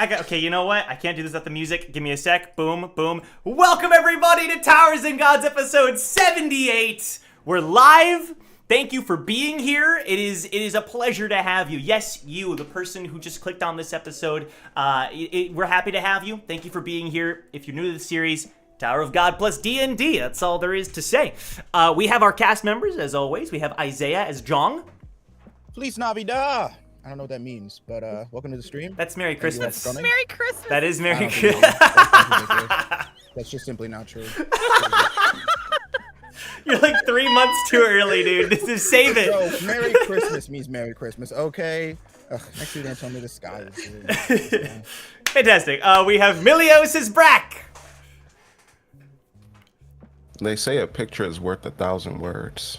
Okay, you know what? I can't do this without the music. Give me a sec. Boom, boom. Welcome everybody to Towers and Gods episode 78. We're live. Thank you for being here. It is a pleasure to have you. Yes, you, the person who just clicked on this episode. We're happy to have you. Thank you for being here. If you're new to the series, Tower of God plus D&D. That's all there is to say. We have our cast members, as always. We have Isaiah as Jong. Feliz Navidad. I don't know what that means, but welcome to the stream. That's Merry Christmas. Merry Christmas. That is Merry Christmas. That's just simply not true. You're like 3 months too early, dude. Just save it. So, Merry Christmas means Merry Christmas, okay? Next year, they told me the sky is blue. Fantastic. We have Milios as Brack. They say a picture is worth 1,000 words.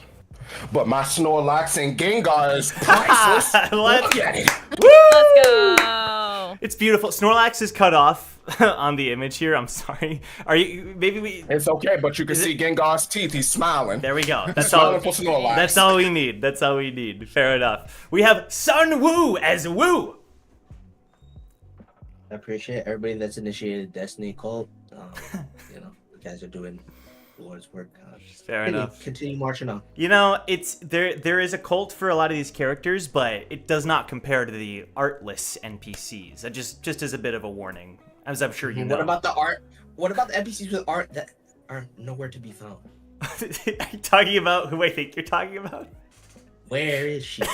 But my Snorlax and Gengar is priceless. Let's get it. Woo! Let's go. It's beautiful. Snorlax is cut off on the image here. I'm sorry. Are you? Maybe we. It's okay, but you can see Gengar's teeth. He's smiling. There we go. That's all. Snorlax. That's all we need. That's all we need. Fair enough. We have Sun Wu as Wu. I appreciate everybody that's initiated Destiny cult. You guys are doing the Lord's work. Fair enough. Continue marching on. You know, it's there is a cult for a lot of these characters, but it does not compare to the artless NPCs. Just as a bit of a warning, as I'm sure you know. What about the art? What about the NPCs with art that are nowhere to be found? Are you talking about who I think you're talking about? Where is she? We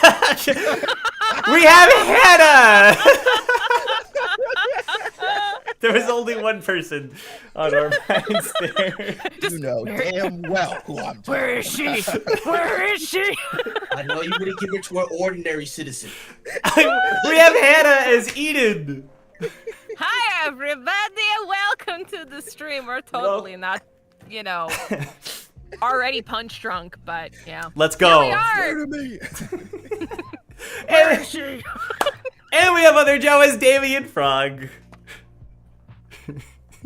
have Hannah! There was only one person on our minds there. You know damn well who I'm talking Where is she? Where is she? I know you wouldn't give it to an ordinary citizen. We have Hannah as Eden. Hi, everybody, and welcome to the stream. We're totally not, already punch drunk, but yeah. Let's go. Here me. Where is she? And we have other Joe as Damien Frog.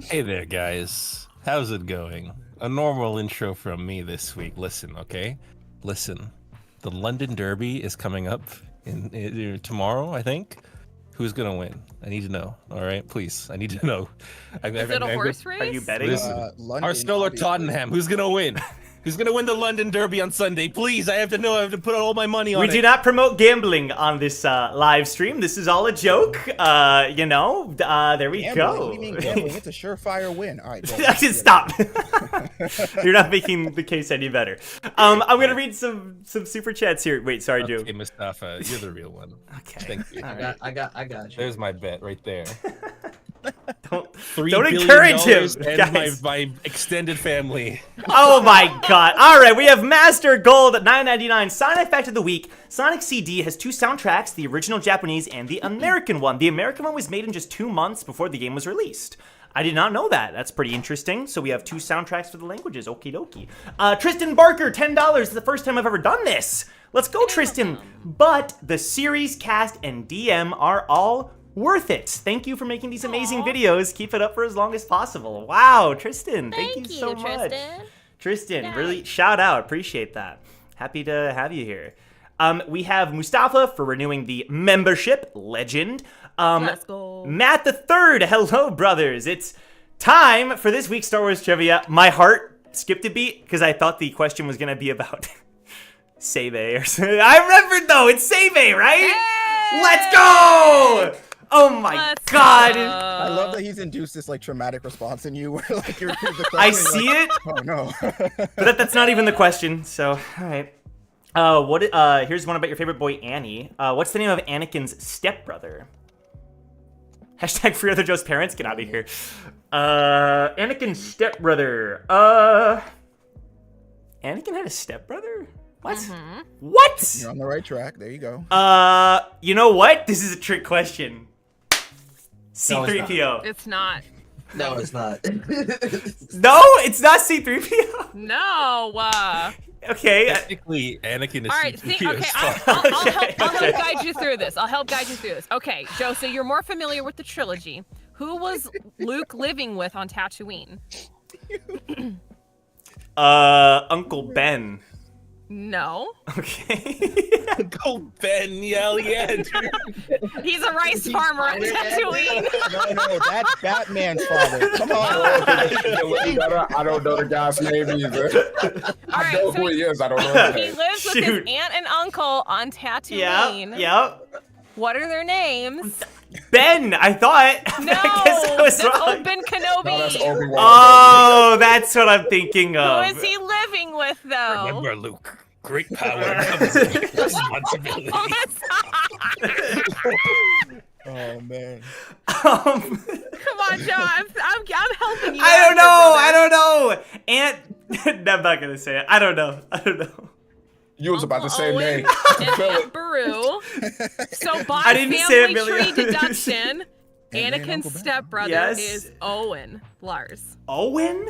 Hey there, guys. How's it going? A normal intro from me this week. Listen, okay? Listen. The London Derby is coming up in tomorrow, I think. Who's gonna win? I need to know. All right, please. I need to know. Is it a horse race? Are you betting? London, Arsenal or Tottenham? Who's gonna win? Who's gonna win the London Derby on Sunday? Please, I have to know. I have to put all my money on it. We do not promote gambling on this live stream. This is all a joke. There we gambling? go. What do you mean gambling? It's a surefire win. All right, Stop. You're not making the case any better. I'm gonna read some super chats here. Wait, sorry, Joe. Okay, Mustafa, you're the real one. Okay. Thank you. I got you. There's my bet right there. Don't $3 billion encourage him, and guys. my extended family. Oh my god. Alright, we have Master Gold at $9.99. Sonic Fact of the Week. Sonic CD has two soundtracks, the original Japanese and the American one. The American one was made in just 2 months before the game was released. I did not know that. That's pretty interesting. So we have two soundtracks for the languages. Okie dokie. Tristan Barker, $10. It's the first time I've ever done this. Let's go, Tristan. But the series, cast, and DM are all worth it. Thank you for making these amazing videos. Keep it up for as long as possible. Wow, Tristan, thank you so much. Tristan, really shout out. Appreciate that. Happy to have you here. We have Mustafa for renewing the membership. Legend. Let's go. Matt the Third. Hello, brothers. It's time for this week's Star Wars trivia. My heart skipped a beat because I thought the question was going to be about Seibe or something. I remembered though. It's Seibe, right? Hey! Let's go! Oh my god! I love that he's induced this traumatic response in you, where you're the question. I see it. Oh no! But that's not even the question. So, all right. Here's one about your favorite boy Annie. What's the name of Anakin's stepbrother? Hashtag free other Joe's parents. Get out of here. Anakin's stepbrother. Anakin had a stepbrother? What? Mm-hmm. What? You're on the right track. There you go. You know what? This is a trick question. C-3PO. It's not. No, it's not. No, it's not C-3PO. No. Okay. Technically, Anakin is. All right. C-3PO See, okay. as far- I'll help guide you through this. Okay, Joe. So you're more familiar with the trilogy. Who was Luke living with on Tatooine? Uncle Ben. No. Okay. Go Ben, yell yeah, dude. He's a rice farmer on Tatooine. No, that's Batman's father. Come on. I don't know the guy's name either. I right, know so who he is. I don't know his He name. lives with his Shoot. aunt and uncle on Tatooine. Yep. What are their names? Ben, I thought. No, I guess I was that's wrong. Obi Kenobi. No, that's Obi-Wan. Oh, that's what I'm thinking Who of. is he living with, though? Remember, Luke, great power comes with responsibility. Oh, that's- Oh man. Come on, Joe. I'm helping you. I out don't know. here, I brother. don't know. Aunt. I'm not gonna say it. I don't know. You was about to say Owen name. and Aunt Beru. So by I didn't say it, family really. tree deduction, And Anakin's Uncle Ben. stepbrother Yes. is Owen Lars. Owen?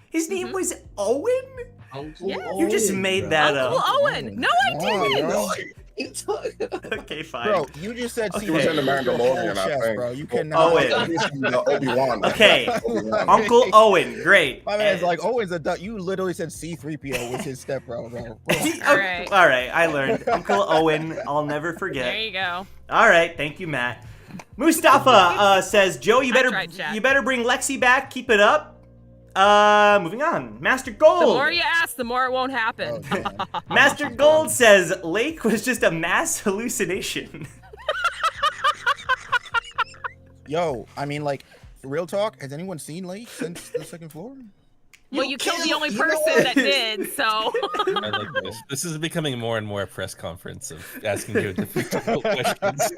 His name was Owen? Uncle Yeah. You just Owen, made bro. that Uncle up. Owen. No, I didn't. bro. You talking about? Okay, fine. Bro, you just said Okay. He was in the your whole Mandalorian, I chest, think. bro. You cannot. Owen. He's from the Obi-Wan. Okay. Obi-Wan. Uncle Owen, great. My man's like, Owen's a duck. You literally said C-3PO was his stepbro, bro. All right. All right, I learned. Uncle Owen, I'll never There forget. you go. All right, thank you, Matt. Mustafa says, Joe, you tried, chat. better bring Lexi back. Keep it up. Moving on. Master Gold. The more you ask, the more it won't happen. Oh, man. Master Gold says Lake was just a mass hallucination. Yo, I mean, like, real talk. Has anyone seen Lake since the second floor? Well, you killed the killed- only you know person what? that did, so. I like this. This is becoming more and more a press conference of asking you difficult questions.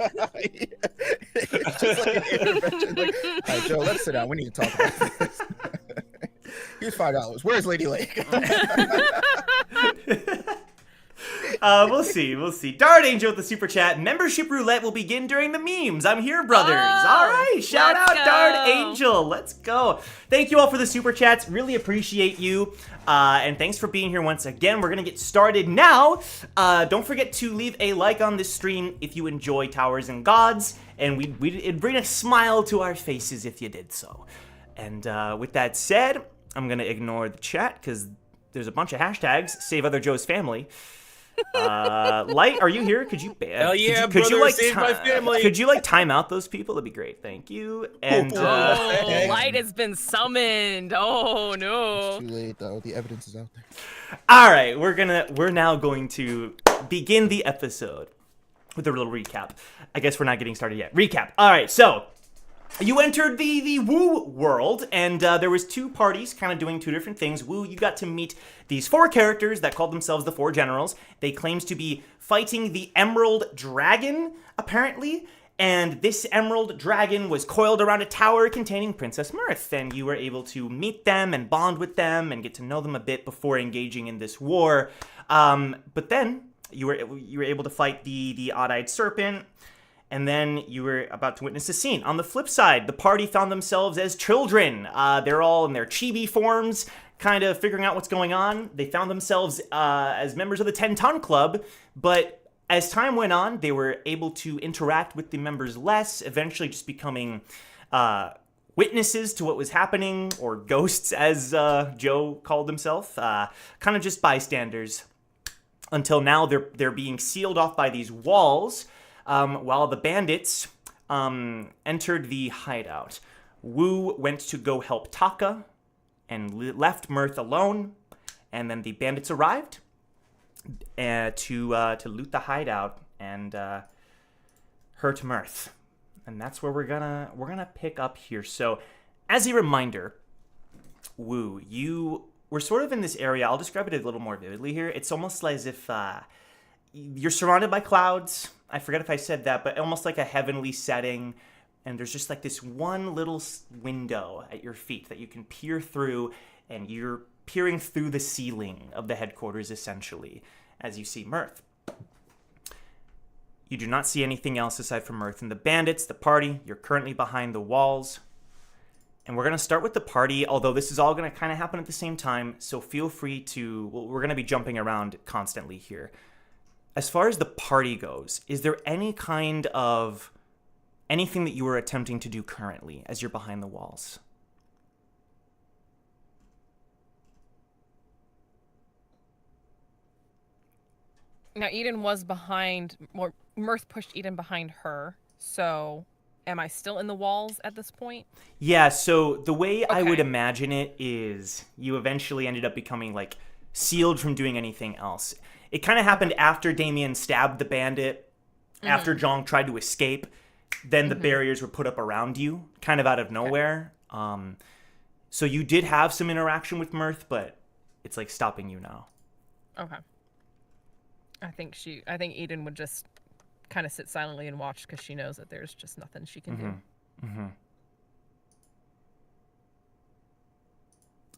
It's just like an intervention. Like, all right, Joe, let's sit down. We need to talk about this. Here's $5. Where's Lady Lake? We'll see. Dart Angel with the super chat. Membership roulette will begin during the memes. I'm here, brothers. Oh, all right, shout out let's Dart go. Angel. Let's go. Thank you all for the super chats. Really appreciate you. And thanks for being here once again. We're gonna get started now. Don't forget to leave a like on this stream if you enjoy Towers and Gods, and it'd bring a smile to our faces if you did so. And with that said, I'm gonna ignore the chat because there's a bunch of hashtags. Save other Joe's family. Light, are you here? Could you? Hell yeah, could you brother, save my ti- family. Could you like time out those people? That'd be great. Thank you. And Oh, light has been summoned. Oh, no. Too late, though. The evidence is out there. all right, we're now going to begin the episode with a little recap. I guess we're not getting started yet. Recap. All right, so. You entered the Woo world, and there was two parties kind of doing two different things. Woo, you got to meet these four characters that called themselves the Four Generals. They claimed to be fighting the Emerald Dragon, apparently, and this Emerald Dragon was coiled around a tower containing Princess Mirth, and you were able to meet them and bond with them and get to know them a bit before engaging in this war. But then you were able to fight the Odd-Eyed Serpent. And then you were about to witness a scene. On the flip side, the party found themselves as children. They're all in their chibi forms, kind of figuring out what's going on. They found themselves as members of the 10-Ton Club, but as time went on, they were able to interact with the members less, eventually just becoming witnesses to what was happening, or ghosts, as Joe called himself. Kind of just bystanders. Until now, they're being sealed off by these walls, while the bandits entered the hideout. Wu went to go help Taka and left Mirth alone, and then the bandits arrived to loot the hideout and hurt Mirth. And that's where we're gonna pick up here. So, as a reminder, Wu, we're sort of in this area. I'll describe it a little more vividly here. It's almost as if you're surrounded by clouds. I forget if I said that, but almost like a heavenly setting. And there's just like this one little window at your feet that you can peer through, and you're peering through the ceiling of the headquarters, essentially, as you see Mirth. You do not see anything else aside from Mirth and the bandits, the party. You're currently behind the walls. And we're going to start with the party, although this is all going to kind of happen at the same time, so feel free to... Well, we're going to be jumping around constantly here. As far as the party goes, is there any kind of... anything that you are attempting to do currently as you're behind the walls? Now Eden was behind, or Mirth pushed Eden behind her. So, am I still in the walls at this point? Yeah, so the way I would Okay. imagine it is you eventually ended up becoming like sealed from doing anything else. It kind of happened after Damien stabbed the bandit, after Jong tried to escape, then the barriers were put up around you, kind of out of nowhere. So you did have some interaction with Mirth, but it's like stopping you now. Okay. I think Eden would just kind of sit silently and watch because she knows that there's just nothing she can do.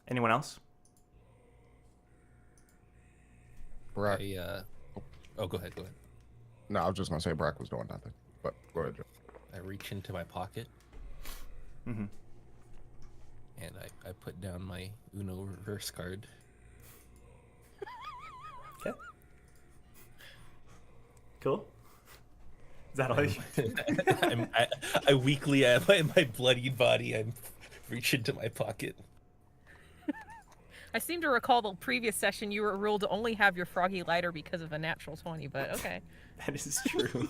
Anyone else? Brack. Oh, go ahead. No, I was just gonna say Brack was doing nothing. But go ahead, Joe. I reach into my pocket. And I put down my Uno reverse card. Okay. Cool. Is that all you? I weakly, at my bloodied body, I reach into my pocket. I seem to recall the previous session you were ruled to only have your froggy lighter because of a natural 20, but okay. That is true.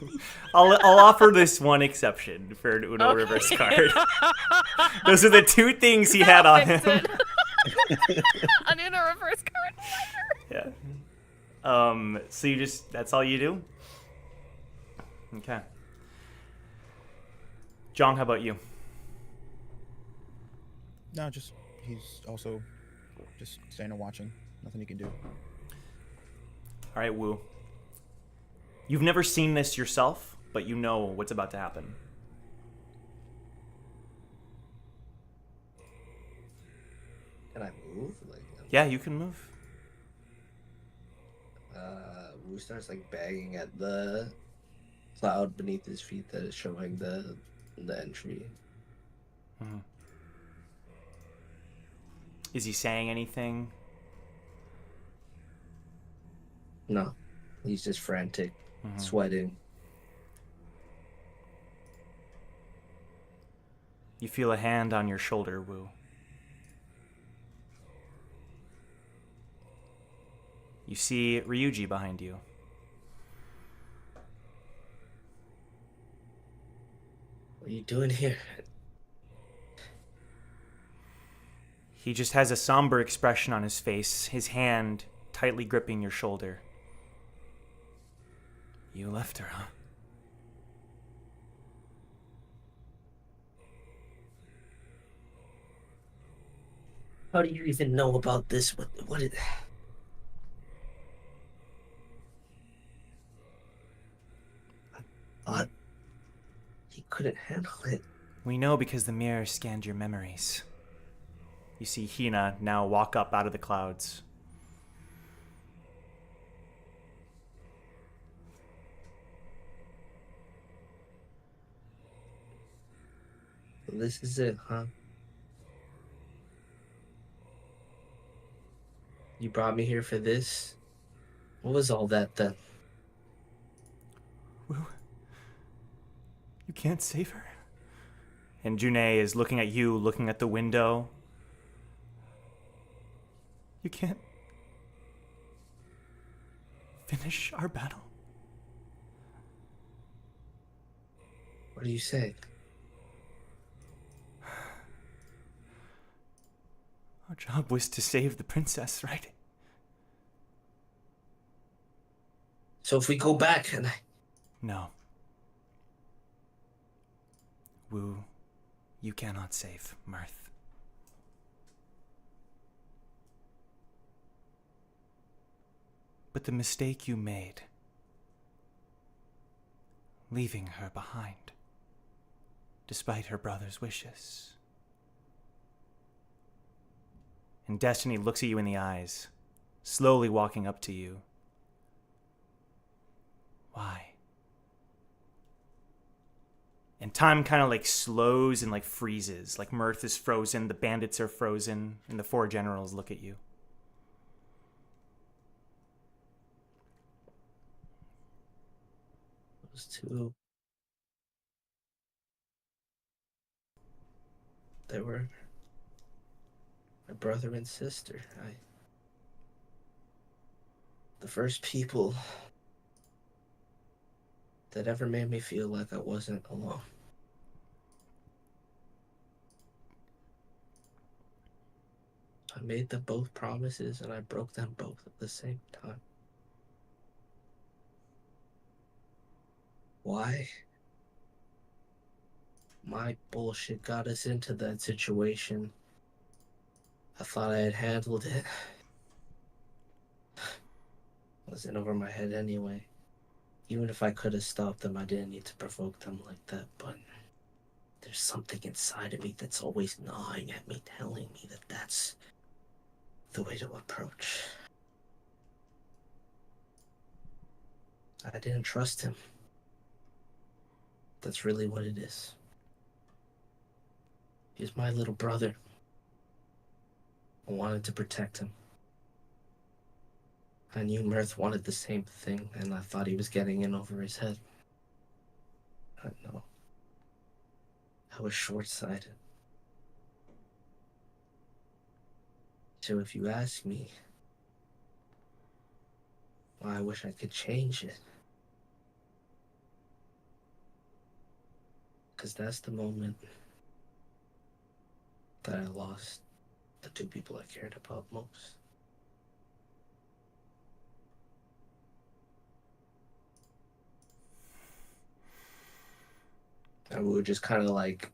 I'll offer this one exception for an Uno reverse card. Those are the two things he had on him. An Uno reverse card lighter. Yeah. So that's all you do? Okay. Jong, how about you? No, just he's also just staying and watching. Nothing he can do. All right, Wu. You've never seen this yourself, but you know what's about to happen. Can I move? Like, Yeah, you can move. Wu starts like banging at the cloud beneath his feet that is showing the entry. Is he saying anything? No, he's just frantic, sweating. You feel a hand on your shoulder, Wu. You see Ryuji behind you. What are you doing here? He just has a somber expression on his face, his hand tightly gripping your shoulder. You left her, huh? How do you even know about this? What is... He couldn't handle it. We know because the mirror scanned your memories. You see Hina now walk up out of the clouds. This is it, huh? You brought me here for this? What was all that then? Wu, you can't save her. And Junei is looking at you, looking at the window. You can't finish our battle. What do you say? Our job was to save the princess, right? So if we go back and No. Wu, you cannot save Mirth. But the mistake you made, leaving her behind, despite her brother's wishes. And Destiny looks at you in the eyes, slowly walking up to you. Why? And time kind of like slows and like freezes. Like Mirth is frozen, the bandits are frozen, and the four generals look at you. those two, they were my brother and sister. The first people that ever made me feel like I wasn't alone. I made them both promises and I broke them both at the same time. Why? My bullshit got us into that situation. I thought I had handled it. Wasn't over my head anyway. Even if I could have stopped them, I didn't need to provoke them like that, but there's something inside of me that's always gnawing at me, telling me that that's the way to approach. I didn't trust him. That's really what it is. He's my little brother. I wanted to protect him. I knew Mirth wanted the same thing, and I thought he was getting in over his head. I know. I was short-sighted. So if you ask me why I wish I could change it, because that's the moment that I lost the two people I cared about most. And we were just kind of like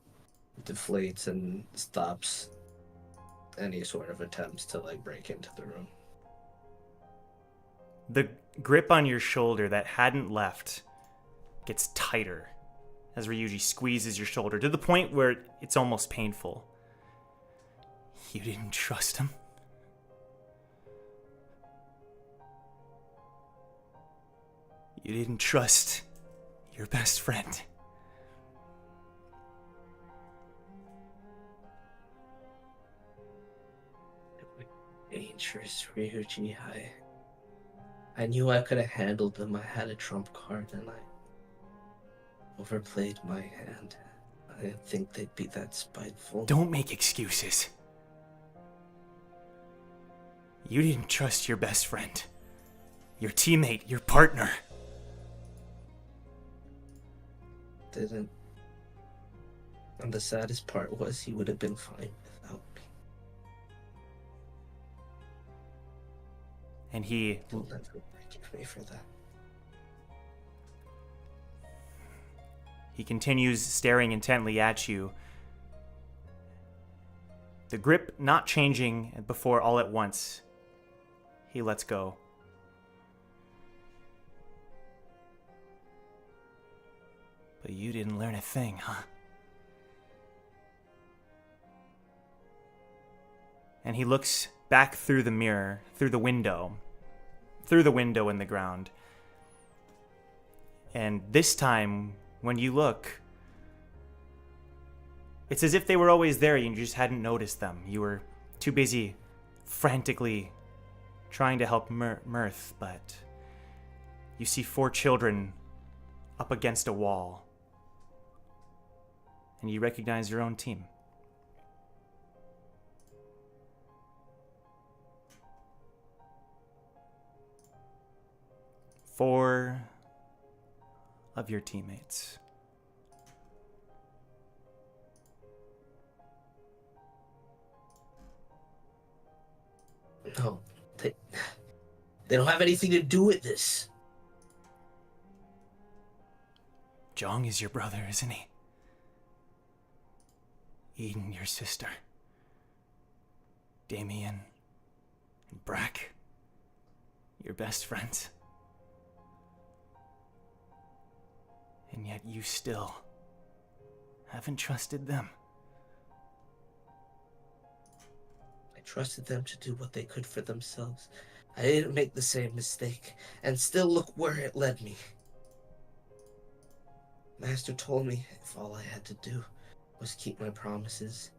deflates and stops any sort of attempts to like break into the room. The grip on your shoulder that hadn't left gets tighter as Ryuji squeezes your shoulder to the point where it's almost painful. You didn't trust him? You didn't trust your best friend? Dangerous, Ryuji. I knew I could have handled them. I had a trump card and I overplayed my hand. I didn't think they'd be that spiteful. Don't make excuses. You didn't trust your best friend, your teammate, your partner. Didn't. And the saddest part was he would have been fine without me. And he He'll never forgive me for that. He continues staring intently at you. The grip not changing before all at once, he lets go. But you didn't learn a thing, huh? And he looks back through the mirror, through the window in the ground. And this time, when you look, it's as if they were always there and you just hadn't noticed them. You were too busy frantically trying to help Mirth, but you see 4 children up against a wall. And you recognize your own team. Four of your teammates. No, they don't have anything to do with this. Jong is your brother, isn't he? Eden, your sister. Damien and Brack, your best friends. And yet you still haven't trusted them. I trusted them to do what they could for themselves. I didn't make the same mistake, and still look where it led me. Master told me if all I had to do was keep my promises,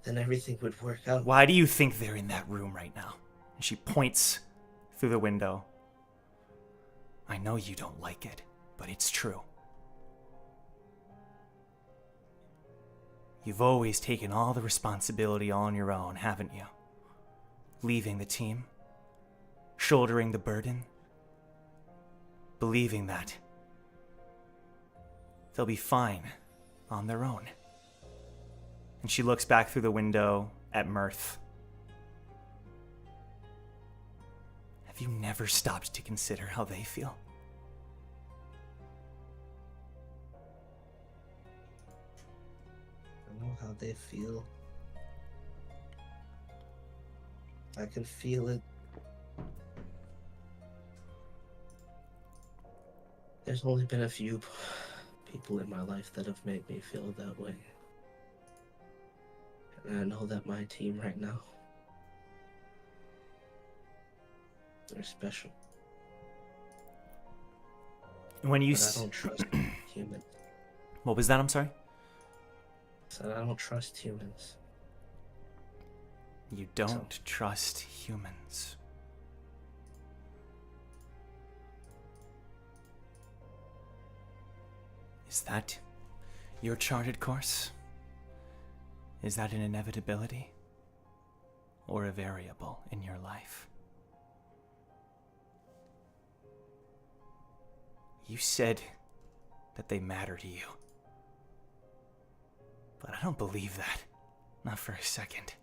then everything would work out. Why do you think they're in that room right now? And she points through the window. I know you don't like it, but it's true. You've always taken all the responsibility on your own, haven't you? Leaving the team, shouldering the burden, believing that they'll be fine on their own. And she looks back through the window at Mirth. Have you never stopped to consider how they feel? I know how they feel. I can feel it. There's only been a few people in my life that have made me feel that way. And I know that my team right now, they're special. When you But I don't trust humans. What was that? I'm sorry? So I don't trust humans. You don't trust humans. Is that your charted course? Is that an inevitability? Or a variable in your life? You said that they matter to you. But I don't believe that. Not for a second.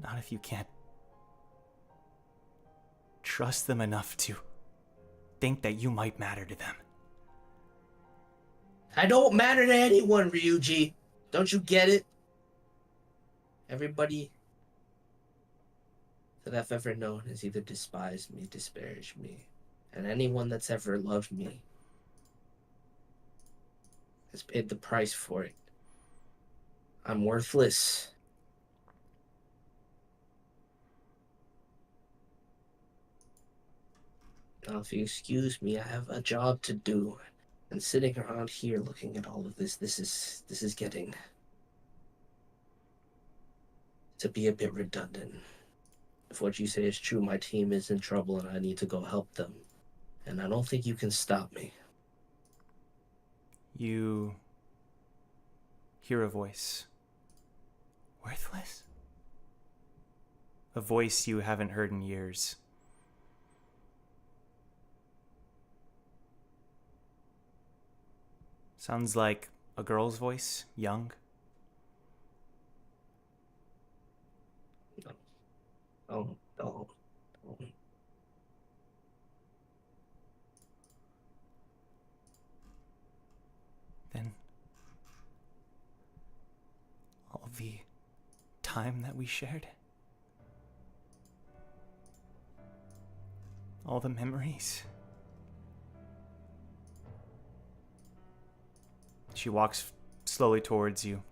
Not if you can't trust them enough to think that you might matter to them. I don't matter to anyone, Ryuji. Don't you get it? Everybody that I've ever known has either despised me, disparaged me, and anyone that's ever loved me has paid the price for it. I'm worthless. Now, if you excuse me, I have a job to do. And sitting around here looking at all of this is getting to be a bit redundant. If what you say is true, my team is in trouble and I need to go help them. And I don't think you can stop me. You hear a voice. Worthless? A voice you haven't heard in years. Sounds like a girl's voice, young. Oh, no. Then all the time that we shared, all the memories. She walks slowly towards you.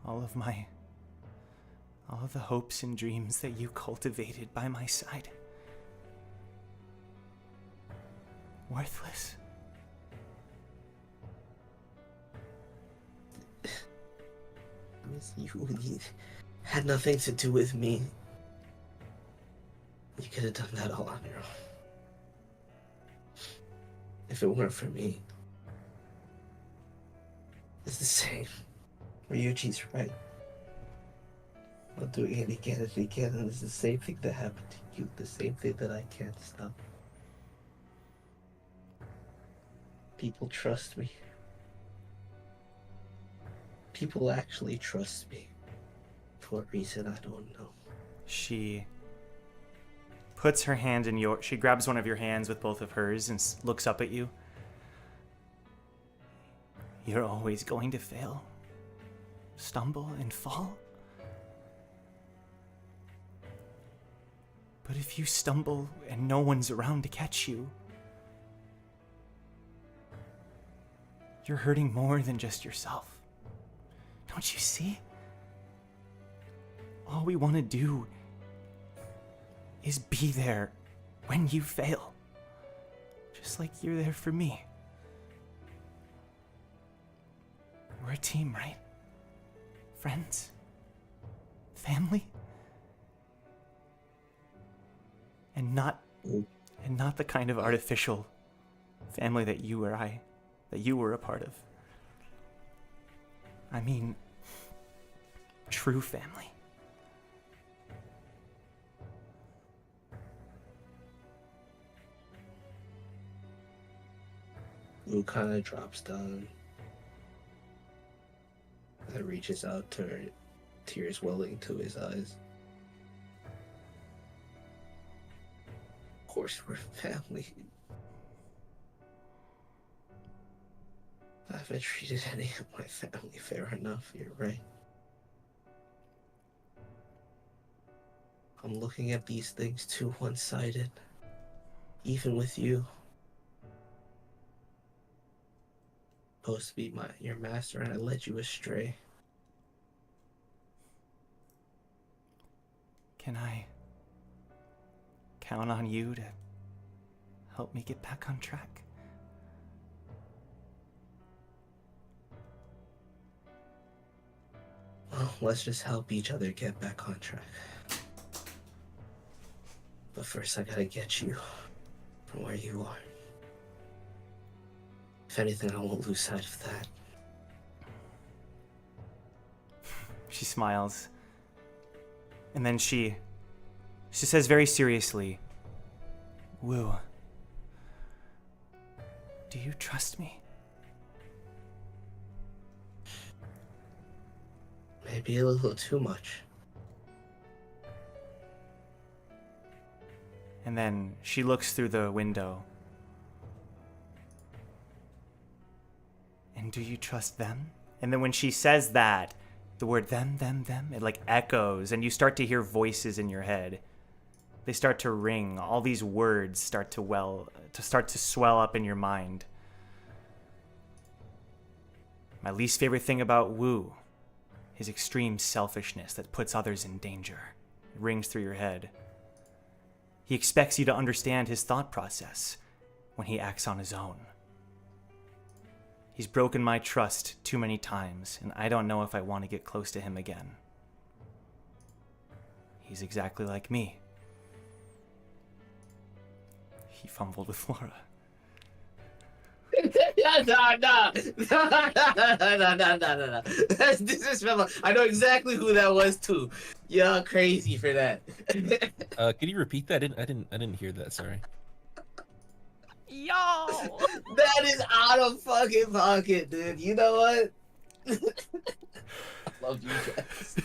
All of the hopes and dreams that you cultivated by my side. Worthless. You had nothing to do with me. You could have done that all on your own. If it weren't for me. It's the same. Ryuji's right. I'm doing it again and again, and it's the same thing that happened to you, the same thing that I can't stop. People trust me. People actually trust me. For a reason I don't know. She puts her hand in your... She grabs one of your hands with both of hers and looks up at you. You're always going to fail. Stumble and fall. But if you stumble and no one's around to catch you, you're hurting more than just yourself. Don't you see? All we want to do is be there when you fail. Just like you're there for me. We're a team, right? Friends? Family? And not the kind of artificial family that you were a part of. I mean, true family. Wu kind of drops down and reaches out to her, tears welling to his eyes. Of course, we're family. I haven't treated any of my family fair enough, you're right. I'm looking at these things too one-sided. Even with you. Supposed to be your master and I led you astray. Can I count on you to help me get back on track? Well, let's just help each other get back on track. But first I gotta get you from where you are. If anything, I won't lose sight of that. She smiles. And then she says very seriously, Wu, do you trust me? Maybe a little too much. And then she looks through the window. And do you trust them? And then when she says that, the word them, it like echoes, and you start to hear voices in your head. They start to ring. All these words start to swell up in your mind. My least favorite thing about Wu, his extreme selfishness that puts others in danger. It rings through your head. He expects you to understand his thought process when he acts on his own. He's broken my trust too many times, and I don't know if I want to get close to him again. He's exactly like me. He fumbled with Flora. No. That's disrespectful. I know exactly who that was too. You're crazy for that. Can you repeat that? I didn't hear that. Sorry. Yo! That is out of fucking pocket, dude. You know what? I love you guys.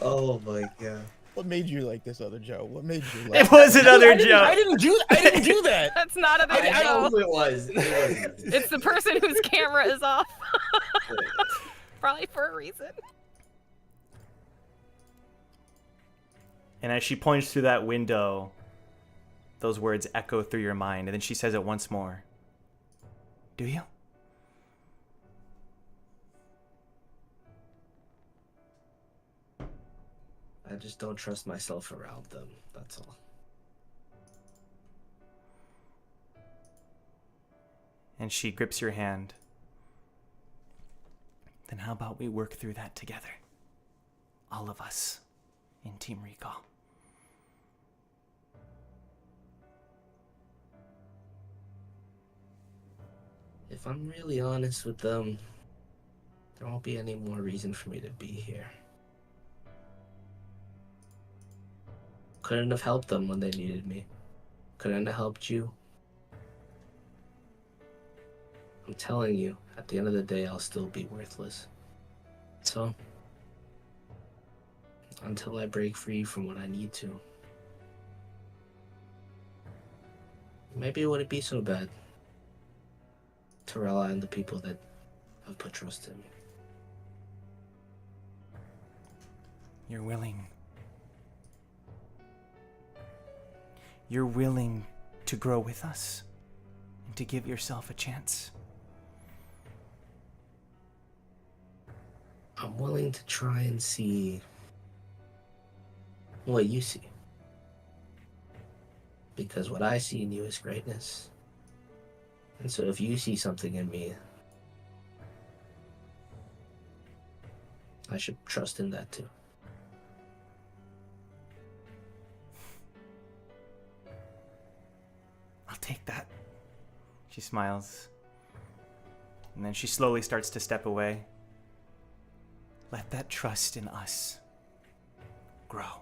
Oh my god. What made you like this other Joe? What made you like It was another I joke. didn't do that. That's not a I know joke. who it was. It wasn't. It's the person whose camera is off. Probably for a reason. And as she points through that window, those words echo through your mind, and then she says it once more. Do you? I just don't trust myself around them. That's all. And she grips your hand. Then how about we work through that together? All of us in Team Recall. If I'm really honest with them, there won't be any more reason for me to be here. Couldn't have helped them when they needed me. Couldn't have helped you. I'm telling you, at the end of the day, I'll still be worthless. So, until I break free from what I need to, maybe it wouldn't be so bad to rely on the people that have put trust in me. You're willing. You're willing to grow with us and to give yourself a chance. I'm willing to try and see what you see. Because what I see in you is greatness. And so if you see something in me, I should trust in that too. I'll take that. She smiles. And then she slowly starts to step away. Let that trust in us grow.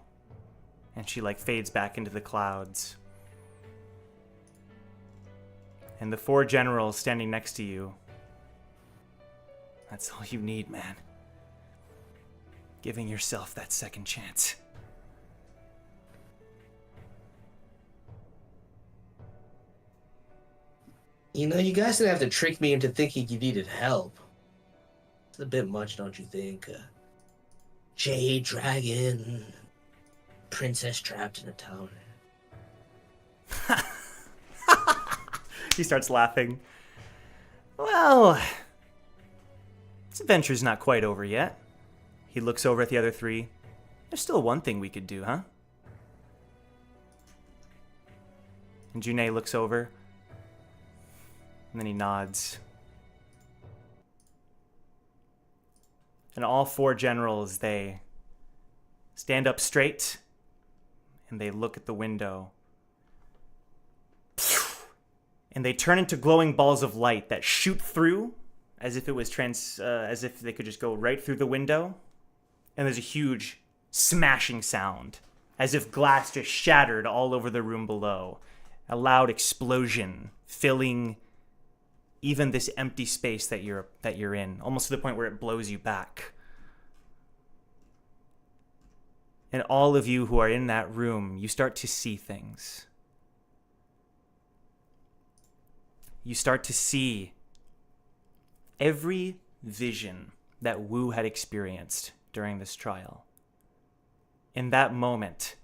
And she fades back into the clouds. And the 4 generals standing next to you. That's all you need, man. Giving yourself that second chance. You know, you guys didn't have to trick me into thinking you needed help. It's a bit much, don't you think? Jade Dragon, princess trapped in a tower. He starts laughing. Well, this adventure's not quite over yet. He looks over at the other 3. There's still one thing we could do, huh? And June looks over. And then he nods. And all 4 generals, they stand up straight. And they look at the window. And they turn into glowing balls of light that shoot through, as if it was as if they could just go right through the window. And there's a huge smashing sound, as if glass just shattered all over the room below. A loud explosion filling even this empty space that you're in, almost to the point where it blows you back. And all of you who are in that room, you start to see things. You start to see every vision that Wu had experienced during this trial. In that moment,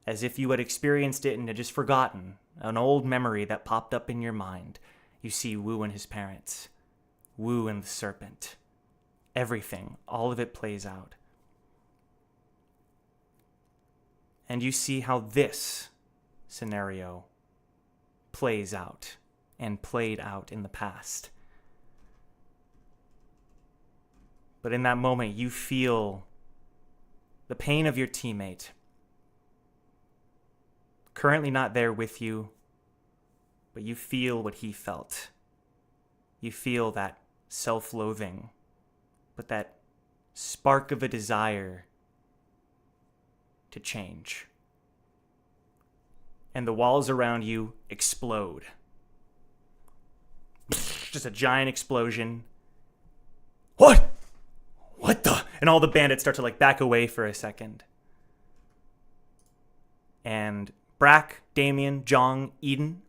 as if you had experienced it and had just forgotten, an old memory that popped up in your mind, you see Wu and his parents, Wu and the serpent. Everything, all of it plays out. And you see how this scenario plays out and played out in the past. But in that moment, you feel the pain of your teammate, currently not there with you, but you feel what he felt. You feel that self-loathing, but that spark of a desire to change. And the walls around you explode. Just a giant explosion. What? What the? And all the bandits start to like back away for a second. And Brack, Damien, Jong, Eden,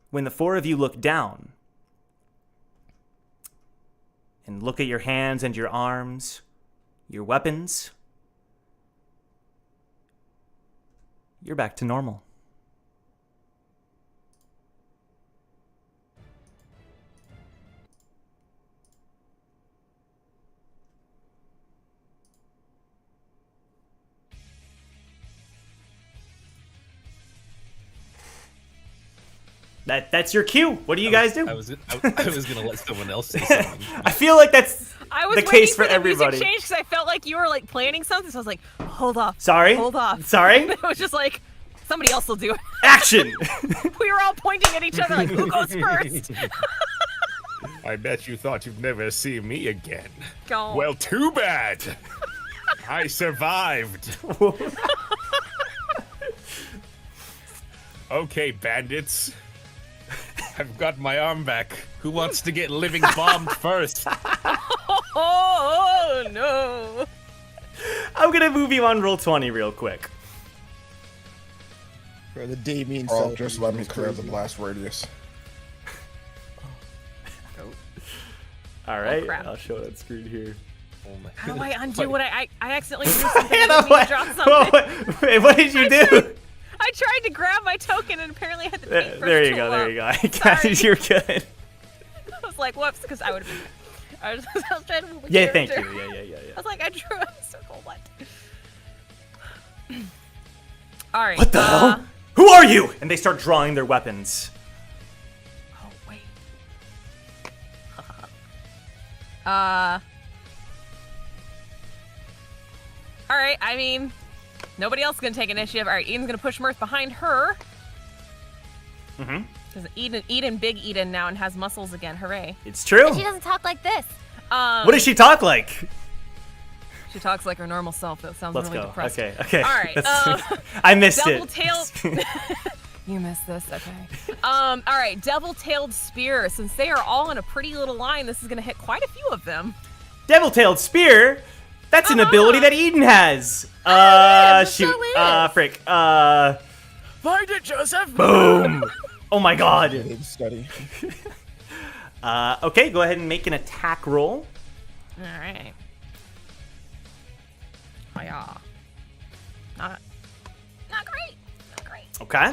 when the 4 of you look down and look at your hands and your arms, your weapons, you're back to normal. That's your cue. What do you guys do? I was gonna let someone else say something. I feel like that's I was the waiting case for the everybody. music change because I felt like you were like planning something. So I was like, hold off. Sorry? Hold off. Sorry? It was just like, somebody else will do it. Action! We were all pointing at each other like, who goes first? I bet you thought you'd never see me again. Go. Well, too bad. I survived. Okay, bandits. I've got my arm back. Who wants to get living bombed first? Oh, no. I'm gonna move you on roll 20 real quick. For the Damien Oh, self, just let me it's clear the crazy. blast radius. All right, crap. I'll show that screen here. Oh my How do I undo what I accidentally threw something Hannah, and it dropped something? Wait, what did you do? I tried to grab my token and apparently I had the paintbrush There you tool go, there up. you go. I got Sorry. it, you're good. I was like, whoops, because I would have been. I was trying to move a Yeah, thank character. you. Yeah. I was like, I drew a circle. What? All right. What the hell? Who are you? And they start drawing their weapons. Oh wait. All right. I mean, nobody else is gonna take initiative. All right. Eden's gonna push Mirth behind her. Mm-hmm. Because Eden, big Eden now and has muscles again. Hooray. It's true. She doesn't talk like this. What does she talk like? She talks like her normal self. That sounds Let's really go. depressing. Okay. All right. I missed Double it. tail. You missed this, okay. All right, devil-tailed spear. Since they are all in a pretty little line, this is gonna hit quite a few of them. Devil-tailed spear? That's an ability that Eden has. it is, it Shoot. so is. Frick. Find it, Joseph. Boom. Oh my god. Big study. Okay, go ahead and make an attack roll. All right. Oh yeah. Not great. Not great. Okay.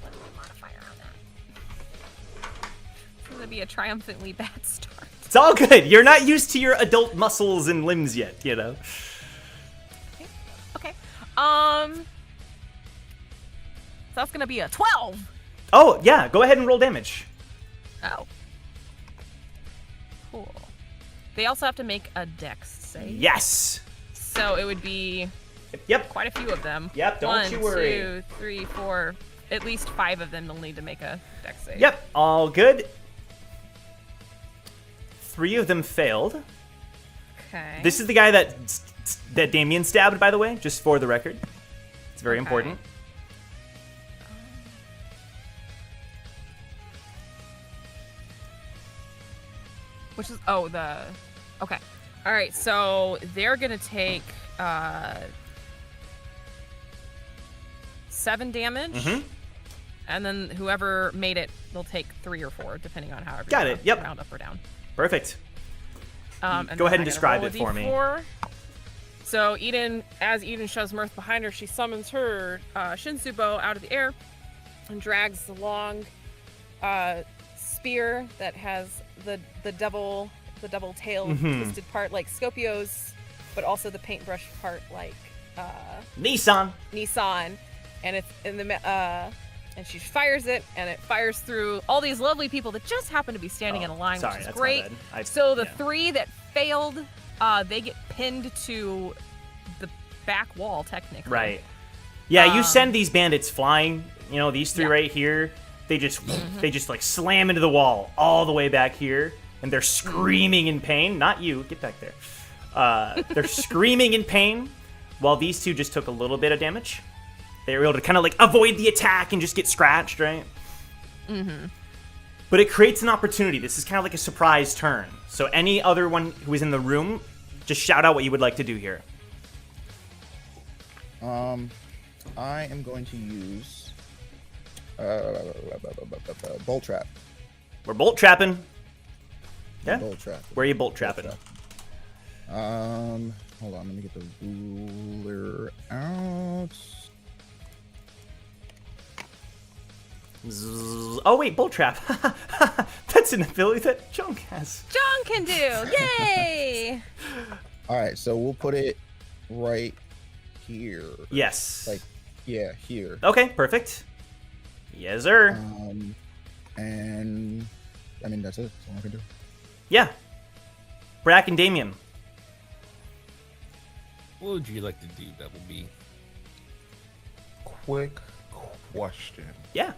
What's the modifier on that? It's gonna be a triumphantly bad start. It's all good. You're not used to your adult muscles and limbs yet, you know. Okay. So that's gonna be a 12. Oh, yeah. Go ahead and roll damage. Oh. Cool. They also have to make a dex save. Yes. So it would be Yep. quite a few of them. Yep, don't you worry. 1, 2, 3, 4. At least 5 of them will need to make a dex save. Yep. All good. 3 of them failed. Okay. This is the guy that Damien stabbed, by the way, just for the record. It's very important. Which is okay. All right, so they're gonna take 7 damage, Mhm. and then whoever made it, they'll take 3 or 4, depending on however. Got you it, wanna yep. Round up or down. Perfect. And Go then ahead and I gotta describe roll it a for me. D4. So as Eden shoves Mirth behind her, she summons her Shinsubo out of the air and drags the long spear that has the double tail Mhm. twisted part like Scopio's, but also the paintbrush part like Nissan. Nissan, and it's in the and she fires it, and it fires through all these lovely people that just happen to be standing in a line, Sorry, which is that's great. my bad. So the yeah. 3 that failed, they get pinned to the back wall, technically. Right. Yeah, you send these bandits flying. You know, these 3 Yeah. right here. They just like slam into the wall all the way back here, and they're screaming in pain. Not you. Get back there. They're screaming in pain, while these 2 just took a little bit of damage. They were able to kind of like avoid the attack and just get scratched, right? Mm-hmm. But it creates an opportunity. This is kind of like a surprise turn. So any other one who is in the room, just shout out what you would like to do here. I am going to use bolt trap. We're bolt trapping. Yeah. Bolt trap. Where are you bolt trapping? Hold on, let me get the ruler out. Zzz. Oh wait, bolt trap. That's an ability that Junk has. John can do. Yay! All right, so we'll put it right here. Yes. Like, yeah, here. Okay, perfect. Yes, sir. And I mean that's it. That's all I can do. Yeah. Brack and Damien. What would you like to do, Double B? Quick question. Yeah.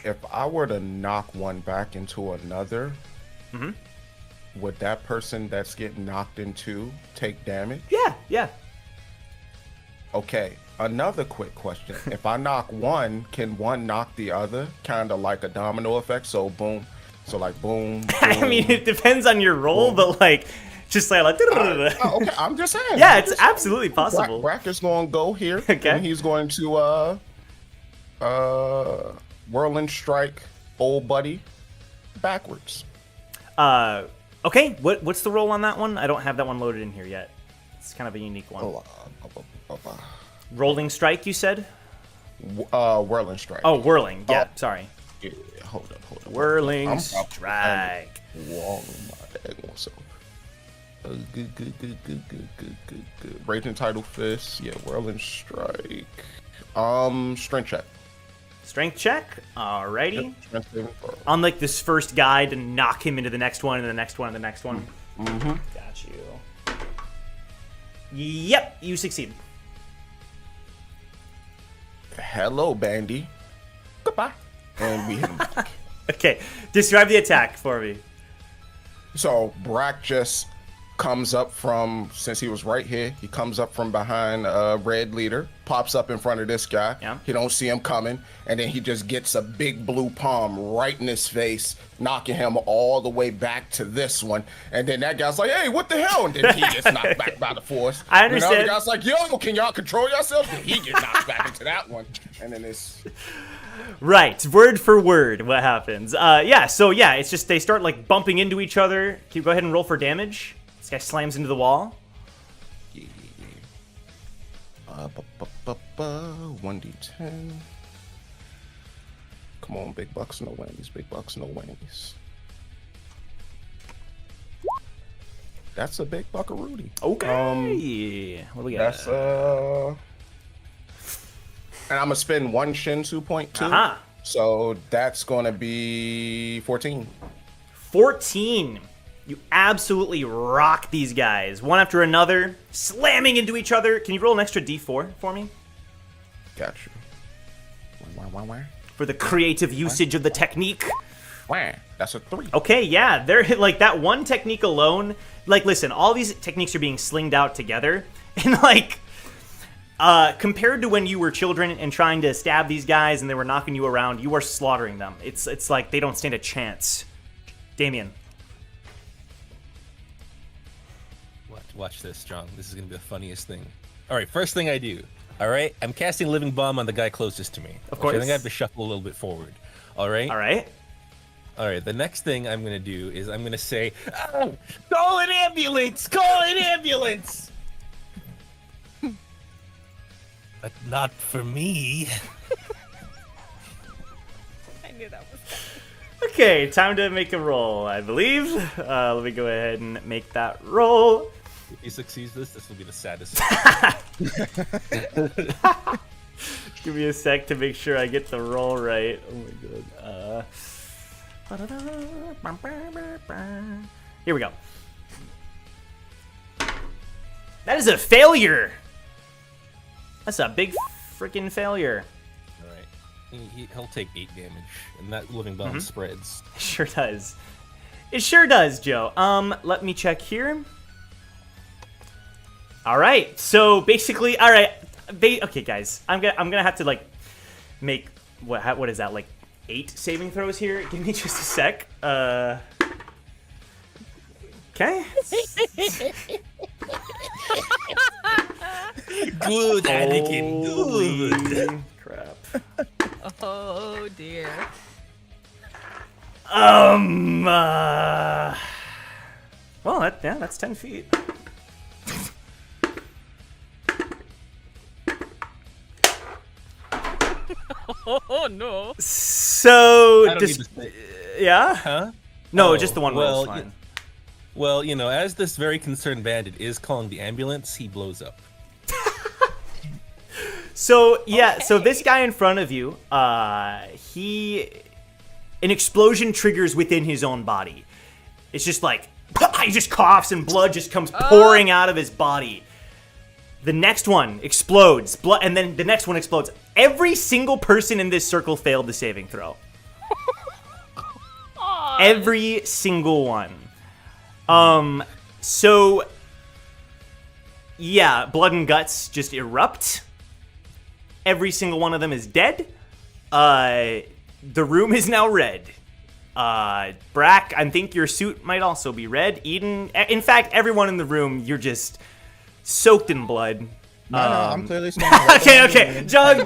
If I were to knock one back into another, Mhm. would that person that's getting knocked into take damage? Yeah. Yeah. Okay, another quick question. If I knock one, can one knock the other? Kind of like a domino effect. So boom. So like boom. I boom. mean, it depends on your role, but like, just like, Oh, okay, I'm just saying. yeah, it's absolutely possible. Brack is going to go here. Okay. And he's going to whirling strike old buddy backwards. Okay. What's the roll on that one? I don't have that one loaded in here yet. It's kind of a unique one. Rolling strike, you said? Whirling strike. Oh, whirling. Yeah, sorry. Yeah, hold up. Whirling I'm strike. Wall my daggone self. Good. Raging Tidal Fist. Yeah, whirling strike. Strength check. Strength check. Alrighty. Yep, strength saving throw. On like this first guy to knock him into the next one and the next one and the next one. Mm-hmm. Got you. Yep, you succeed. Hello, Bandy. Goodbye. And we hit him back. Okay, describe the attack for me. So Brack just comes up since he was right here, he comes up from behind red leader, pops up in front of this guy. Yeah. He don't see him coming, and then he just gets a big blue palm right in his face, knocking him all the way back to this one. And then that guy's like, hey, what the hell? And then he gets knocked back by the force. I understand. You know, the guy's like, yo, can y'all control yourselves? And he gets knocked back into that one. And then it's... Right, word for word, what happens. It's just they start like bumping into each other. Can you go ahead and roll for damage? This guy slams into the wall. Yeah. 1d10. Come on, big bucks, no whammies. Big bucks, no whammies. That's a big buckarootie. Okay. What do we got? That's and I'm gonna spend one Shinsu point too. Uh-huh. So that's gonna be 14. 14. You absolutely rock these guys, one after another, slamming into each other. Can you roll an extra d4 for me? Got you. Wah. For the creative usage of the technique. That's a 3. Okay, yeah, they're like that one technique alone. Like, listen, all these techniques are being slinged out together, and like, compared to when you were children and trying to stab these guys and they were knocking you around, you are slaughtering them. It's like they don't stand a chance. Damien. Watch this, John. This is gonna be the funniest thing. All right, first thing I do. All right, I'm casting Living Bomb on the guy closest to me. Of course. I think I have to shuffle a little bit forward. All right. All right. All right. The next thing I'm gonna do is I'm gonna say, oh, "Call an ambulance! Call an ambulance!" But not for me. I knew that was Okay, time to make a roll, I believe. Let me go ahead and make that roll. If he succeeds this will be the saddest. Give me a sec to make sure I get the roll right. Oh my god. Here we go. That is a failure. That's a big freaking failure. All right. He'll take 8 damage, and that Living Bomb spreads. It sure does. It sure does, Joe. Let me check here. All right. So basically, all right. Okay, guys. I'm gonna have to like make what is that, like 8 saving throws here? Give me just a sec. Okay. Good, Anakin. Good. Holy crap. Oh dear. Well, that's 10 feet. Oh no. So, I don't need to say- yeah? Huh? No, Oh, just the one roll's fine. Well, you know, as this very concerned bandit is calling the ambulance, he blows up. So, yeah, so this guy in front of you, an explosion triggers within his own body. It's just like, he just coughs and blood just comes pouring out of his body. The next one explodes, and then the next one explodes. Every single person in this circle failed the saving throw. Every single one. So, yeah, blood and guts just erupt. Every single one of them is dead. The room is now red. Brack, I think your suit might also be red. Eden, in fact, everyone in the room, you're just soaked in blood. No, I'm clearly standing. Okay. Jog.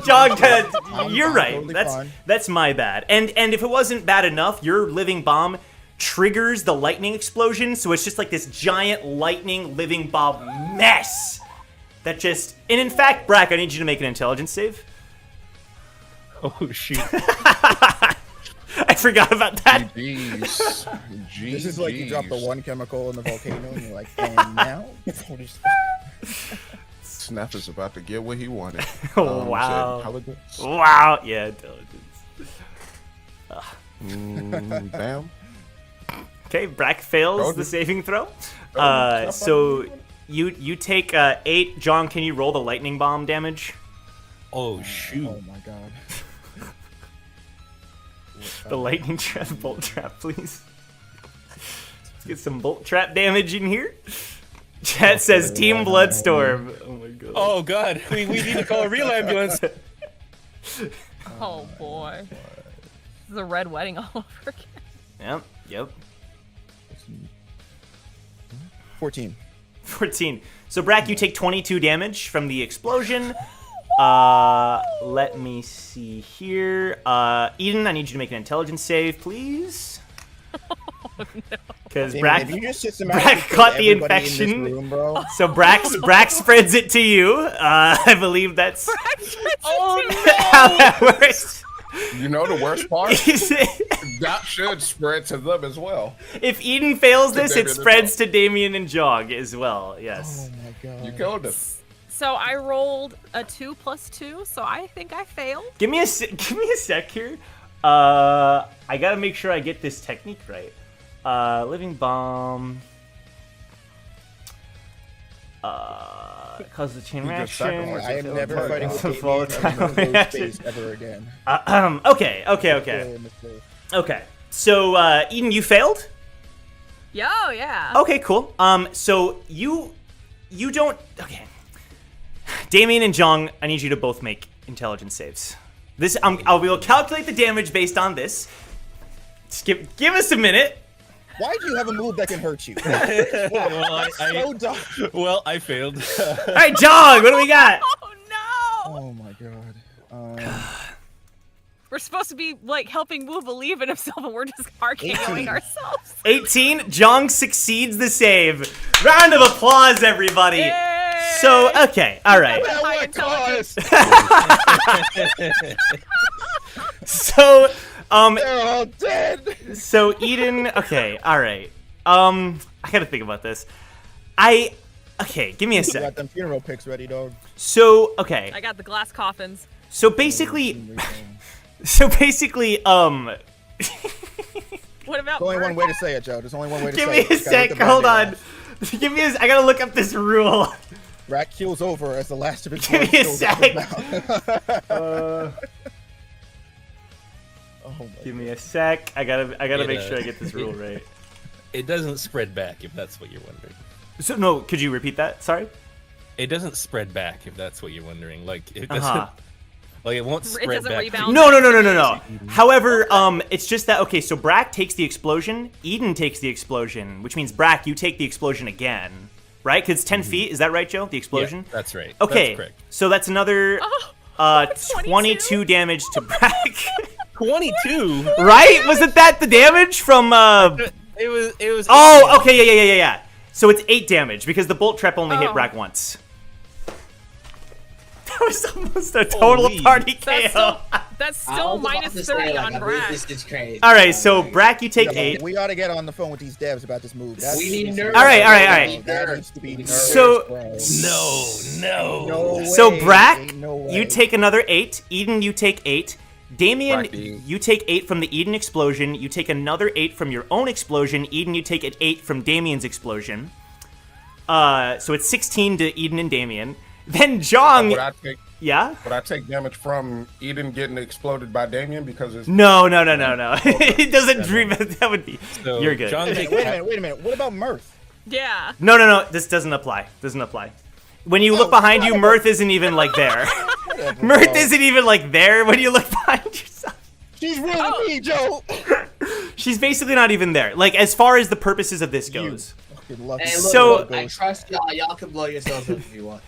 You're right. Totally fine. That's my bad. And if it wasn't bad enough, your living bomb triggers the lightning explosion, so it's just like this giant lightning living bomb mess. That just, and in fact, Brack, I need you to make an intelligence save. Oh, shoot. I forgot about that. Jeez. This is like you drop the one chemical in the volcano and you're like, and now? Snap is about to get what he wanted. Wow. Intelligence. Wow. Yeah, intelligence. Bam. Okay, Brack fails Roll the it. saving throw. Roll it. So you take 8. John, can you roll the lightning bomb damage? Oh, shoot. Oh my god. The lightning trap, bolt trap, please. Let's get some bolt trap damage in here. Chat says Team Bloodstorm. Oh my god. Oh god, we need to call a real ambulance. Oh boy. This is a red wedding all over again. Yep. 14. 14. So Brack, you take 22 damage from the explosion. Let me see here. Eden, I need you to make an intelligence save, please. Because Brack caught the infection. Room, bro. So Brack spreads it to you. I believe that's Oh how that works. You know the worst part? That should spread to them as well. If Eden fails this, it Damien as spreads to Damien and Jog as well. Yes. Oh my god. You killed him. So I rolled a 2 + 2, so I think I failed. Give me a sec here. I gotta make sure I get this technique right. Living bomb. Cause the chain You just reaction. sacrificed I am yourself. never fighting with Damien Volatile in reaction. space ever again. Okay. Okay. So, Eden, you failed? Yeah. Okay, cool. So you don't. Okay. Damien and Jong, I need you to both make intelligence saves. This, I will calculate the damage based on this. Just give us a minute. Why do you have a move that can hurt you? well, So dumb. well, I failed. All right, Jong, what do we got? Oh no! Oh my god. We're supposed to be like helping Wu believe in himself, and we're just RKOing ourselves. 18. Jong succeeds the save. Round of applause, everybody. Yay! So, okay, all right. High intelligence. So, They're all dead. So Eden, okay, all right. I gotta think about this. Okay, give me a You sec. got them funeral pics ready, dog. So, okay. I got the glass coffins. So basically, What about There's only one Bert? way to say it, Joe. There's only one way to give say me it. a You gotta let sec. the Hold bandit on. Give me I gotta look up this rule. out. Rat keels over as the last of his Give blood me a spills out his sec. mouth. Uh, Oh my give me a sec. I gotta make It, sure I get this rule right. It doesn't spread back, if that's what you're wondering. So no, could you repeat that? Sorry. It doesn't spread back, if that's what you're wondering. Like it doesn't. Uh-huh. Like it won't It spread doesn't back. rebound. No. However, it's just that, okay, so Brack takes the explosion, Eden takes the explosion, which means Brack, you take the explosion again, right? Because it's 10 feet, is that right, Joe? The explosion? Yeah, that's right. Okay, That's correct. so that's another Oh, 22 damage to Brack. 22. Right? Wasn't that the damage from, It was. Oh, okay, yeah. So it's 8 damage, because the bolt trap only hit Oh. Brack once. That was almost a total Holy. party That's KO. still minus 30 on Brad. This is crazy. All right, so Brack, you take Yo, 8. we ought to get on the phone with these devs about this move. That's, We need nerds. All right. That needs to be nerds, So- bro. No. No So way. Brack, Ain't no way. you take another 8. Eden, you take 8. Damien, Bracky. you take 8 from the Eden explosion. You take another 8 from your own explosion. Eden, you take an 8 from Damien's explosion. So it's 16 to Eden and Damien. Then Jong, Would yeah? I take damage from Eden getting exploded by Damien because it's No. It doesn't dream. That would be. So, You're good. John takes Wait a minute. What about Mirth? Yeah. No. This doesn't apply. When you look behind you, Mirth isn't even like there. Mirth isn't even like there when you look behind yourself. She's really me, Joe. She's basically not even there. Like, as far as the purposes of this goes. Fucking lucky. Hey, look, So- look, I trust y'all. Y'all can blow yourselves up if you want.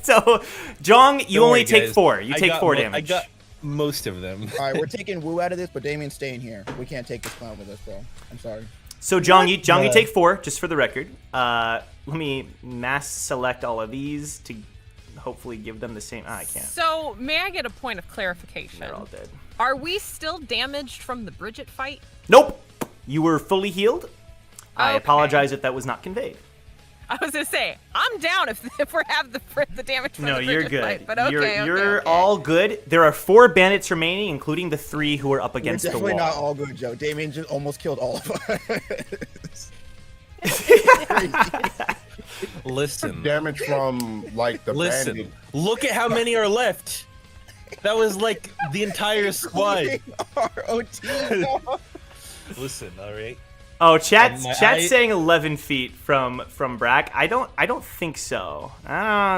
So, Jong, you Don't only worry, take guys. 4. You I take got 4 mo- damage. I got most of them. All right, we're taking Wu out of this, but Damien's staying here. We can't take this clown with us, bro. I'm sorry. So, Jong, you take 4, just for the record. Let me mass select all of these to hopefully give them the same. I can't. So, may I get a point of clarification? They're all dead. Are we still damaged from the Bridget fight? Nope. You were fully healed. I Okay. apologize if that was not conveyed. I was gonna say I'm down if we have the damage from No, the you're Bridget good. fight, but okay, you're okay. all good. There are 4 bandits remaining, including the 3 who are up We're against the definitely wall. not all good, Joe. Damien just almost killed all of us. Listen. damage from like the Listen. bandit. Look at how many are left. That was like the entire squad. Including our OT. Listen, all right. Oh, chat's my chat's eye- saying 11 feet from Brack. I don't think so.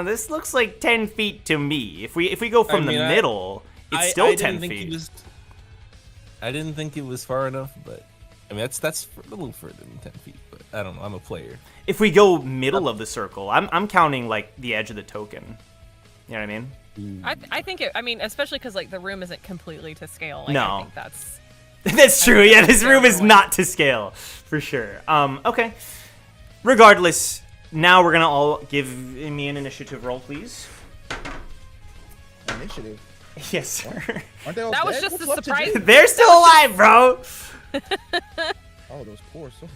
This looks like 10 feet to me. If we go from mean, the middle, it's still I 10 didn't think feet. I didn't think it was far enough, but I mean that's a little further than 10 feet. But I don't know. I'm a player. If we go middle of the circle, I'm counting like the edge of the token. You know what I mean? I think it. I mean, especially because like the room isn't completely to scale. Like, No. I think that's. That's true. Yeah, this room is everyone. not to scale for sure. Okay. Regardless, now we're gonna all give me an initiative roll, please. Initiative. Yes, sir. Aren't they all That was dead? just What's a left to surprise. do? They're still alive, bro. Oh, those poor souls.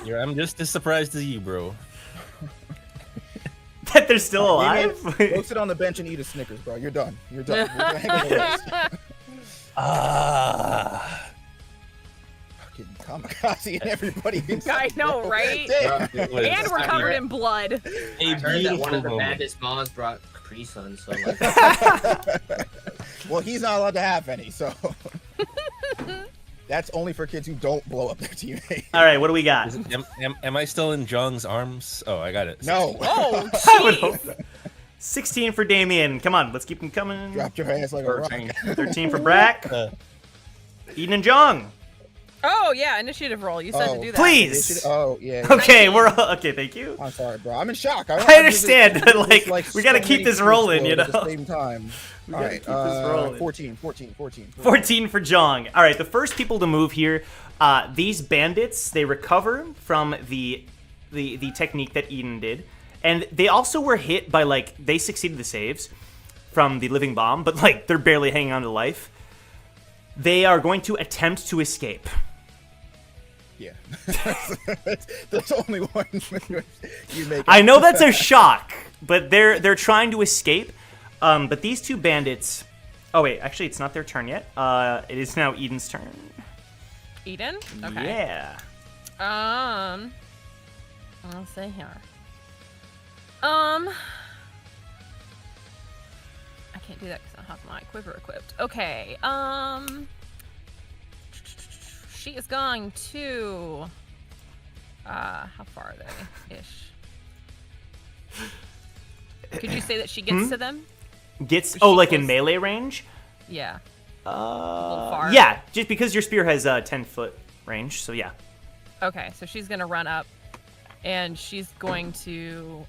I'm just as surprised as you, bro. That they're still alive. Go sit on the bench and eat a Snickers, bro. You're done. You're done. We're gonna hang on the rest. Fucking kamikaze and everybody inside. I know, right? Damn. It was And we're covered in blood. a I heard that one beautiful of the moment. bandits' moms brought Capri Sun, so like, Well, he's not allowed to have any, so that's only for kids who don't blow up their teammates. All right, what do we got? Is it- am I still in Jong's arms? Oh, I got it. No. Oh, I would jeez. hope. 16 for Damien. Come on, let's keep them coming. Dropped your ass like a rock. 13 for Brack. Eden and Jong. Oh yeah, initiative roll. You said to Oh. do that. Please. Oh, yeah. Okay, okay. Thank you. I'm sorry, bro. I'm in shock. I understand, but, like, we gotta so keep many this kids rolling, you explode at know? the same time. We All gotta right, keep this rolling. 14. 14 for Jong. All right, the first people to move here. These bandits, they recover from the technique that Eden did, and they also were hit by like they succeeded the saves from the living bomb, but like they're barely hanging on to life. They are going to attempt to escape. Yeah. There's only one you make. I know that's a shock, but they're trying to escape. But these two bandits. Oh wait, actually, it's not their turn yet. It is now Eden's turn. Eden. Okay. Yeah. I'll say here. I can't do that because I don't have my quiver equipped. Okay. She is going to. How far are they? Ish. Could you say that she gets to them? Gets She like in goes- melee range. Yeah. far. Yeah, just because your spear has 10-foot range, so yeah. Okay, so she's gonna run up, and she's going to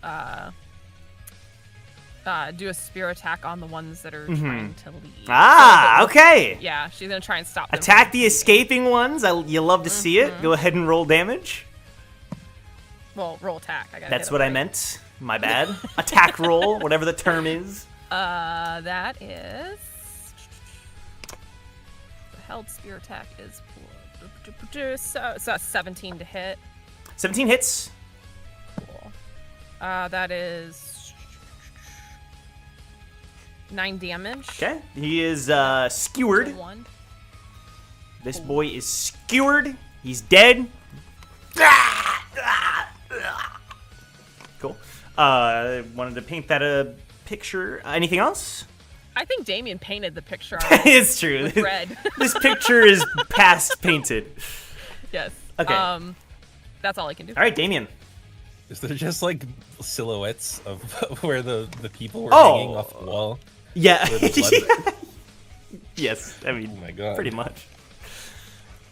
do a spear attack on the ones that are trying to leave. Ah, okay. Yeah, she's gonna try and stop them. Attack the escaping ones. You love to see it. Go ahead and roll damage. Well, roll attack. I gotta That's hit what it I right. meant. My bad. Attack roll, whatever the term is. That is. The held spear attack is so 17 to hit. 17 hits. Cool. That is 9 damage. Okay. He is skewered. 1. This boy is skewered. He's dead. Cool. Wanted to paint that a picture. Anything else? I think Damien painted the picture already It's true. with red. This picture is past painted. Yes. Okay. That's all I can do. All right, Damien. Is there just like silhouettes of where the people were Oh. hanging off the wall? Yeah. Where the blood- Yes. I mean, Oh my god. pretty much.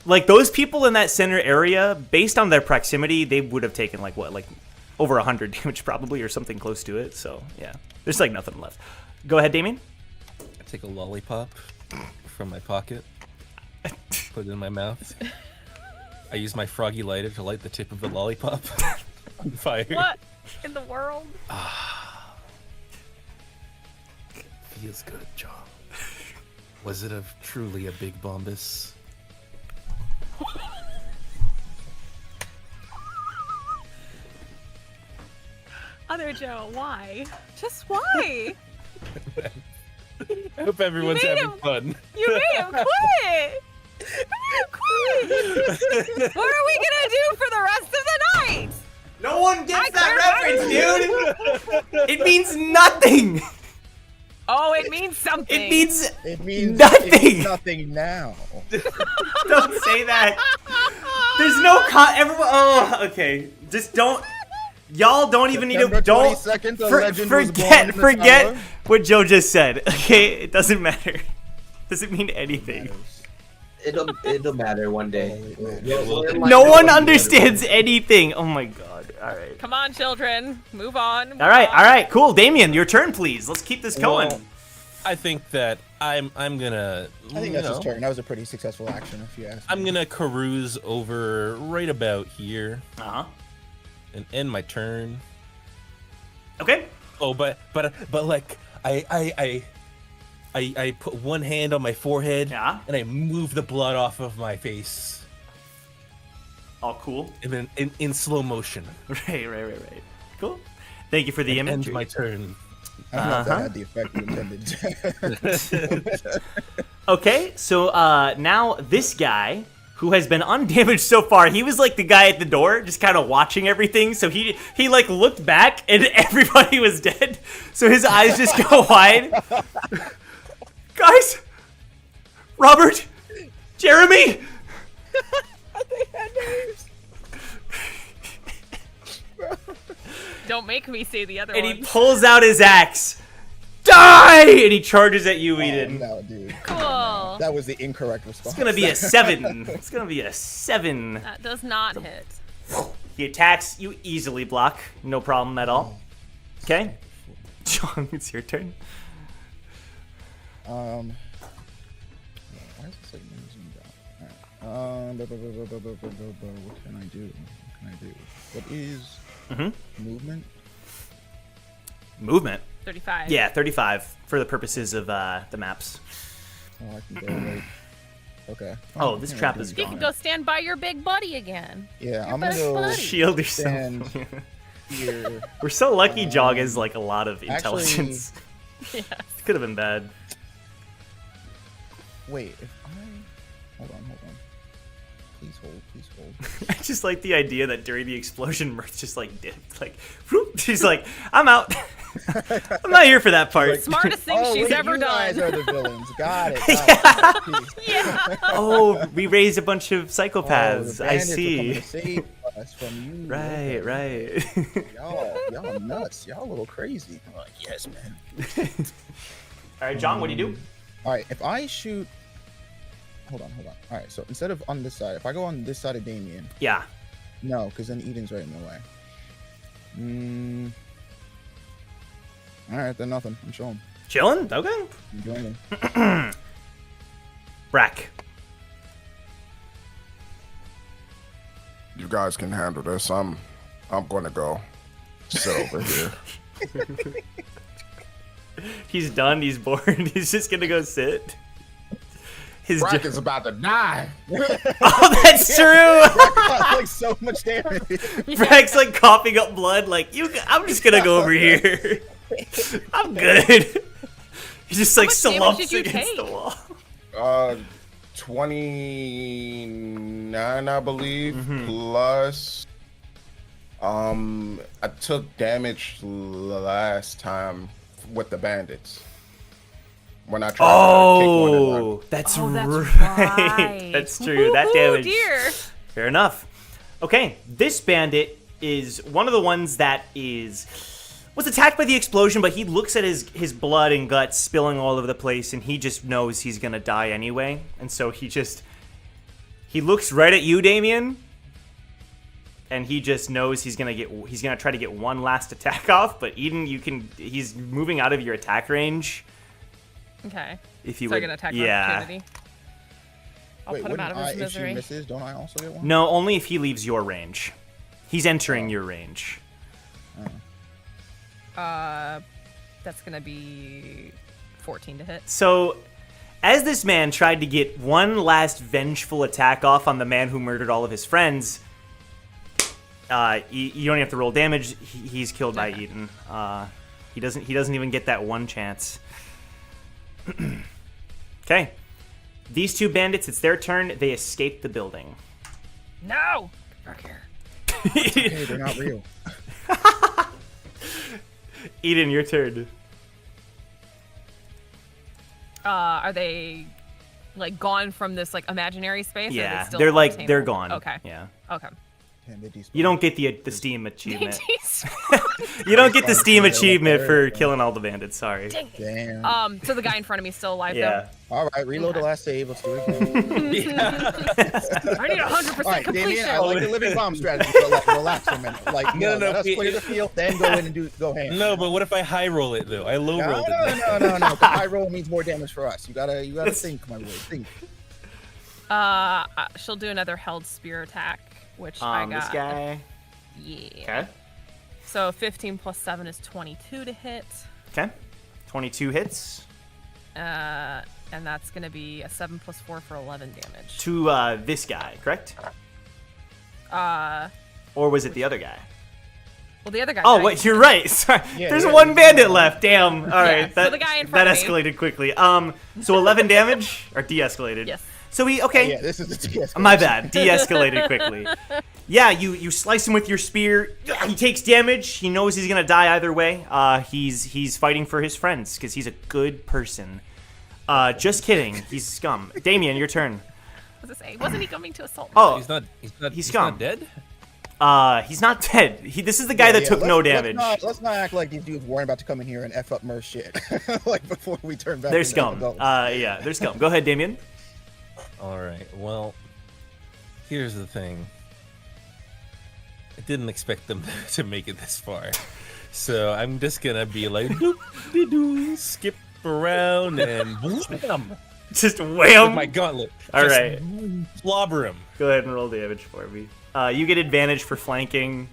Like those people in that center area, based on their proximity, they would have taken like over 100 damage probably, or something close to it. So yeah, there's like nothing left. Go ahead, Damien. I take a lollipop from my pocket, put it in my mouth. I use my froggy lighter to light the tip of the lollipop on fire. What in the world? Feels good, John. Was it truly a big bombus? Other Joe, why? Just why? I hope everyone's made having him- fun. You made him quit! You made him quit! What are we gonna do for the rest of the night? No one gets that reference, dude. It means nothing. Oh, it means something. It means It means Nothing. It means nothing now. don't say that. There's no everyone. Oh, okay. Just don't. Y'all don't even need to. September Don't 22nd, the legend was born forget. in the Forget tower. what Joe just said. Okay, it doesn't matter. Doesn't mean anything. It'll matter one day. No one understands anything. Oh my god. All right. Come on, children. Move on. All right. Cool. Damien, your turn, please. Let's keep this going. Well, I think that I'm gonna. I think you that's his know, turn. That was a pretty successful action, if you ask me. I'm gonna carouse over right about here Uh huh. and end my turn. Okay. Oh, but like I put one hand on my forehead, Yeah. and I move the blood off of my face, All cool. and then in slow motion. Right. Cool. Thank you for the End image. my turn. I don't know if that had the effect you intended. Okay, so now this guy who has been undamaged so far, he was like the guy at the door, just kind of watching everything. So he like looked back and everybody was dead. So his eyes just go wide. Guys, Robert, Jeremy. Don't make me say the other And he one. pulls out his axe. Die! And he charges at you, Eden. No, dude. Cool. That was the incorrect response. It's gonna be a 7. It's gonna be a 7. That does not hit. He attacks, you easily block. No problem at all. Okay? John, it's your turn. Why is this like zoomed out? Alright. What can I do? What is movement? Movement. 35. Yeah, 35 for the purposes of the maps. Oh, I can go right. Okay. Oh, this Yeah, trap I'm is doing You can gone. go stand by your big buddy again. Yeah, Your I'm gonna best go buddy. Shield yourself. stand here. We're so lucky Jog has like a lot of actually- intelligence. Yes. Could have been bad. Wait, if I hold on. Please hold. I just like the idea that during the explosion, Mirth just like dipped. Like, whoop, she's like, I'm out. I'm not here for that part. Smartest thing Oh, she's wait, ever you guys done. are the villains. Got it. Yeah. Oh, we raised a bunch of Oh, the psychopaths. I bandits are coming see. to save us from you. Right. Y'all nuts. Y'all a little crazy. I'm like, yes, man. All right, John, what do you do? All right, if I shoot. Hold on. All right, so instead of on this side, if I go on this side of Damien, Yeah. no, because then Eden's right in the way. All right, then nothing. I'm showing. Chilling? Okay. I'm joining. Brack. You guys can handle this. I'm gonna go sit over here. He's done. He's bored. He's just gonna go sit. His Brack is about to die. oh, that's true. Like so much damage. Brack's like coughing up blood. Like I'm just gonna go over here. I'm good. He just like much damage slumps did you against the take? wall. 29, I believe, plus. I took damage last time with the bandits when I tried to kick one and run. Oh, that's Oh, that's right. right. That's true. That Woo-hoo, damage. dear. Fair enough. Okay, this bandit is one of the ones that was attacked by the explosion, but he looks at his blood and guts spilling all over the place, and he just knows he's gonna die anyway. And so he looks right at you, Damien, and he just knows he's gonna try to get one last attack off. But Eden, he's moving out of your attack range. Okay. If you So I would, get an attack of yeah. opportunity. I'll Wait, put him out wouldn't of his if she misery. misses, don't I also get one? No, only if he leaves your range. He's entering your range. That's gonna be 14 to hit. So, as this man tried to get one last vengeful attack off on the man who murdered all of his friends, you don't have to roll damage. He's killed by Eden. He doesn't even get that one chance. Okay, these two bandits. It's their turn. They escape the building. No! Back here. Hey, they're not real. Eden, your turn. Are they like gone from this like imaginary space? Or are Yeah, they still they're on the like table? they're gone. Okay. Yeah. Okay. And they despawn. You don't get the Steam achievement. Dang You don't get the Steam Yeah, achievement for yeah. killing all the bandits. Sorry. it. Damn. So the guy in front of me is still alive Yeah. All right, reload the last save. Let's do it again. though? I need 100% All right, completion. Damien, I like the living bomb strategy, but like relax for a minute. Like, No, let us it- clear the field, then go in and go ham. No, but what if I high roll it though? I low No, rolled no, it. no, no. The high roll means more damage for us. You gotta think, my boy. Think. She'll do another held spear attack, which I got. This guy. Yeah. Okay. So 15 plus 7 is 22 to hit. Okay. 22 hits And that's gonna be a 7 plus 4 for 11 damage. to this guy, correct? Or was it the other guy? Well, the other guy. Oh, died. wait, you're right. Sorry. Yeah, There's yeah. one bandit left. Damn. All right. so the guy in front that of me. escalated quickly. So 11 damage or de-escalated. Yes. So okay. Yeah, this is the TS. My bad. De-escalated quickly. Yeah, you slice him with your spear. He takes damage. He knows he's gonna die either way. He's fighting for his friends because he's a good person. Just kidding. He's scum. Damien, your turn. What was I saying? Wasn't he coming to assault me? Oh, He's scum. not dead. he's not dead. This is the guy that took no damage. Let's not act like these dudes weren't about to come in here and F up Mer's shit. Like before we turn back. They're into scum. adults. Yeah, they're scum. Go ahead, Damien. All right. Well, here's the thing. I didn't expect them to make it this far, so I'm just gonna be like, doop-de-doo, skip around and wham Just with wham. my gauntlet. All Just right. Slobber him. Go ahead and roll damage for me. You get advantage for flanking.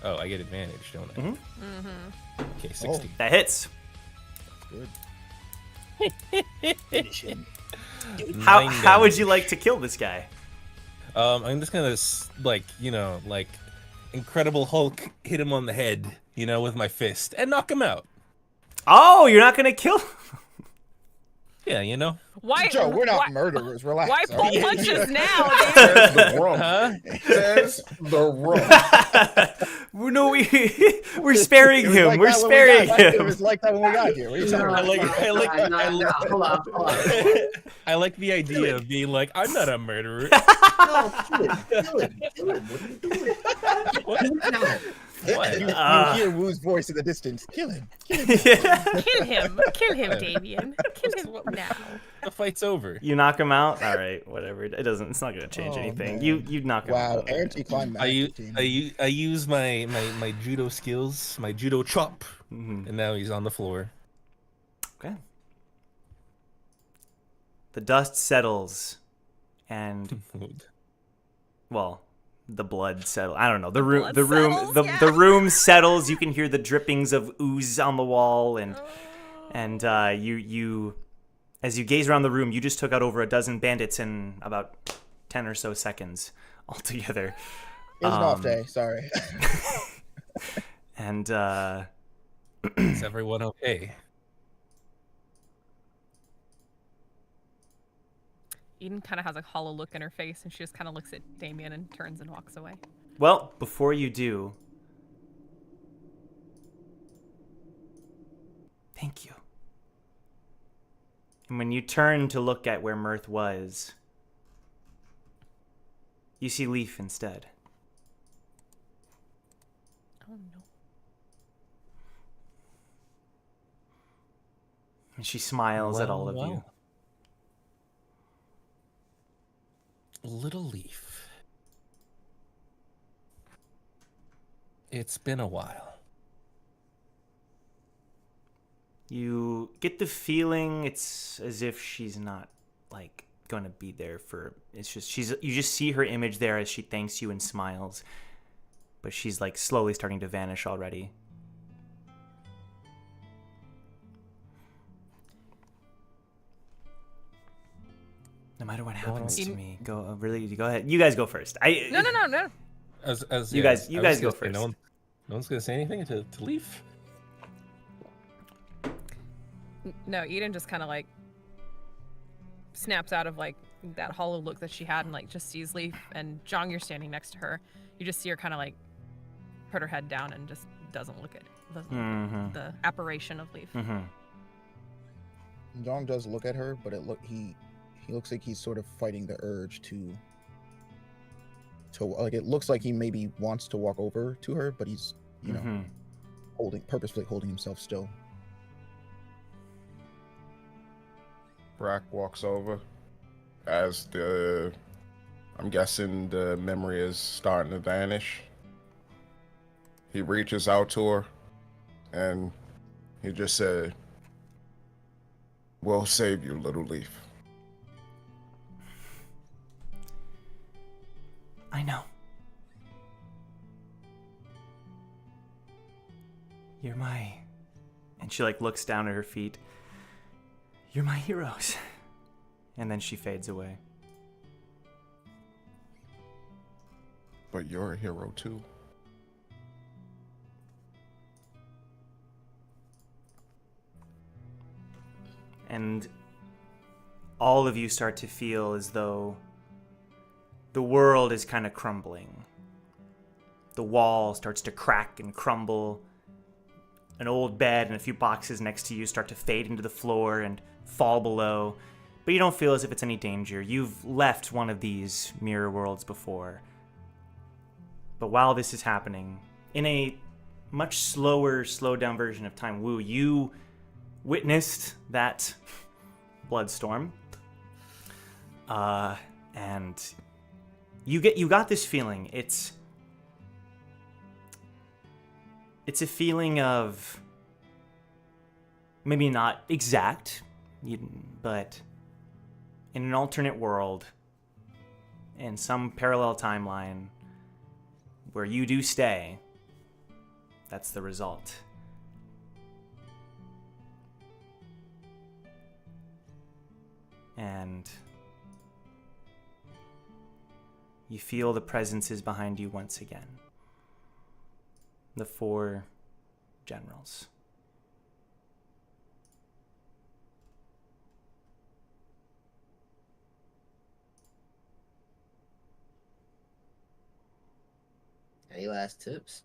Oh, I get advantage, don't I? Okay, 60. That hits. Finish him. How would you like to kill this guy? I'm just gonna like Incredible Hulk hit him on the head, with my fist and knock him out. Oh, you're not gonna kill. Yeah, Why? Joe, we're not why, murderers. Relax. Why all pull right? punches now, dude? Says the room. Huh? Says the room. No, we're sparing It was him. like We're that when we sparing got- It him. was like that when we got here. What are you talking about? Hold on. I like the idea of being like, I'm not a murderer. No, kill him. What are you doing? What? You hear Wu's voice in the distance. Kill him. Kill him, Damien. Kill him now. The fight's over. You knock him out. All right, whatever. It doesn't. It's not gonna change Oh, anything. man. You knock him Wow, out. anticlimactic. I use my judo skills, my judo chop, and now he's on the floor. Okay. The dust settles, and well, the blood settles. I don't know. The room, blood the room, settles? the, Yeah. the room settles. You can hear the drippings of ooze on the wall, and you, as you gaze around the room, you just took out over a dozen bandits in about 10 or so seconds altogether. It was an off day. Sorry. And Is everyone okay? Eden kind of has a hollow look in her face, and she just kind of looks at Damien and turns and walks away. well, before you do, thank you. And when you turn to look at where Mirth was, you see Leaf instead. Oh no. And she smiles at all of you. Little Leaf. It's been a while. You get the feeling it's as if she's not like going to be there for. It's just you just see her image there as she thanks you and smiles, but she's like slowly starting to vanish already. No matter what happens to me, go ahead. You guys go first. No. You guys go first. No one's gonna say anything to Leaf. No, Eden just kind of like snaps out of like that hollow look that she had and like just sees Leaf, and Jong, you're standing next to her. You just see her kind of like put her head down and just doesn't look at the apparition of Leaf. John does look at her, but he looks like he's sort of fighting the urge to like, it looks like he maybe wants to walk over to her, but he's purposefully holding himself still. Brack walks over as I'm guessing the memory is starting to vanish. He reaches out to her and he just said, "We'll save you, little Leaf." I know. You're my... And she, like, looks down at her feet. You're my heroes. And then she fades away. But you're a hero too. And all of you start to feel as though the world is kind of crumbling. The wall starts to crack and crumble. An old bed and a few boxes next to you start to fade into the floor and fall below. But you don't feel as if it's any danger. You've left one of these mirror worlds before. But while this is happening, in a much slower, slowed down version of Time Wu, you witnessed that bloodstorm. And you got this feeling. It's a feeling of maybe not exact, but in an alternate world, in some parallel timeline where you do stay, that's the result. And you feel the presences behind you once again. The 4 generals. Any last tips?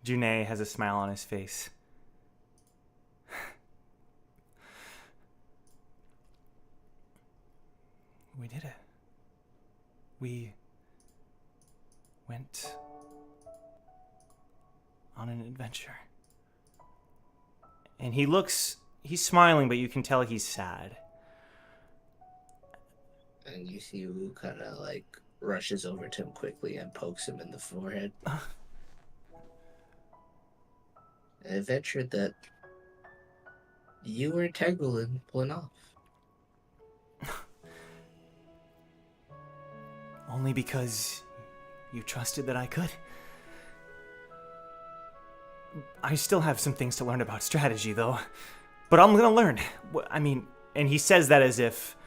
June has a smile on his face. We did it. We went on an adventure. And he's smiling, but you can tell he's sad. And you see Wu kind of like rushes over to him quickly and pokes him in the forehead. An adventure that you were integral in pulling off. Only because you trusted that I could. I still have some things to learn about strategy, though. But I'm gonna learn. I mean, and he says that as if...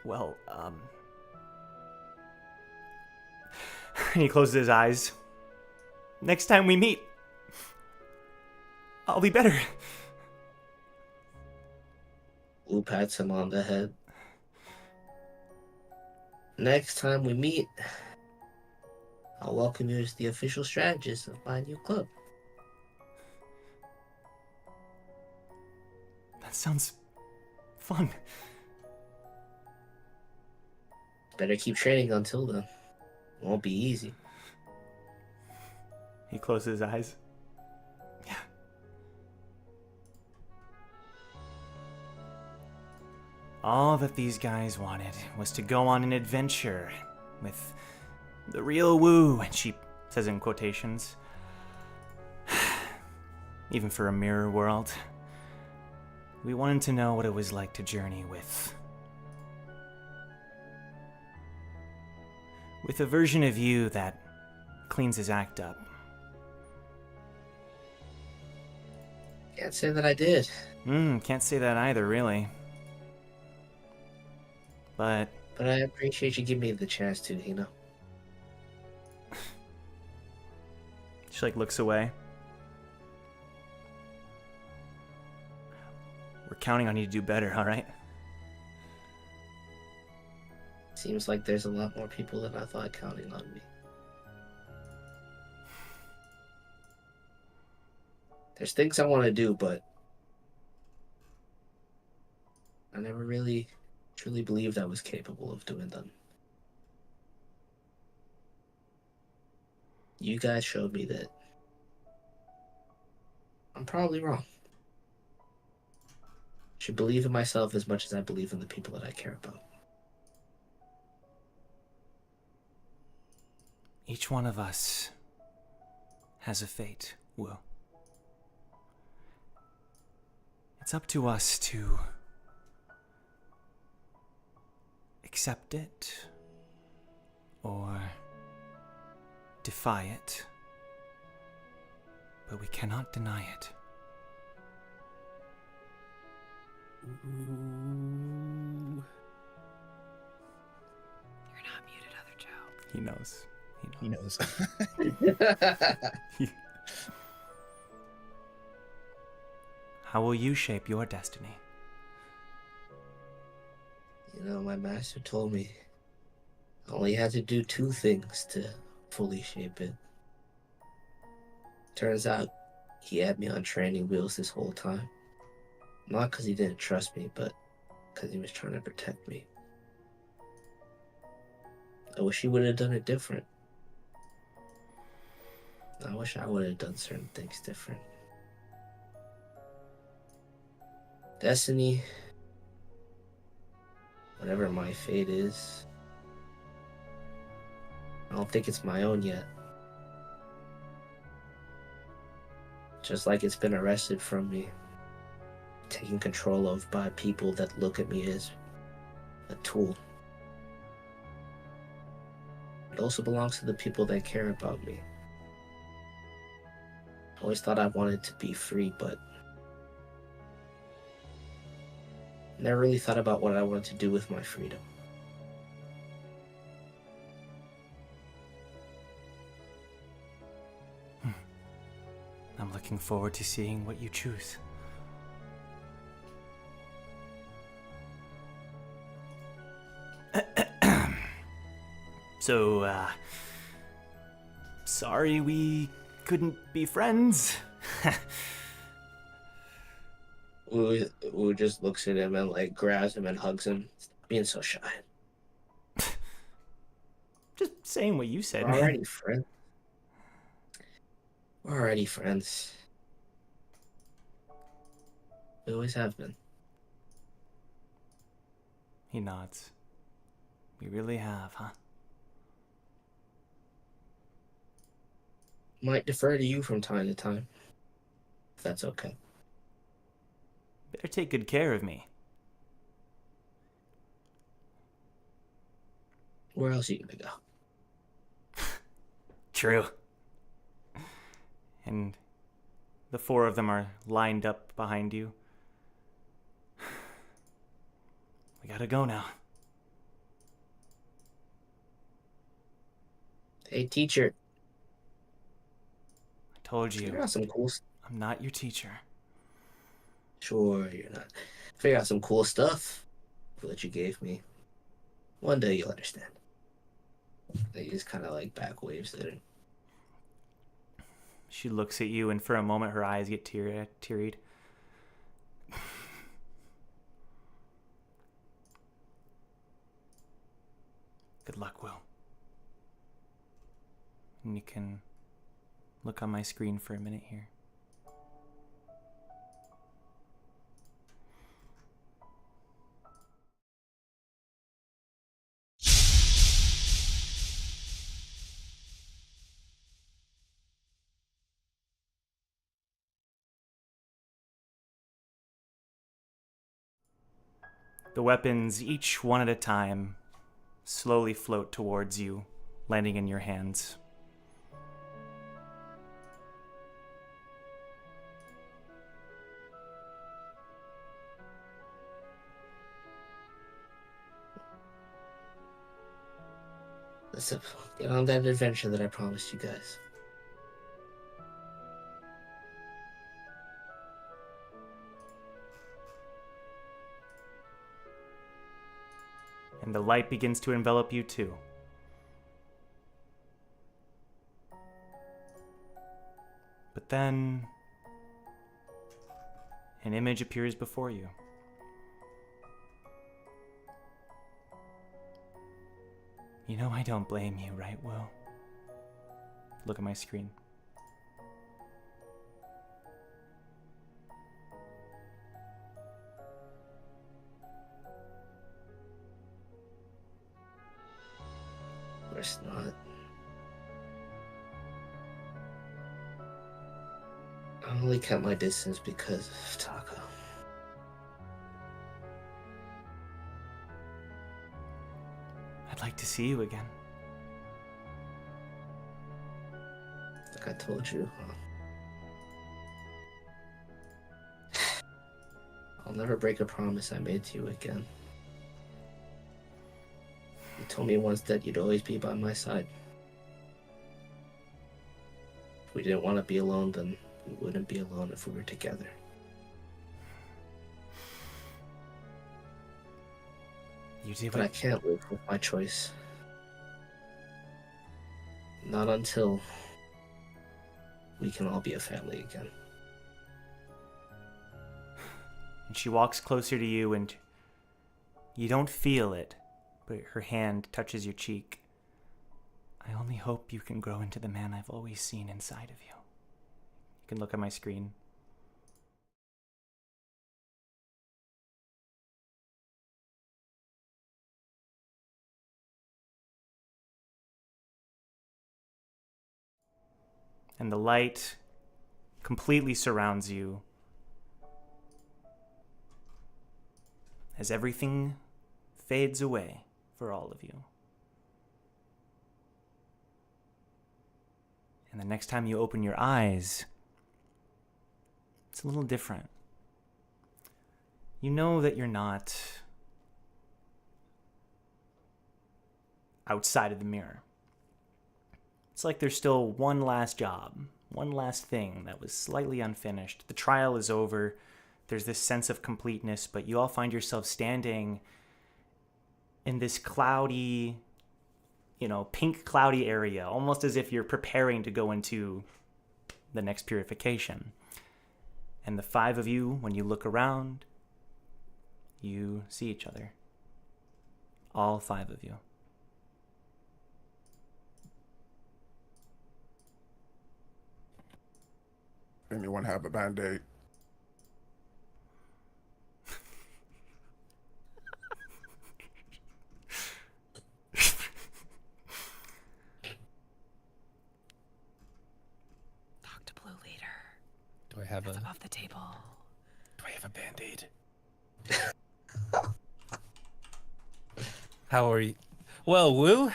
Well, And he closes his eyes. Next time we meet, I'll be better. Wu pats him on the head. Next time we meet, I'll welcome you as the official strategist of my new club. That sounds fun. Better keep training until then. Won't be easy. He closes his eyes. Yeah. All that these guys wanted was to go on an adventure with the real Wu, and she says in quotations. Even for a mirror world. We wanted to know what it was like to journey with a version of you that cleans his act up. Can't say that I did. Can't say that either, really. But I appreciate you giving me the chance to, you know. she looks away. We're counting on you to do better, all right? Seems like there's a lot more people than I thought counting on me. There's things I want to do, but I never really truly believed I was capable of doing them. You guys showed me that I'm probably wrong. I should believe in myself as much as I believe in the people that I care about. Each one of us has a fate, Will. It's up to us to accept it or defy it, but we cannot deny it. Ooh. You're not muted, other Joe. He knows. He knows. How will you shape your destiny? You know, my master told me I only had to do 2 things to fully shape it. Turns out he had me on training wheels this whole time. Not because he didn't trust me, but because he was trying to protect me. I wish he would have done it different. I wish I would have done certain things different. Destiny, whatever my fate is, I don't think it's my own yet. Just like it's been arrested from me, taken control of by people that look at me as a tool. It also belongs to the people that care about me. I always thought I wanted to be free, but never really thought about what I wanted to do with my freedom. I'm looking forward to seeing what you choose. So, sorry we couldn't be friends. Wu just looks at him and like grabs him and hugs him. Stop being so shy. Just saying what you said, We're man. already friends. We're already friends. We always have been. He nods. We really have, huh? Might defer to you from time to time, if that's okay. Better take good care of me. Where else are you gonna go? True. And the 4 of them are lined up behind you. We gotta go now. Hey, teacher. I told Figure you, out some cool. I'm not your teacher. Sure, you're not. Figure out some cool stuff that you gave me. One day you'll understand. He just kind of like back waves it. She looks at you, and for a moment her eyes get teary-eyed. Good luck, Will. And you can look on my screen for a minute here. The weapons, each one at a time, slowly float towards you, landing in your hands. Let's get on that adventure that I promised you guys. And the light begins to envelop you too. But then an image appears before you. You know I don't blame you, right, Will? Look at my screen. Of course not. I only kept my distance because of Taco. I'd like to see you again. Like I told you, I'll never break a promise I made to you again. You told me once that you'd always be by my side. If we didn't want to be alone, then we wouldn't be alone if we were together. You did But I what... can't live with my choice. Not until we can all be a family again. And she walks closer to you and you don't feel it, but her hand touches your cheek. I only hope you can grow into the man I've always seen inside of you. You can look at my screen. And the light completely surrounds you as everything fades away for all of you. And the next time you open your eyes, it's a little different. You know that you're not outside of the mirror. It's like there's still one last job, one last thing that was slightly unfinished. The trial is over. There's this sense of completeness, but you all find yourself standing in this cloudy, pink cloudy area, almost as if you're preparing to go into the next purification. And the five of you, when you look around, you see each other. All five of you. Anyone have a band-aid? Talk to Blue Leader. Do I have It's a above the table. Do I have a band-aid? How are you? Well, Woo.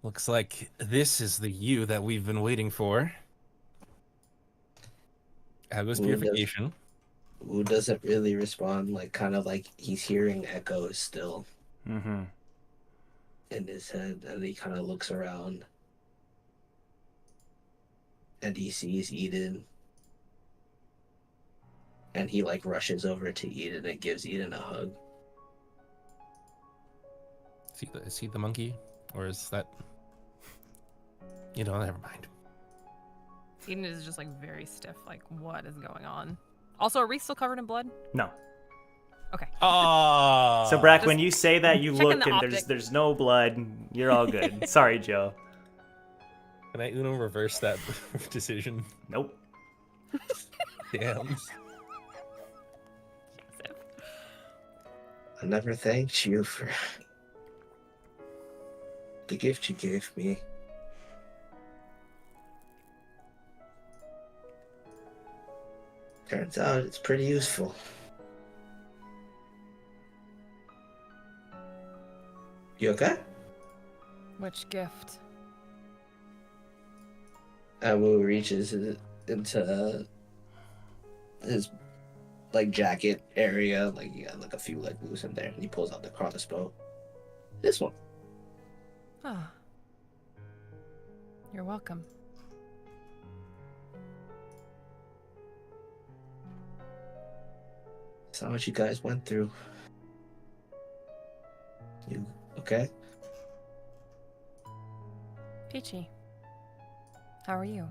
Looks like this is the you that we've been waiting for. How goes Woo does- purification? Wu doesn't really respond, kind of like he's hearing echoes still Mm-hmm. in his head, and he kind of looks around. And he sees Eden. And he rushes over to Eden and gives Eden a hug. Is he the monkey? Or is that... never mind. Eden is just very stiff. What is going on? Also, are we still covered in blood? No. Okay. Oh. So, Brack, Just when you say that, you checking look the and optic. there's no blood. You're all good. Sorry, Joe. Can I Uno reverse that decision? Nope. Damn. I never thanked you for the gift you gave me. Turns out it's pretty useful. You okay? Which gift? Wu reaches into his jacket area, you got a few loose in there, and he pulls out the crossbow. This one. Ah. You're welcome. Saw what you guys went through. You okay? Peachy, how are you?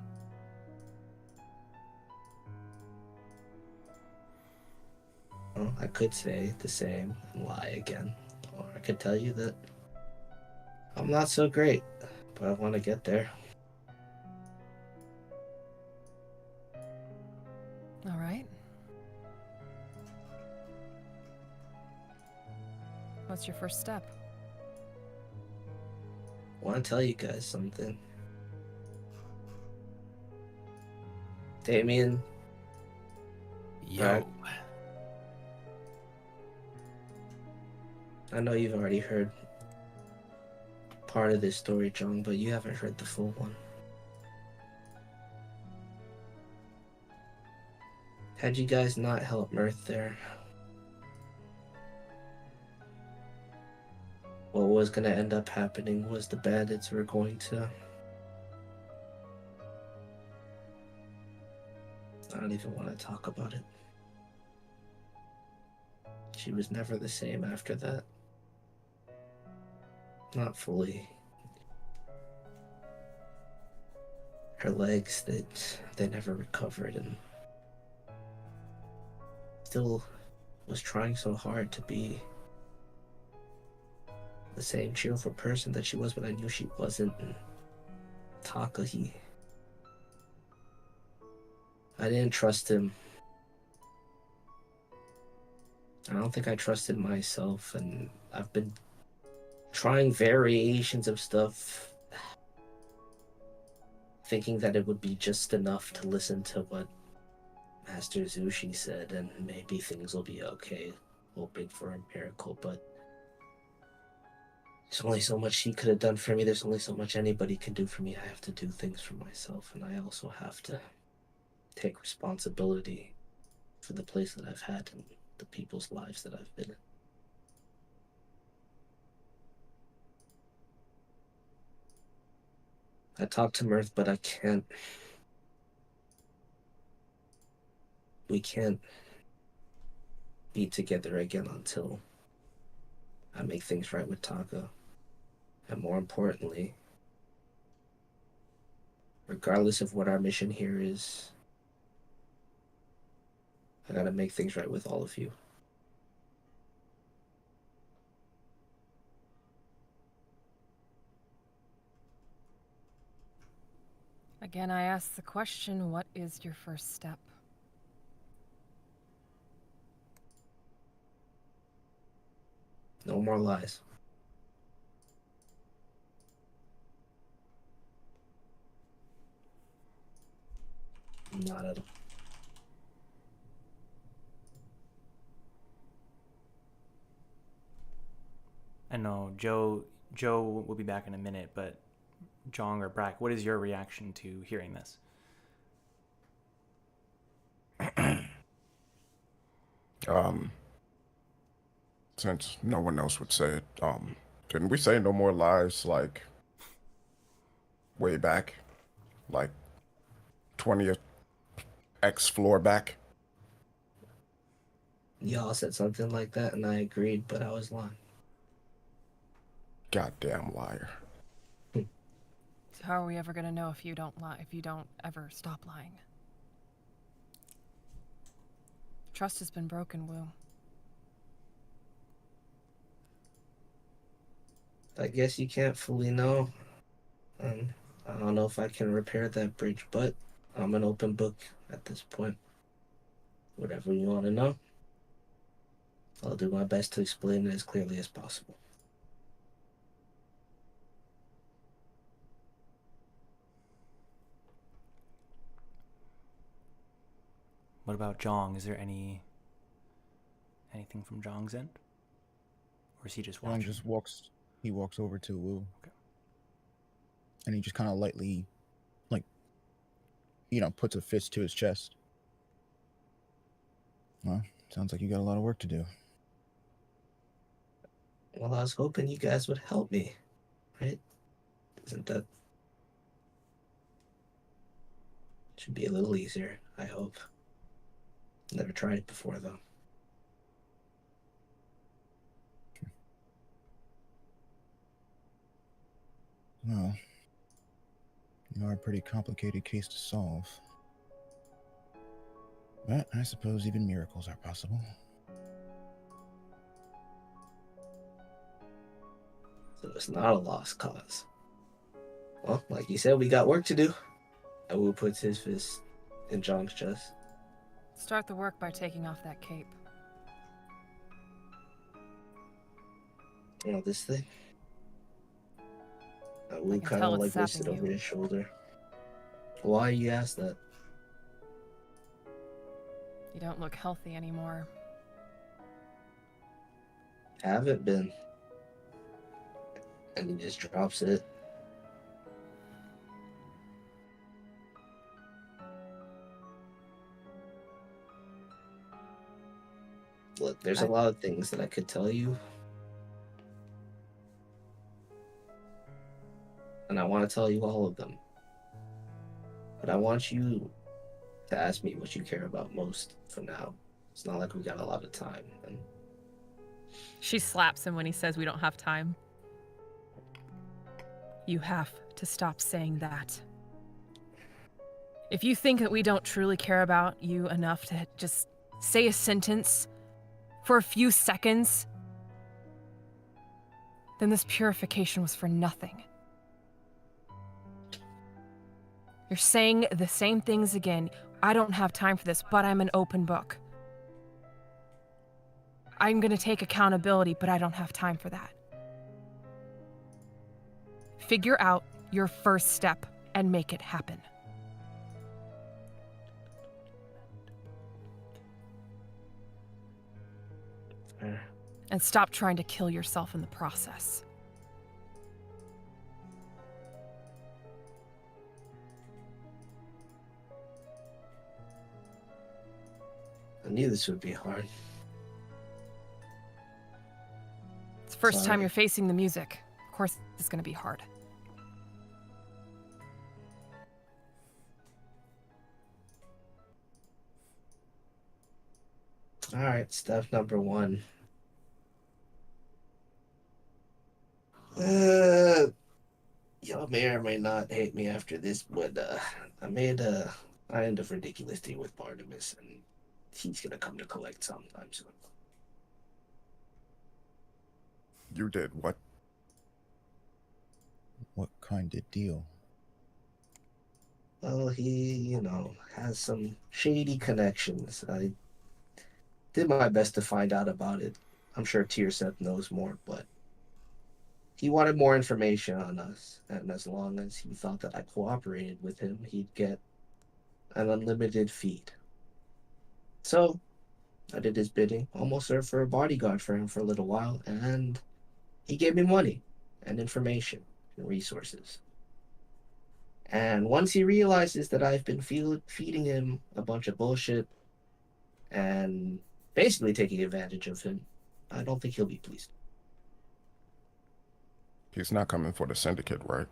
Well, I could say the same and lie again. Or I could tell you that I'm not so great, but I want to get there. All right. What's your first step? I want to tell you guys something. Damien, Yo. I know you've already heard part of this story, John, but you haven't heard the full one. Had you guys not helped Mirth there, what was going to end up happening was the bandits were going to... I don't even want to talk about it. She was never the same after that. Not fully. Her legs, they never recovered, and still was trying so hard to be the same cheerful person that she was, but I knew she wasn't. And Taka, I didn't trust him. I don't think I trusted myself, and I've been trying variations of stuff, thinking that it would be just enough to listen to what Master Zushi said, and maybe things will be okay, hoping for a miracle, but there's only so much he could have done for me. There's only so much anybody can do for me. I have to do things for myself, and I also have to take responsibility for the place that I've had and the people's lives that I've been in. I talked to Mirth, but I can't. We can't be together again until I make things right with Taka. And more importantly, regardless of what our mission here is, I gotta make things right with all of you. Again, I ask the question, what is your first step? No more lies. Not at all. I know Joe will be back in a minute, but Jong or Brack, what is your reaction to hearing this? Since no one else would say it, didn't we say no more lies like way back? Like 20th X floor back? Y'all said something like that, and I agreed, but I was lying. Goddamn liar. So how are we ever gonna know if you don't lie, if you don't ever stop lying? Trust has been broken, Wu. I guess you can't fully know. I don't know if I can repair that bridge, but I'm an open book at this point. Whatever you want to know, I'll do my best to explain it as clearly as possible. What about Jong? Is there anything from Jong's end? Or is he just watching? Long just walks. He walks over to Wu. Okay. And he just kind of lightly, puts a fist to his chest. Well, sounds like you got a lot of work to do. Well, I was hoping you guys would help me, right? Isn't that... Should be a little easier, I hope. Never tried it before, though. Well, you are a pretty complicated case to solve. But I suppose even miracles are possible. So it's not a lost cause. Well, like you said, we got work to do. And Wu puts his fist in Zhang's chest. Start the work by taking off that cape. You know, this thing? Wu can kind tell of it's like lifted sapping over you. his shoulder. Why you ask that? You don't look healthy anymore. Haven't been. And he just drops it. Look, there's a lot of things that I could tell you. And I want to tell you all of them. But I want you to ask me what you care about most for now. It's not like we got a lot of time. And She slaps him when he says we don't have time. You have to stop saying that. If you think that we don't truly care about you enough to just say a sentence for a few seconds, then this purification was for nothing. You're saying the same things again. I don't have time for this, but I'm an open book. I'm gonna take accountability, but I don't have time for that. Figure out your first step and make it happen. And stop trying to kill yourself in the process. I knew this would be hard. It's the first time Sorry. you're facing the music. Of course, it's gonna be hard. All right, step number one. Y'all may or may not hate me after this, but I made a kind of ridiculous deal with Barnabas, and he's gonna come to collect sometime soon. You did what? What kind of deal? Well, he, has some shady connections. I did my best to find out about it. I'm sure Tierseth knows more, but he wanted more information on us, and as long as he thought that I cooperated with him, he'd get an unlimited feed. So, I did his bidding, almost served for a bodyguard for him for a little while, and he gave me money and information and resources. And once he realizes that I've been feeding him a bunch of bullshit and basically taking advantage of him, I don't think he'll be pleased. He's not coming for the syndicate, right?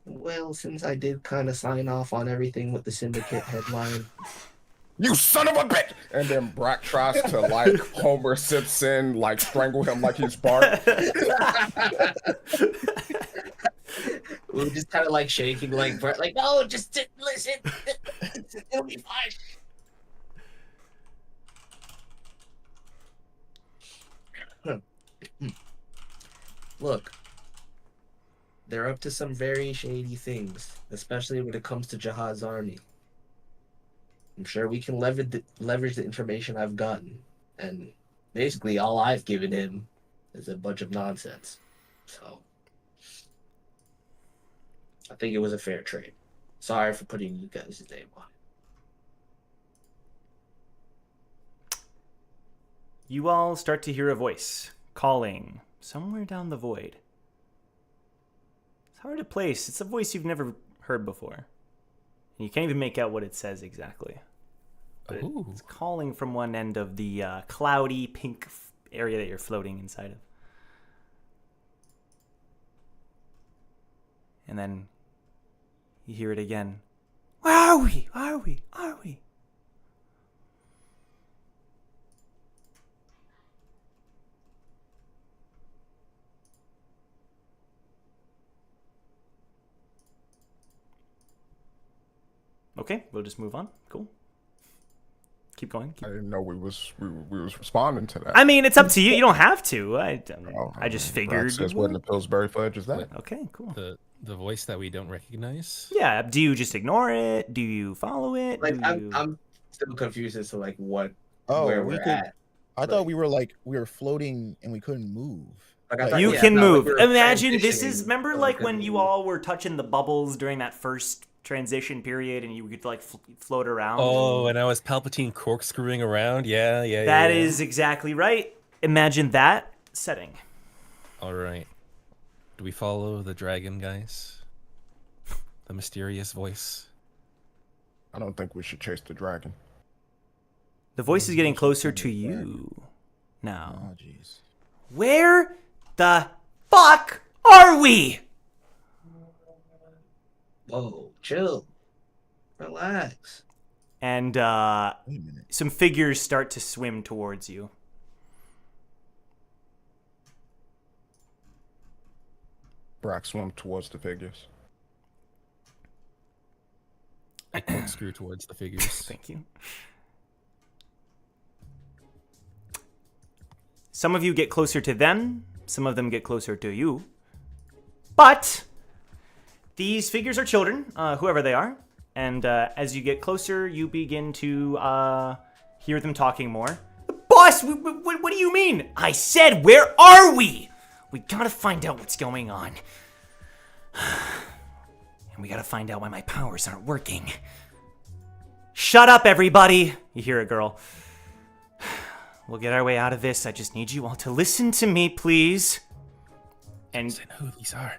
Well, since I did kind of sign off on everything with the syndicate headline, You son of a bitch! And then Brack tries to, like, Homer Simpson, like, strangle him like he's Bart. we were just kind of like shaking, like, Bert, like, no, just listen. It'll be fine. Look, they're up to some very shady things, especially when it comes to Jahad's army. I'm sure we can leverage the information I've gotten, and basically all I've given him is a bunch of nonsense. So, I think it was a fair trade. Sorry for putting you guys' name on it. You all start to hear a voice calling somewhere down the void. It's hard to place. It's a voice you've never heard before. And you can't even make out what it says exactly. But it's calling from one end of the cloudy pink area that you're floating inside of. And then you hear it again. Where are we? Are we? Are we? Okay, we'll just move on. Cool. Keep going. I didn't know we was responding to that. I mean, it's up to you. You don't have to. I just Brack figured. says, "What in the Pillsbury fudge is that?" Okay, cool. The voice that we don't recognize. Yeah. Do you just ignore it? Do you follow it? Like Do you... I'm still confused as to like what Oh, where we we're could. at. I thought we were floating and we couldn't move. Like, I thought, You yeah, can I thought, like, move. we were Imagine this transitioning, is. Remember, but we like when couldn't you move. all were touching the bubbles during that first transition period, and you could like float around. Oh, and I was Palpatine corkscrewing around. Yeah. That yeah. is exactly right. Imagine that setting. All right. Do we follow the dragon, guys? The mysterious voice. I don't think we should chase the dragon. The voice is getting closer to you now. Oh, jeez. Where the fuck are we? Whoa, chill. Relax. And Wait a minute. some figures start to swim towards you. Brack swim towards the figures. I corkscrew towards the figures. Thank you. Some of you get closer to them, some of them get closer to you. But these figures are children, whoever they are. And as you get closer, you begin to hear them talking more. Boss, what do you mean? I said, where are we? We gotta find out what's going on. And we gotta find out why my powers aren't working. Shut up, everybody! You hear a girl. We'll get our way out of this. I just need you all to listen to me, please. And I know who these are.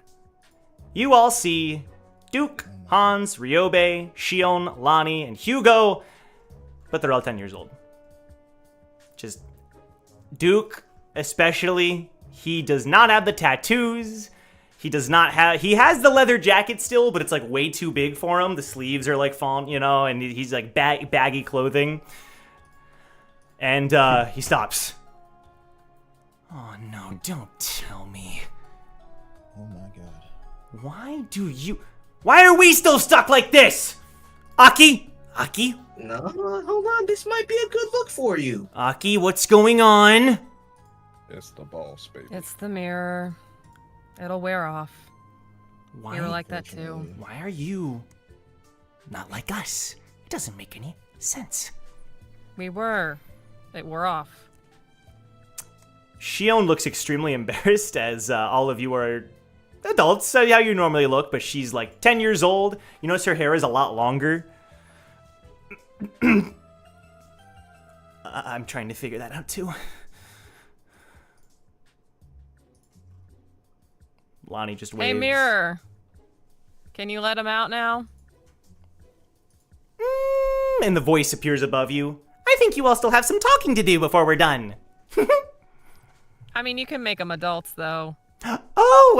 you all see Duke, Hans, Ryobe, Shion, Lonnie, and Hugo, but they're all 10 years old. Just Duke, especially, he does not have the tattoos. He has the leather jacket still, but it's like way too big for him. The sleeves are like falling, and he's like baggy clothing. And he stops. Oh no, don't tell me. Oh my god. Why are we still stuck like this? Aki? No, hold on. This might be a good look for you. Aki, what's going on? It's the boss, baby. It's the mirror. It'll wear off. Why, You were like that too. why are you not like us? It doesn't make any sense. We were. It wore off. Shion looks extremely embarrassed as all of you are adults, so how you normally look, but she's like 10 years old. You notice her hair is a lot longer. I'm trying to figure that out too. Lonnie just waves. Hey, mirror. Can you let him out now? And the voice appears above you. I think you all still have some talking to do before we're done. I mean, you can make them adults, though. Oh,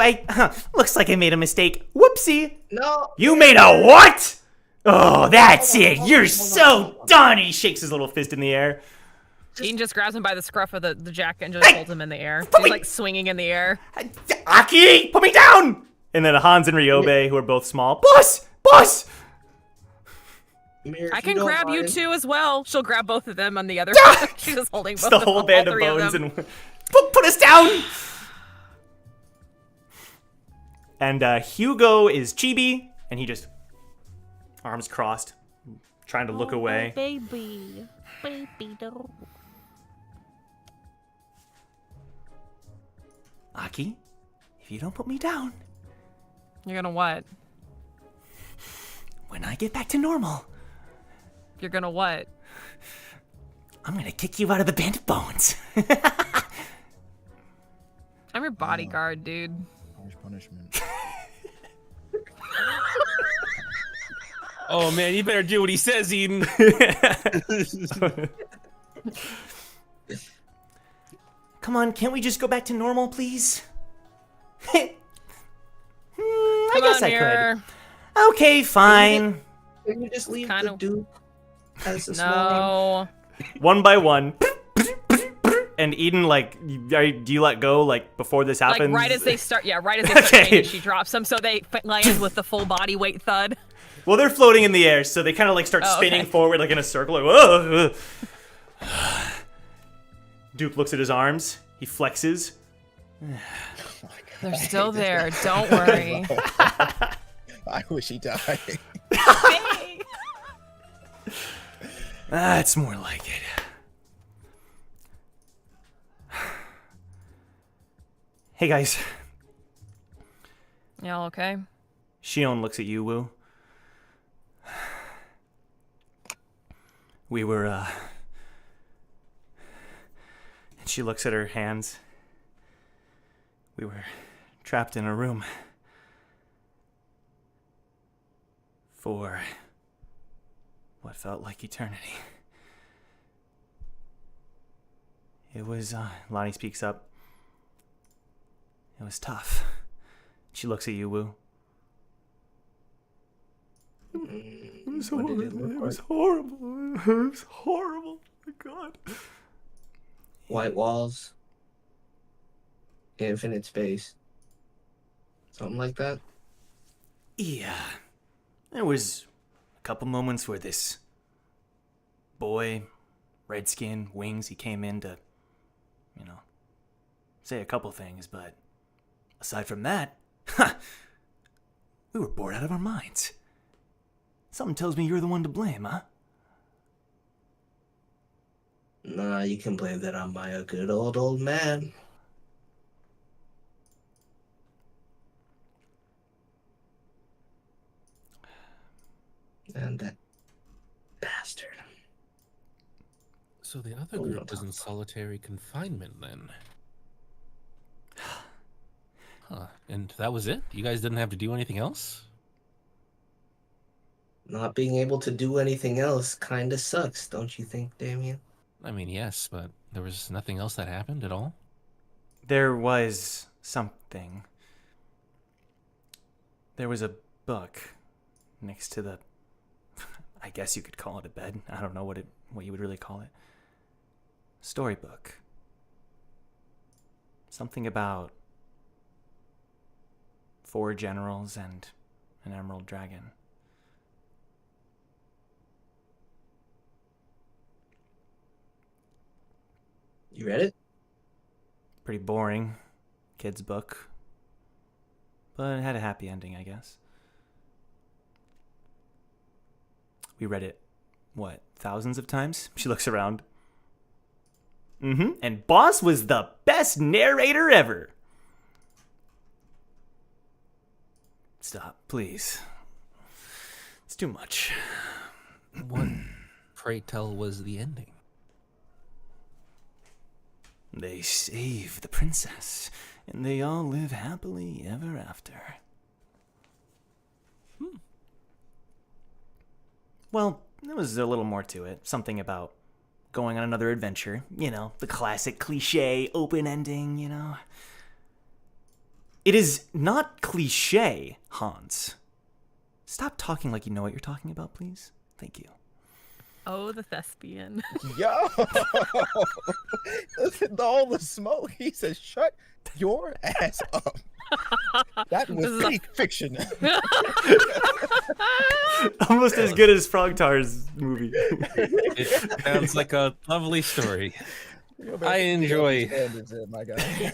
looks like I made a mistake. Whoopsie. No. You made a what? Oh, that's it. You're so done. He shakes his little fist in the air. Eden just grabs him by the scruff of the jacket and just holds him in the air. He's like swinging in the air. Aki, put me down! And then Hans and Ryobe, who are both small. Boss! Mirror, I if can don't grab you mind. too as well. She'll grab both of them on the other. She's just holding both It's the of them, whole all band of three bones them. and put us down! And Hugo is Chibi, and he just arms crossed, trying to look away. Baby doll. Aki, if you don't put me down, You're gonna what? when I get back to normal, You're gonna what? I'm gonna kick you out of the band of bones. I'm your bodyguard, dude. Harsh punishment. Oh man, you better do what he says, Eden. Come on, can't we just go back to normal, please? I Come guess on, I mirror. could. Okay, fine. Can you just leave Kind the of- Duke as a small one? No. One by one. And Eden, like, do you let go, like, before this happens? Like right as they start Okay. training, she drops them, so they land with the full body weight thud. Well, they're floating in the air, so they kind of, like, start spinning forward, like, in a circle. Like, whoa. Duke looks at his arms. He flexes. They're still there. Don't worry. I wish he died. That's more like it. Hey, guys. Y'all okay? Shion looks at you, Wu. We were, and she looks at her hands. We were trapped in a room for what felt like eternity. It was, Lonnie speaks up. It was tough. She looks at you, Wu. It was horrible. It was horrible. It was horrible. Oh my God. White walls. Infinite space. Something like that. Yeah. There was a couple moments where this boy, red skin, wings, he came in to, say a couple things, but aside from that, we were bored out of our minds. Something tells me you're the one to blame, huh? Nah, you can blame that on my good old man. And that bastard. So the other group was in solitary confinement then. Huh. And that was it? You guys didn't have to do anything else? Not being able to do anything else kinda sucks, don't you think, Damien? I mean, yes, but there was nothing else that happened at all? There was something. There was a book next to the, I guess you could call it a bed. I don't know what you would really call it. Storybook. Something about 4 generals and an emerald dragon. You read it? Pretty boring kid's book. But it had a happy ending, I guess. We read it, what, thousands of times? She looks around. And Boss was the best narrator ever. Stop, please. It's too much. What, pray tell, was the ending? They save the princess, and they all live happily ever after. Well, there was a little more to it. Something about going on another adventure. The classic cliche open ending, It is not cliche, Hans. Stop talking like you know what you're talking about, please. Thank you. Oh, the thespian. Yo! All the smoke. He says, shut your ass up. That was fake fiction. Almost as good as Frogtar's movie. It sounds like a lovely story. I enjoy my guy.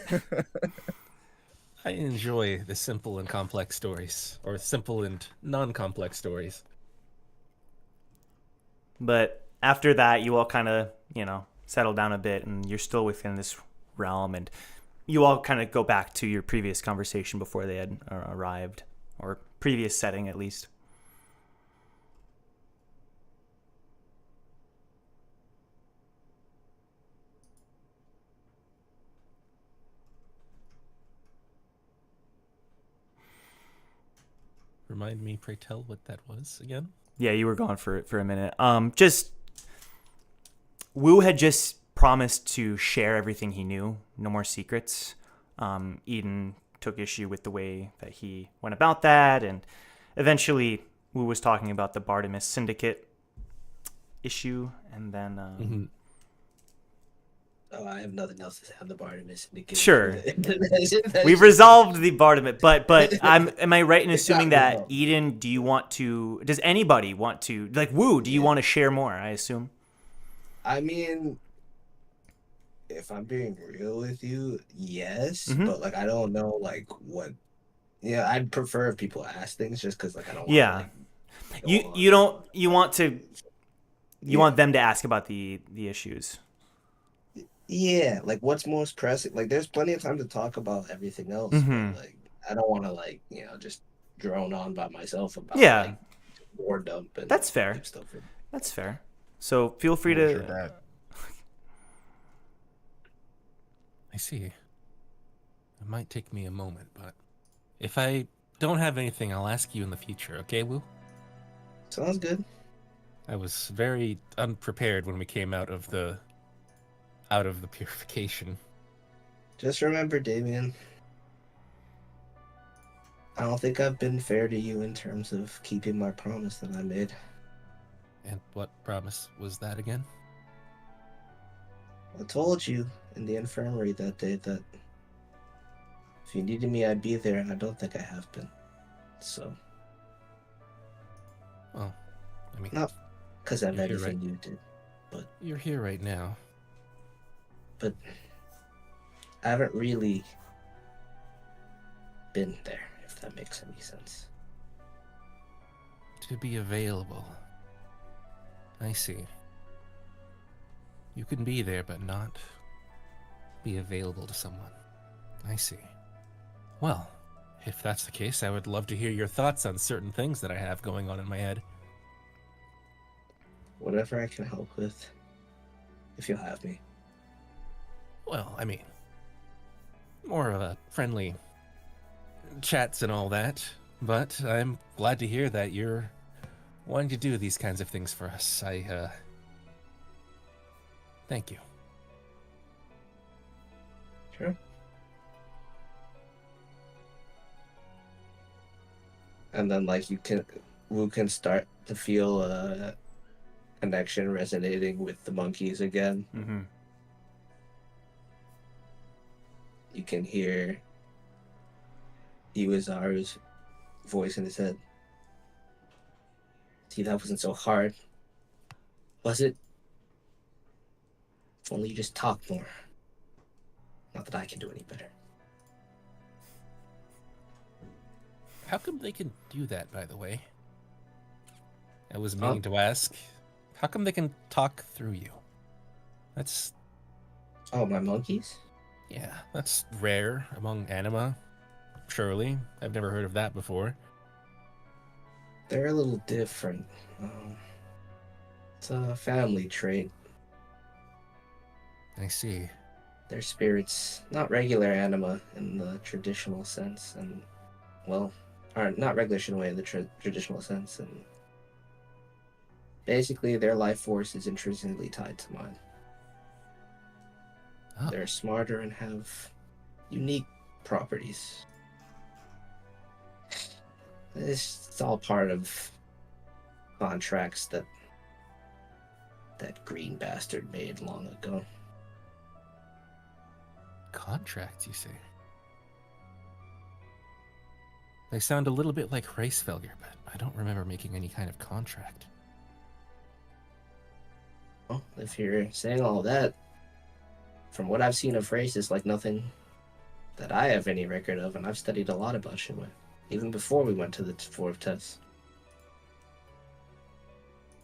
I enjoy the simple and complex stories, or simple and non-complex stories. But after that, you all kind of, settle down a bit, and you're still within this realm, and you all kind of go back to your previous conversation before they had arrived, or previous setting at least. Remind me, pray tell, what that was again? Yeah, you were gone for a minute. Wu had just promised to share everything he knew, no more secrets. Eden took issue with the way that he went about that, and eventually Wu was talking about the Bartimus Syndicate issue, and then Oh, I have nothing else to say on the Barnabas. Sure. We've resolved the Bartimaeus, but am I right in assuming that Eden? Does anybody want to like Woo? Do you want to share more? I assume. I mean, if I'm being real with you, yes, Mhm. but like I don't know like what. Yeah, I'd prefer if people ask things just because like I don't want to Yeah. like go You on. don't you want to you Yeah. want them to ask about the issues. Yeah, like what's most pressing? Like, there's plenty of time to talk about everything else, but Mhm. like I don't want to like just drone on by myself about Yeah, like war dump and that's fair. leave stuff in. That's fair. So feel free Who was your to. dad? I see. It might take me a moment, but if I don't have anything, I'll ask you in the future, okay, Woo? Sounds good. I was very unprepared when we came out of the purification. Just remember, Damien, I don't think I've been fair to you in terms of keeping my promise that I made. And what promise was that again? I told you in the infirmary that day that if you needed me, I'd be there, and I don't think I have been. So, Well, I mean, not because of You're here, anything you did, you're here right now. but I haven't really been there, if that makes any sense. To be available. I see. You can be there, but not be available to someone. I see. Well, if that's the case, I would love to hear your thoughts on certain things that I have going on in my head. Whatever I can help with, if you'll have me. Well, I mean, more of a friendly chats and all that, but I'm glad to hear that you're wanting to do these kinds of things for us. Thank you. Sure. And then like Wu can start to feel a connection resonating with the monkeys again. Mm-hmm. You can hear Iwazaru's voice in his head. See, that wasn't so hard, was it? If only you just talk more. Not that I can do any better. How come they can do that, by the way? I was meaning to ask. How come they can talk through you? That's... Oh, my monkeys? Yeah, that's rare among anima. Surely. I've never heard of that before. They're a little different. It's a family trait. I see. Their spirits, not regular anima in the traditional sense, and, well, are not regular Shinwei in the traditional sense, and basically their life force is intrinsically tied to mine. Oh. They're smarter and have unique properties. It's all part of contracts that green bastard made long ago. Contracts, you say? They sound a little bit like Racefelger, but I don't remember making any kind of contract. Well, if you're saying all that, from what I've seen of race, it's like nothing that I have any record of, and I've studied a lot about Shinwei, even before we went to the fourth test.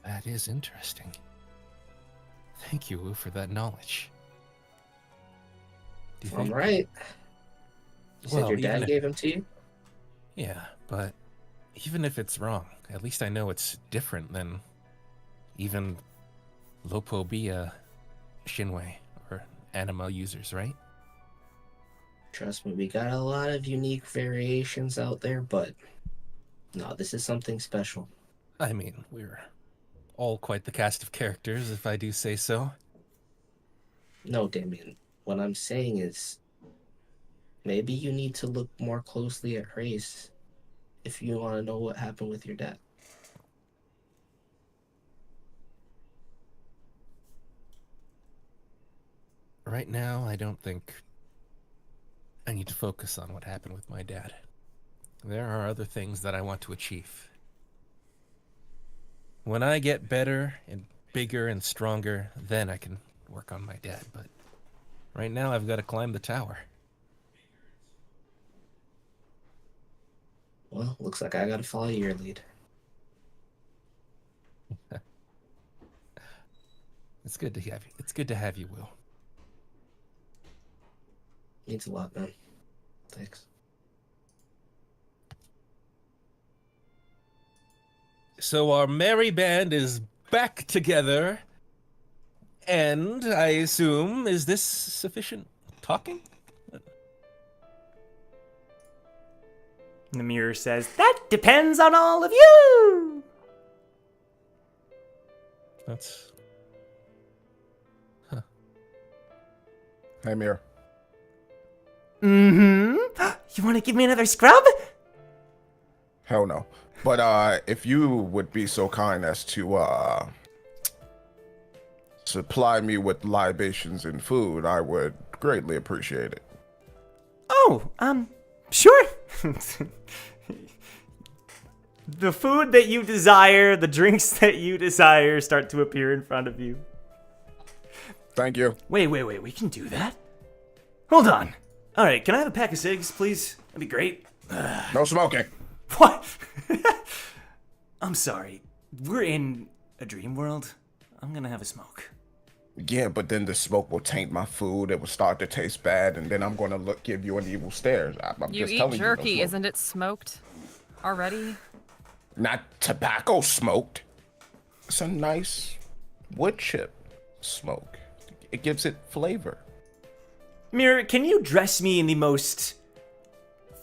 That is interesting. Thank you, Wu, for that knowledge. Do you I'm think? right. You said Well, your even dad if- gave him to you? Yeah, but even if it's wrong, at least I know it's different than even Lopobia Shinwei or anima users, right? Trust me, we got a lot of unique variations out there, but no, this is something special. I mean, we're all quite the cast of characters, if I do say so. No, Damien, what I'm saying is maybe you need to look more closely at race if you want to know what happened with your dad. right now, I don't think I need to focus on what happened with my dad. There are other things that I want to achieve. When I get better and bigger and stronger, then I can work on my dad. But right now, I've got to climb the tower. Well, looks like I gotta follow your lead. It's good to have you. It's good to have you, Will. Means a lot, man. Thanks. So our merry band is back together, and I assume, is this sufficient talking? The mirror says, that depends on all of you! That's... Hey, Mirror. Mm-hmm. You want to give me another scrub? Hell no. But if you would be so kind as to supply me with libations and food, I would greatly appreciate it. Oh, sure. The food that you desire, the drinks that you desire start to appear in front of you. Thank you. Wait, we can do that? Hold on. All right, can I have a pack of cigs, please? That'd be great. No smoking. What? I'm sorry. We're in a dream world. I'm gonna have a smoke. Yeah, but then the smoke will taint my food. It will start to taste bad, and then I'm gonna give you an evil stare. I'm You just eat telling jerky, you. No isn't it smoked already? Not tobacco smoked. It's a nice wood chip smoke. It gives it flavor. Mirror, can you dress me in the most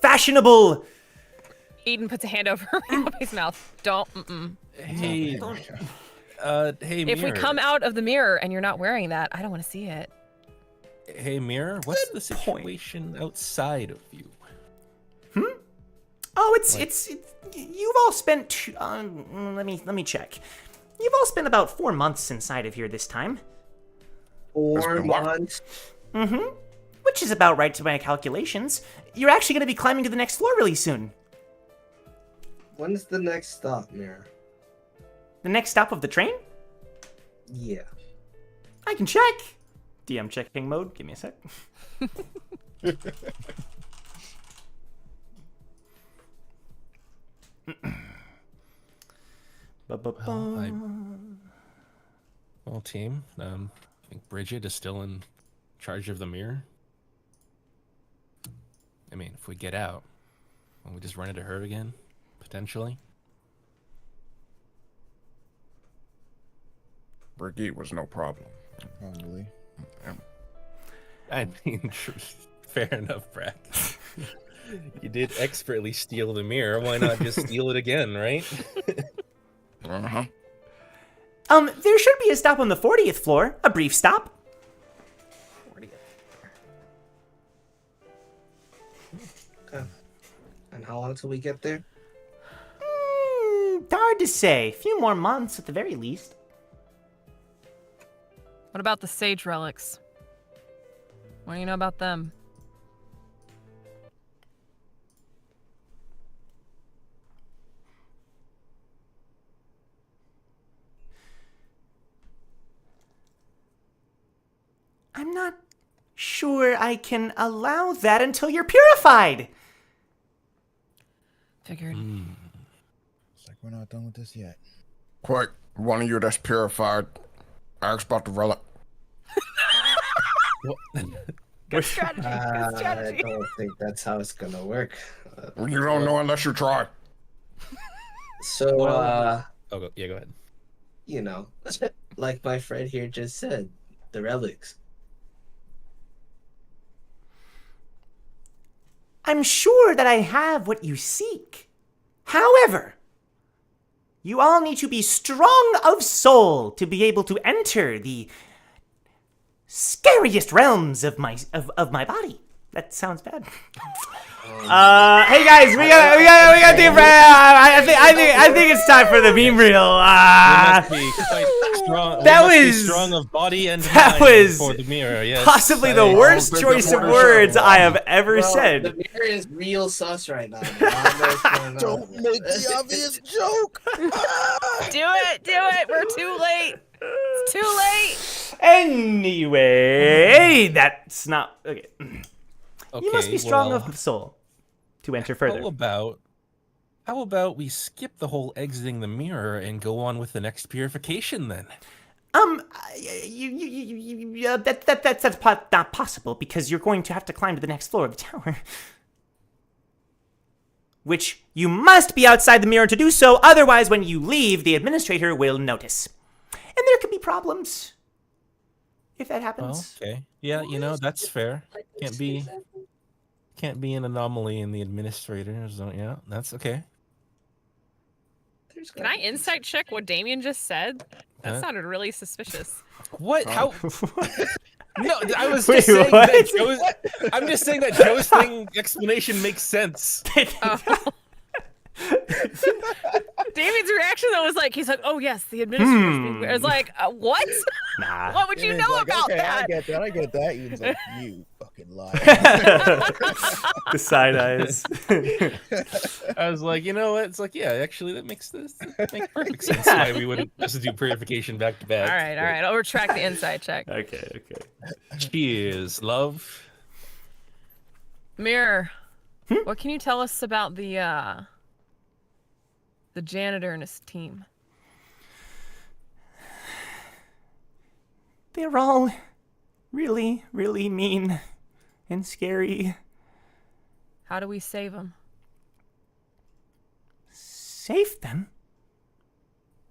fashionable... Eden puts a hand over his mouth. Don't. Hey, hey, If we Mirror. come out of the mirror and you're not wearing that, I don't want to see it. Hey, Mirror, what's the situation outside of you? Oh, it's you've all spent let me check. You've all spent about 4 months inside of here this time. 4 been what? months. Which is about right to my calculations. You're actually going to be climbing to the next floor really soon. When's the next stop, Mirror? The next stop of the train? Yeah. I can check. DM checking mode. Give me a sec. Well, team, I think Bridget is still in charge of the mirror. I mean, if we get out, won't we just run into her again, potentially? Brigitte was no problem. Probably. I mean, fair enough, Brack. You did expertly steal the mirror. Why not just steal it again, right? Uh-huh. There should be a stop on the 40th floor. A brief stop. 40th. Okay. And how long till we get there? Hard to say. A few more months at the very least. What about the sage relics? What do you know about them? I'm not sure I can allow that until you're purified. Figured. It's like we're not done with this yet. Quick, one of you that's purified, ask about the relic. Good strategy. Good I strategy. don't think that's how it's gonna work. You don't know unless you try. So, Oh, go ahead. you know, like my friend here just said, the relics. I'm sure that I have what you seek. However, you all need to be strong of soul to be able to enter the scariest realms of my body. That sounds bad. Hey guys, we got the I think it's time for the meme reel. You must be quite strong. That we must be was- strong of body and that mind was for the mirror. Yes, Possibly the I- worst Oh, choice of the words show. I have ever Bro, said. The mirror is real sus right now. Man. I don't know what's going on. Don't make the obvious joke. Do it. We're too late. It's too late. Anyway, that's not okay. Okay, You must be strong well, of soul to enter further. How about we skip the whole exiting the mirror and go on with the next purification then? That's not possible because you're going to have to climb to the next floor of the tower. Which you must be outside the mirror to do so, otherwise when you leave, the administrator will notice. And there could be problems if that Oh, happens. okay. Yeah, that's fair. Can't be an anomaly in the administrator. So yeah, that's okay. Can I insight check what Damien just said? That Huh? sounded really suspicious. What? How? No, I was Wait, just saying what? that Joe's. I'm just saying that Joe's thing explanation makes sense. Oh. Damien's reaction though was like, he's like, oh yes, the administrator's being weird. I was like, what? Nah. What would you Ian's know like, about okay, that? I get that. Ian's like, you fucking liar. The side eyes. I was like, you know what? It's like, yeah, actually, that makes perfect sense why we wouldn't just do purification back to back. All right. I'll retract the insight check. Okay. Cheers, love. Mirror, what can you tell us about the janitor and his team? They're all really, really mean and scary. How do we save him? Save them?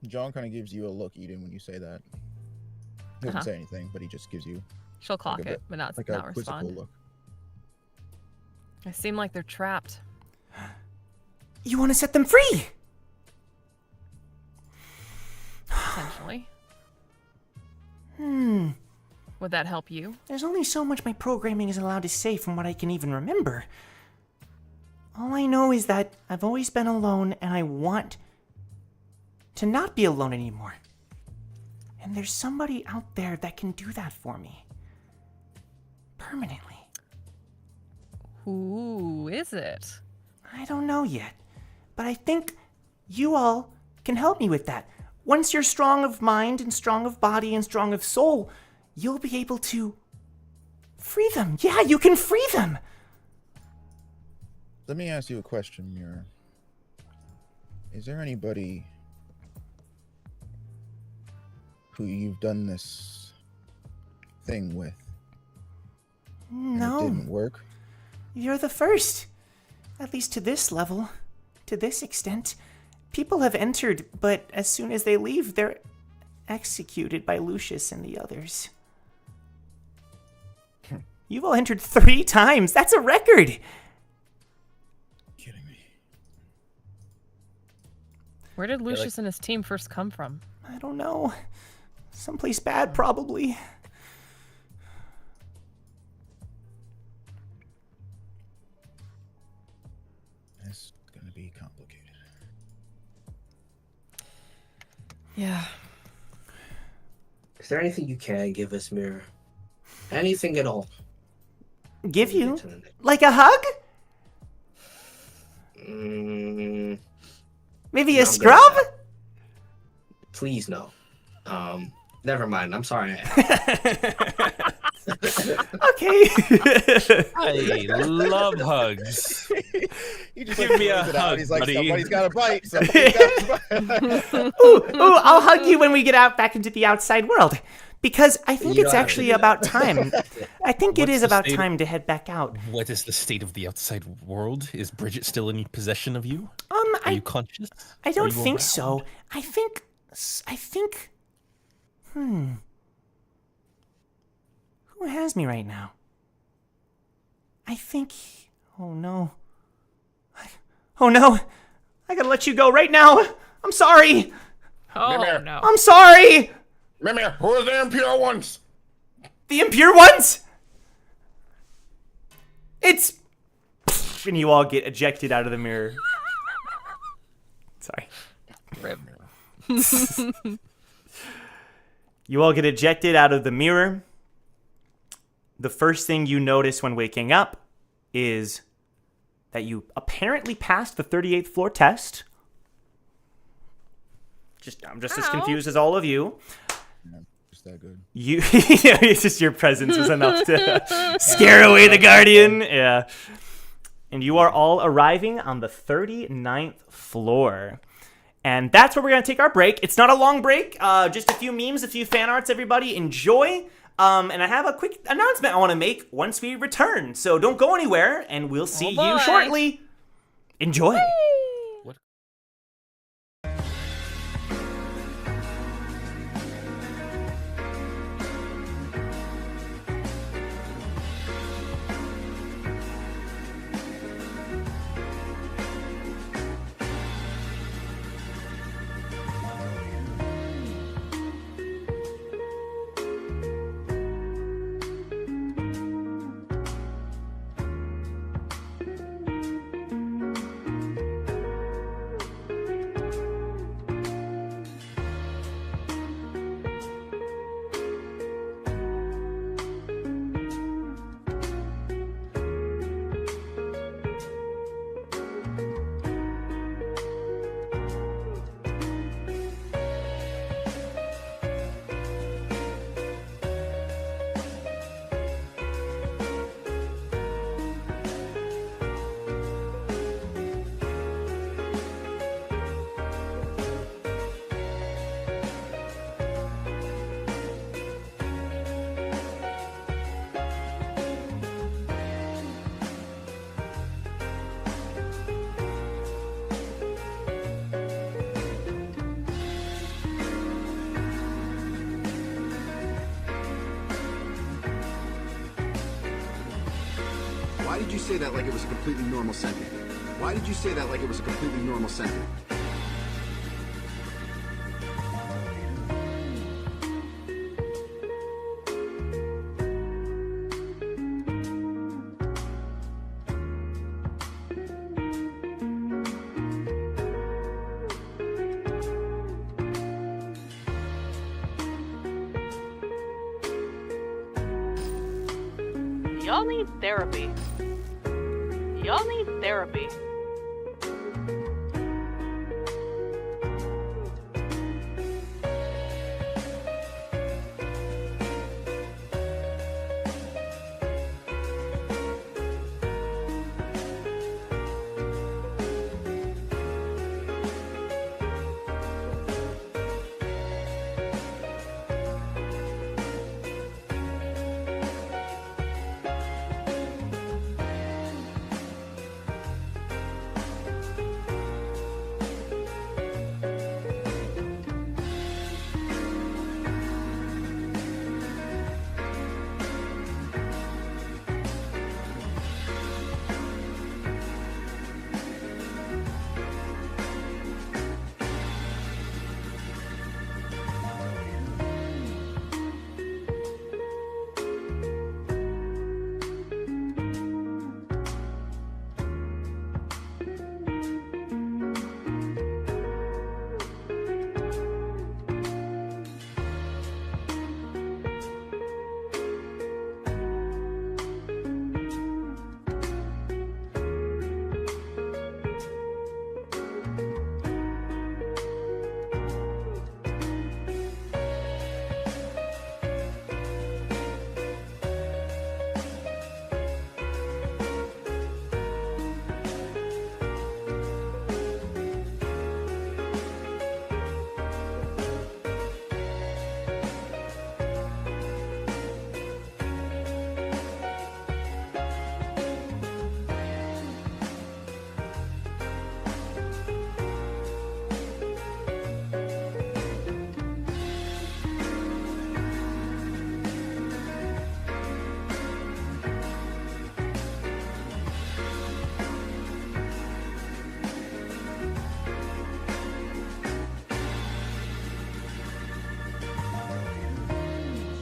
John kind of gives you a look, Eden, when you say that. He doesn't Uh-huh. say anything, but he just gives you She'll clock Like a it, but not like a quizzical respond. look. They seem like they're trapped. You want to set them free? Potentially. Would that help you? There's only so much my programming is allowed to say from what I can even remember. All I know is that I've always been alone and I want to not be alone anymore. And there's somebody out there that can do that for me. Permanently. Who is it? I don't know yet, but I think you all can help me with that. Once you're strong of mind and strong of body and strong of soul, you'll be able to free them. Yeah, you can free them. Let me ask you a question, Mirror. Is there anybody who you've done this thing with and it No, didn't work? you're the first. At least to this level, to this extent. People have entered, but as soon as they leave, they're executed by Lucius and the others. You've all entered 3 times. That's a record. Kidding me. Where did Lucius and his team first come from? I don't know. Someplace bad, probably. It's gonna be complicated. Yeah. Is there anything you can give us, Mirror? Anything at all? Give you? Get to the next- Like a hug? Mm, Maybe No, a I'm good scrub? at please no. Never mind. I'm sorry. Okay. I love hugs. He just Give me a throws it out. hug, He's like, buddy. somebody's got a bite. Somebody's got a bite. Ooh, I'll hug you when we get out back into the outside world. Because I think You it's don't have to actually do that. about time. I think it What's is the about state of- time to head back out. What is the state of the outside world? Is Bridget still in possession of you? Are I you conscious? I Are don't you think around? so. I think. Who has me right now? I think. Oh no. Oh no. I gotta let you go right now. I'm sorry. Oh Mimir. no. I'm sorry. Mimir, who are the impure ones? The impure ones? It's. And you all get ejected out of the mirror. Sorry. Rip. You all get ejected out of the mirror. The first thing you notice when waking up is that you apparently passed the 38th floor test. I'm just as confused as all of you. Yeah, just that good. It's just your presence was enough to scare away the guardian. Yeah. And you are all arriving on the 39th floor. And that's where we're going to take our break. It's not a long break. Just a few memes, a few fan arts, everybody. Enjoy. And I have a quick announcement I want to make once we return. So don't go anywhere, and we'll see you shortly. Enjoy. Why did you say that like it was a completely normal sentence? Why did you say that like it was a completely normal sentence? Y'all need therapy. Y'all need therapy.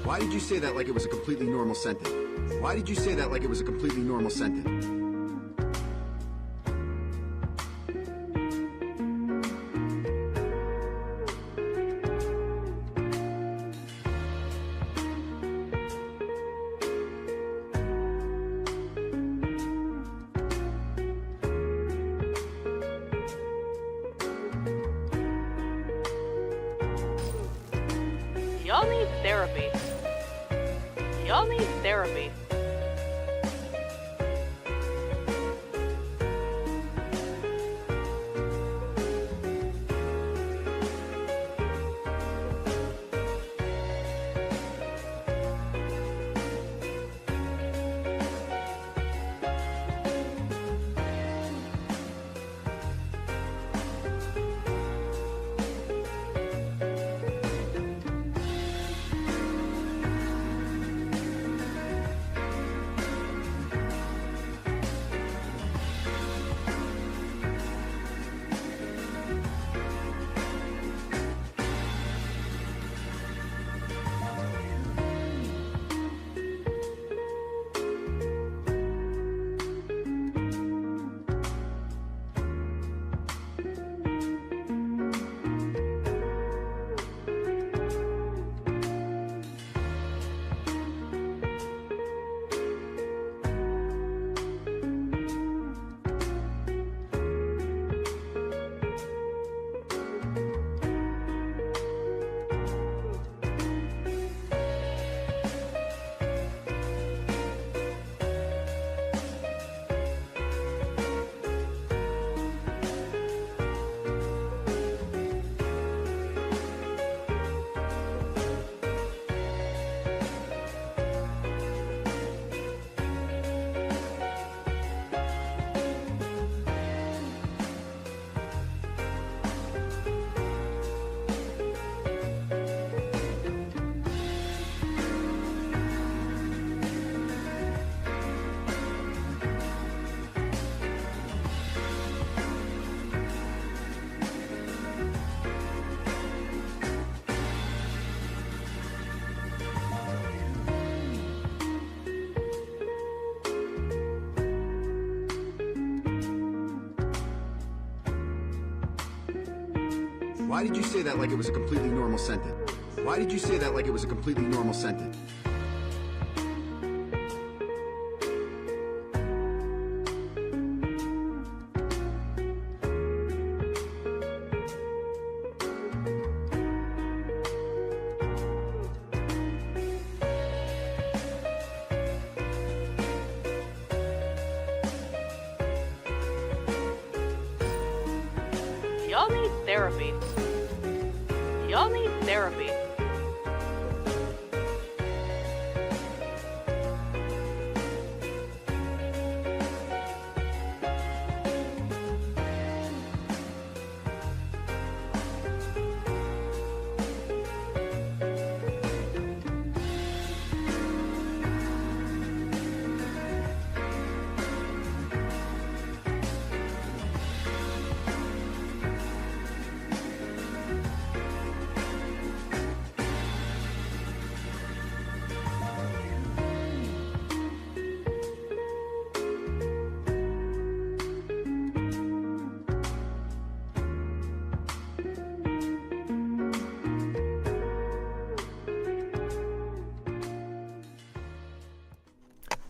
Why did you say that like it was a completely normal sentence? Why did you say that like it was a completely normal sentence? Y'all need therapy. Y'all need therapy. Why did you say that like it was a completely normal sentence? Why did you say that like it was a completely normal sentence? Y'all need therapy. Y'all need therapy.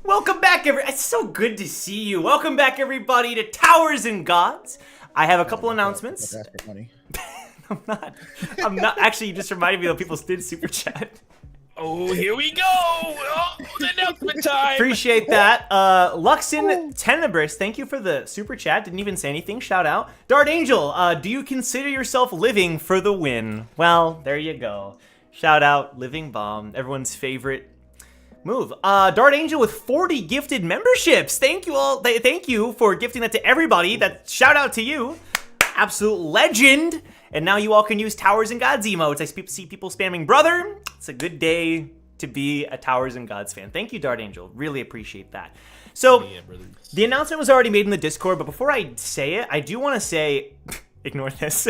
Welcome back, it's so good to see you. Welcome back, everybody, to Towers and Gods. I have a couple announcements. That's for money. I'm not. Actually, you just reminded me that people did super chat. Oh, here we go! Oh, announcement time! Appreciate that. Luxin Tenebris, thank you for the super chat. Didn't even say anything. Shout out. Dart Angel, do you consider yourself living for the win? Well, there you go. Shout out, Living Bomb, everyone's favorite move. Dart Angel with 40 gifted memberships. Thank you all. Thank you for gifting that to everybody. That shout out to you. Absolute legend. And now you all can use Towers and Gods emotes. I see people spamming brother. It's a good day to be a Towers and Gods fan. Thank you, Dart Angel. Really appreciate that. So, the announcement was already made in the Discord, but before I say it, I do want to say, ignore this.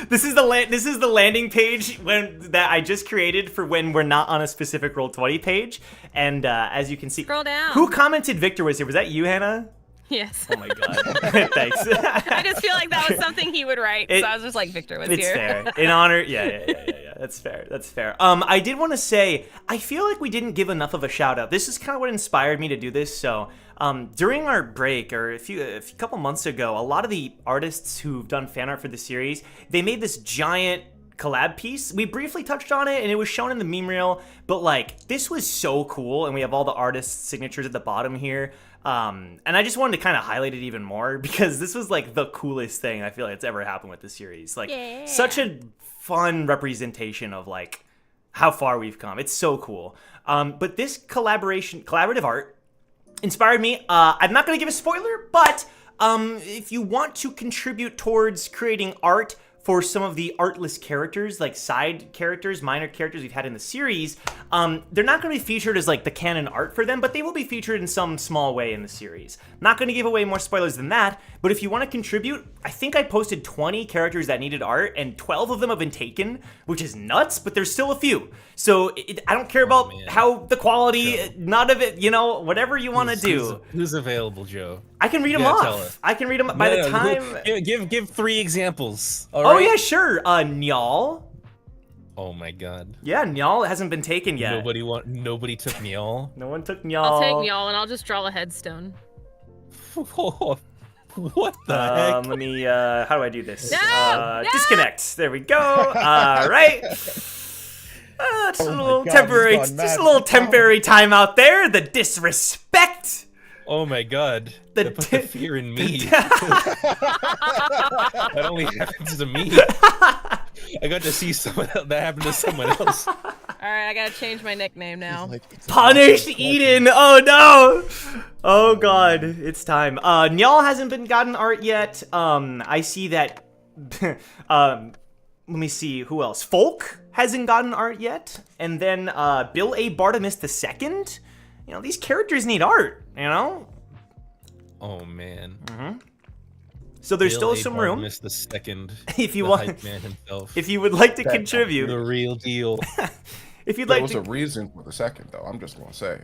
This is the landing page that I just created for when we're not on a specific Roll20 page. And as you can see, Scroll down. Who commented Victor was here? Was that you, Hannah? Yes. Oh my god. Thanks. I just feel like that was something he would write, so I was just like, Victor was it's here. It's fair. In honor, yeah. That's fair. That's fair. I did want to say, I feel like we didn't give enough of a shout out. This is kind of what inspired me to do this. So, during our break, or a couple months ago, a lot of the artists who've done fan art for the series, they made this giant collab piece. We briefly touched on it, and it was shown in the meme reel, but like this was so cool, and we have all the artists' signatures at the bottom here. And I just wanted to kind of highlight it even more because this was like the coolest thing I feel like it's ever happened with the series. Like such a fun representation of like how far we've come. It's so cool. But this collaborative art inspired me. I'm not going to give a spoiler, but if you want to contribute towards creating art for some of the artless characters, like side characters, minor characters we've had in the series, they're not going to be featured as like the canon art for them, but they will be featured in some small way in the series. Not going to give away more spoilers than that, but if you want to contribute, I think I posted 20 characters that needed art, and 12 of them have been taken, which is nuts, but there's still a few. So I don't care about how the quality, none of it, whatever you want to do. Who's available, Joe? I can read them off. I can read them by the time. Give 3 examples. Oh yeah, sure. Nyal. Oh my god. Yeah, Nyal hasn't been taken yet. Nobody took Nyal. No one took Nyal. I'll take Nyal and I'll just draw a headstone. What the heck? Let me. How do I do this? No! Disconnect. There we go. All right. Just a little temporary. Just a little temporary timeout there. The disrespect. Oh my god. That put the fear in me. That only happens to me. I got to see that happen to someone else. Alright, I gotta change my nickname now. Punish Eden! Oh no! Oh god, it's time. Nyal hasn't been gotten art yet. I see that. Let me see who else. Folk hasn't gotten art yet, and then Bill A. Bartimus II. These characters need art. Oh man. So there's Bill still some room. The second. If you the want, hype man himself. if you would like to contribute, The real deal. if you'd There like was to. a reason for the second, though. I'm just gonna say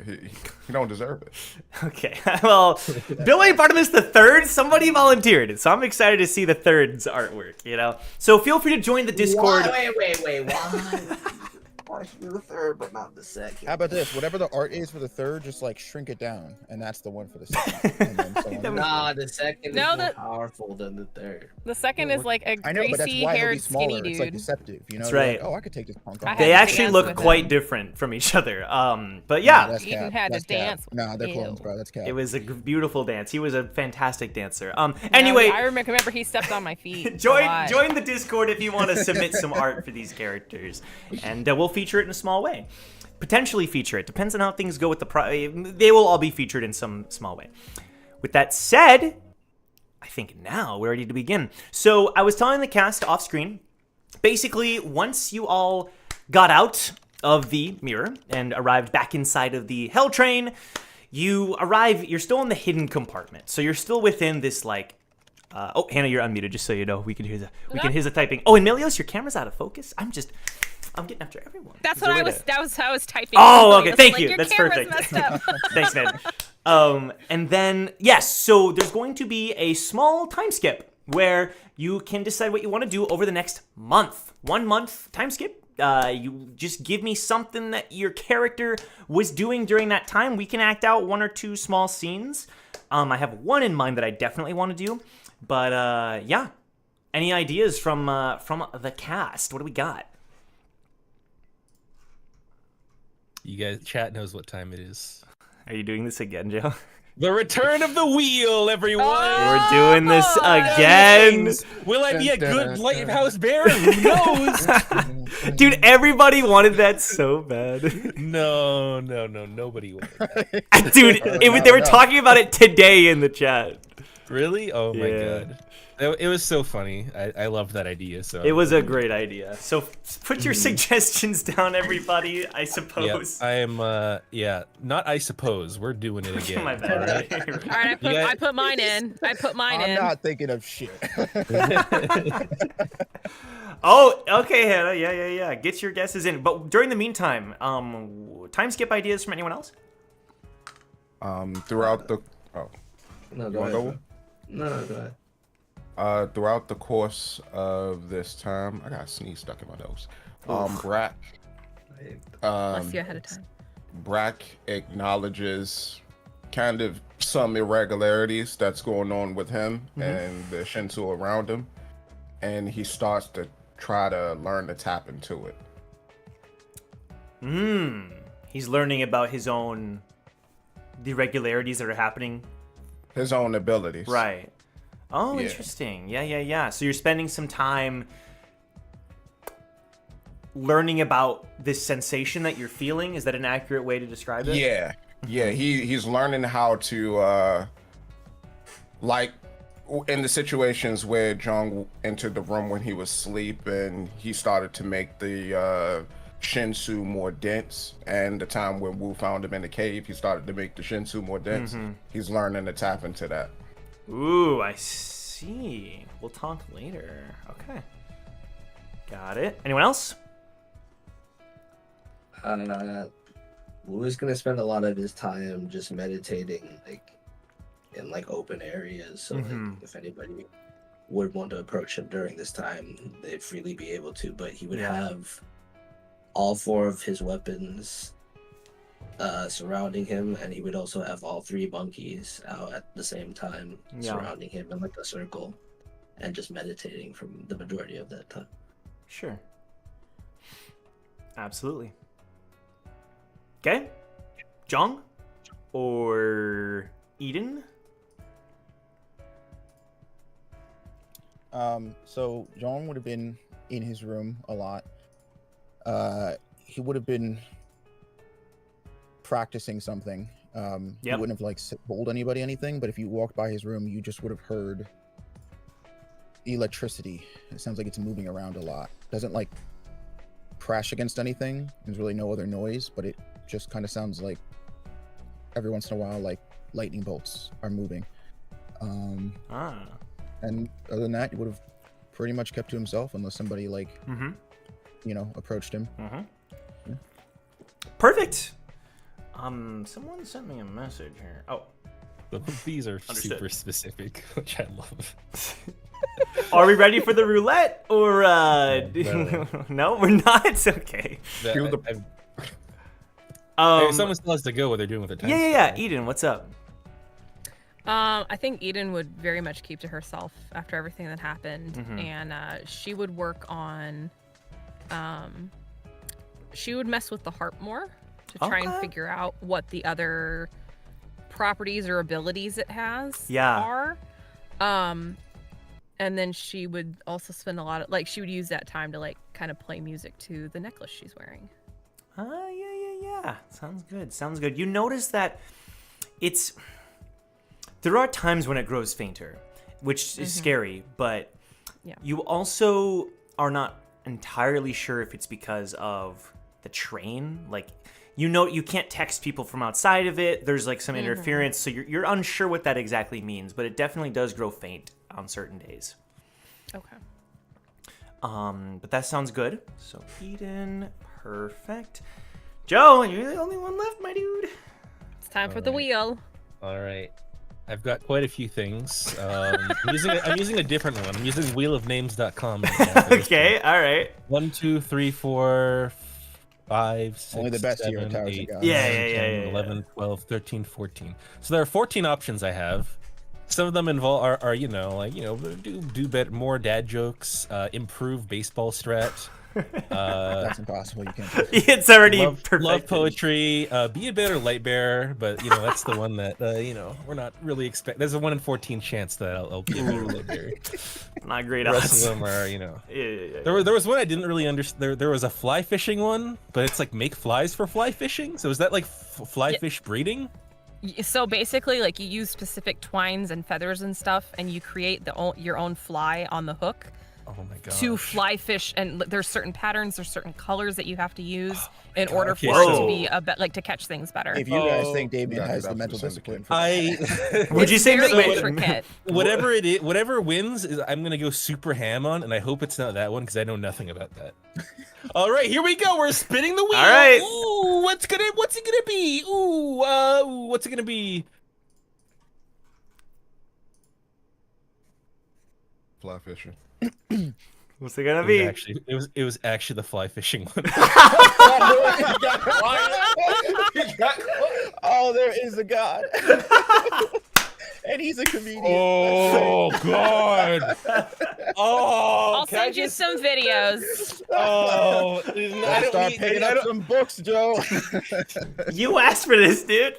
he don't deserve it. Okay, well, Bill A. Bartimus III, somebody volunteered it, so I'm excited to see the third's artwork, So feel free to join the Discord. Wait. Why? Why should be the third, but not the second? How about this? Whatever the art is for the third, just like shrink it down, and that's the one for the second. And then so on. Nah, the second No, is more the- powerful than the third. The second is like a I know, but that's why he'll be greasy-haired, smaller. skinny It's like dude. deceptive, That's You're right. like, oh, I could take this punk I off. had They to actually dance look with quite him. different from each other. But yeah, That's Eden cap. had to That's cap. dance with Nah, they're clones, Ew. bro. That's cap. it was a beautiful dance. He was a fantastic dancer. No, Anyway, I remember he stepped on my feet. a join lot. the Discord if you want to submit some art for these characters, and we'll feature it in a small way. Potentially feature it. Depends on how things go with the they will all be featured in some small way. With that said, I think now we're ready to begin. So I was telling the cast off screen, basically once you all got out of the mirror and arrived back inside of the Hell Train, you're still in the hidden compartment. So you're still within this like oh, Hannah, you're unmuted, just so you know. We can hear the typing. Oh, and Milios, your camera's out of focus. I'm getting after everyone. That's what I was. That was how I was typing. Oh, okay. Thank you. Your That's camera's perfect. messed up. Thanks, man. And then, yes, so there's going to be a small time skip where you can decide what you want to do over the next month. 1 month time skip. You just give me something that your character was doing during that time. We can act out 1 or 2 small scenes. I have one in mind that I definitely want to do. But, yeah. Any ideas from the cast? What do we got? You guys, chat knows what time it is. Are you doing this again, Joe? The return of the wheel, everyone. We're doing this again. Will I be a good lighthouse bearer? Who knows? Dude, everybody wanted that so bad. No, nobody wanted that. Dude, they were talking about it today in the chat. Really? Oh my Yeah. god. It was so funny. I loved that idea. So It was a great idea. So put your suggestions down, everybody, I yeah, suppose. I am. Not I suppose. We're doing it again. My bad. alright? All right, I put mine in. I'm not thinking of shit. Oh, okay, Hannah. Yeah. Get your guesses in. But during the meantime, time skip ideas from anyone else? Throughout the No, You go wanna ahead. go? Bro. No, go ahead. throughout the course of this time, I got a sneeze stuck in my nose. Brack, Bless you ahead of time. Brack acknowledges kind of some irregularities that's going on with him and the Shinsu around him, and he starts to try to learn to tap into it. He's learning about his own, the irregularities that are happening. His own abilities. Right. Oh, Yeah. interesting. Yeah. So you're spending some time learning about this sensation that you're feeling. Is that an accurate way to describe it? Yeah. He's learning how to like in the situations where Jung entered the room when he was asleep and he started to make the Shinsu more dense, and the time when Wu found him in the cave, he started to make the Shinsu more dense. He's learning to tap into that. Ooh, I see. We'll talk later. Okay. Got it. Anyone else? Wu is gonna spend a lot of his time just meditating, like in like open areas. So like, if anybody would want to approach him during this time, they'd freely be able to. But he would have all 4 of his weapons surrounding him, and he would also have all 3 monkeys out at the same time, surrounding him in like a circle, and just meditating from the majority of that time. Sure. Absolutely. Okay. Jong or Eden? So John would have been in his room a lot. He would have been practicing something. He wouldn't have like told anybody anything, but if you walked by his room, you just would have heard electricity. It sounds like it's moving around a lot. Doesn't like crash against anything. There's really no other noise, but it just kind of sounds like every once in a while, like lightning bolts are moving. And other than that, he would have pretty much kept to himself unless somebody like, approached him. Perfect. Someone sent me a message here. Oh, these are super specific, which I love. Are we ready for the roulette, or No. no, we're not. Okay. Someone still has to go. What they're doing with the time. Yeah. Eden, what's up? I think Eden would very much keep to herself after everything that happened, and she would work on. She would mess with the harp more to try and figure out what the other properties or abilities it has are. And then she would also spend a lot of she would use that time to kind of play music to the necklace she's wearing. Yeah. Sounds good. You notice that there are times when it grows fainter, which is scary, but you also are not entirely sure if it's because of the train. You can't text people from outside of it. There's some interference, so you're unsure what that exactly means, but it definitely does grow faint on certain days. Okay. But that sounds good. So Eden, perfect. Joe, you're the only one left, my dude. It's time for the wheel. All right. I've got quite a few things. I'm using a different one. I'm using wheelofnames.com. Okay, all right. 1, 2, 3, 4, 5, 6, Only the best 7, hero towers 8, you got. 9, 10, 11, 12, 13, 14. So there are 14 options I have. Some of them involve are do better, more dad jokes, improve baseball strat. That's impossible. You can't. It's already perfect. Love poetry. Be a better light bearer, but that's the one that we're not really expect. There's a 1 in 14 chance that I'll be a better light bearer. Not great The odds. rest of them are Yeah. There was one I didn't really understand. There was a fly fishing one, but it's make flies for fly fishing. So is that fly fish breeding? So basically, you use specific twines and feathers and stuff, and you create your own fly on the hook. Oh my god. To fly fish, and there's certain patterns, there's certain colors that you have to use in order for Okay, it so- to be to catch things better. If you guys think Damien Yeah, has the that's mental the discipline for Would you say very that? intricate. Whatever it is, whatever wins, I'm gonna go super ham on, and I hope it's not that one because I know nothing about that. All right, here we go. We're spinning the wheel. All right. Ooh, what's it gonna be? Ooh, what's it gonna be? Fly fishing. What's it gonna be? It was actually the fly fishing one. Oh, there is a god. And he's a comedian. Oh god! Oh, I'll send you some videos. Oh, I don't Start need. picking I up don't- some books, Joe. You asked for this, dude.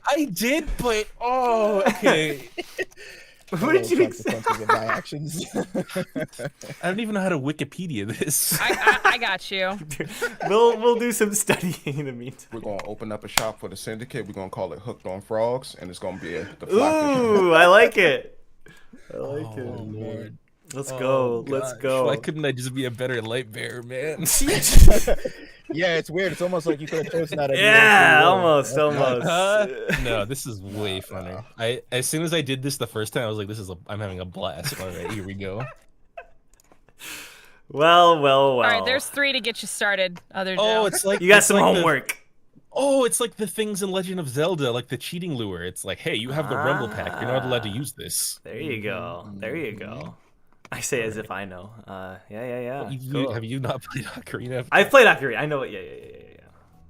I did, but okay. What did you consequences of my actions? I don't even know how to Wikipedia this. I got you. We'll do some studying in the meantime. We're gonna open up a shop for the syndicate. We're gonna call it Hooked on Frogs, and it's gonna be the fly fishing. Ooh, I like it. I like Oh, it. Lord. Let's Oh, go. Let's gosh. go. Why couldn't I just be a better light bearer, man? Yeah, it's weird. It's almost like you could have chosen that. Yeah, almost. No, this is way funner. As soon as I did this the first time, I was like, I'm having a blast. All right, here we go. Well. All right, there's 3 to get you started. Other Joe. Oh, it's like You got it's some like homework. It's like the things in Legend of Zelda, like the cheating lure. It's like, hey, you have the Rumble Pack. You're not allowed to use this. There you go. There you go. I say as if I know. Yeah. Cool. Have you not played Ocarina? I've played Ocarina. I know it. Yeah.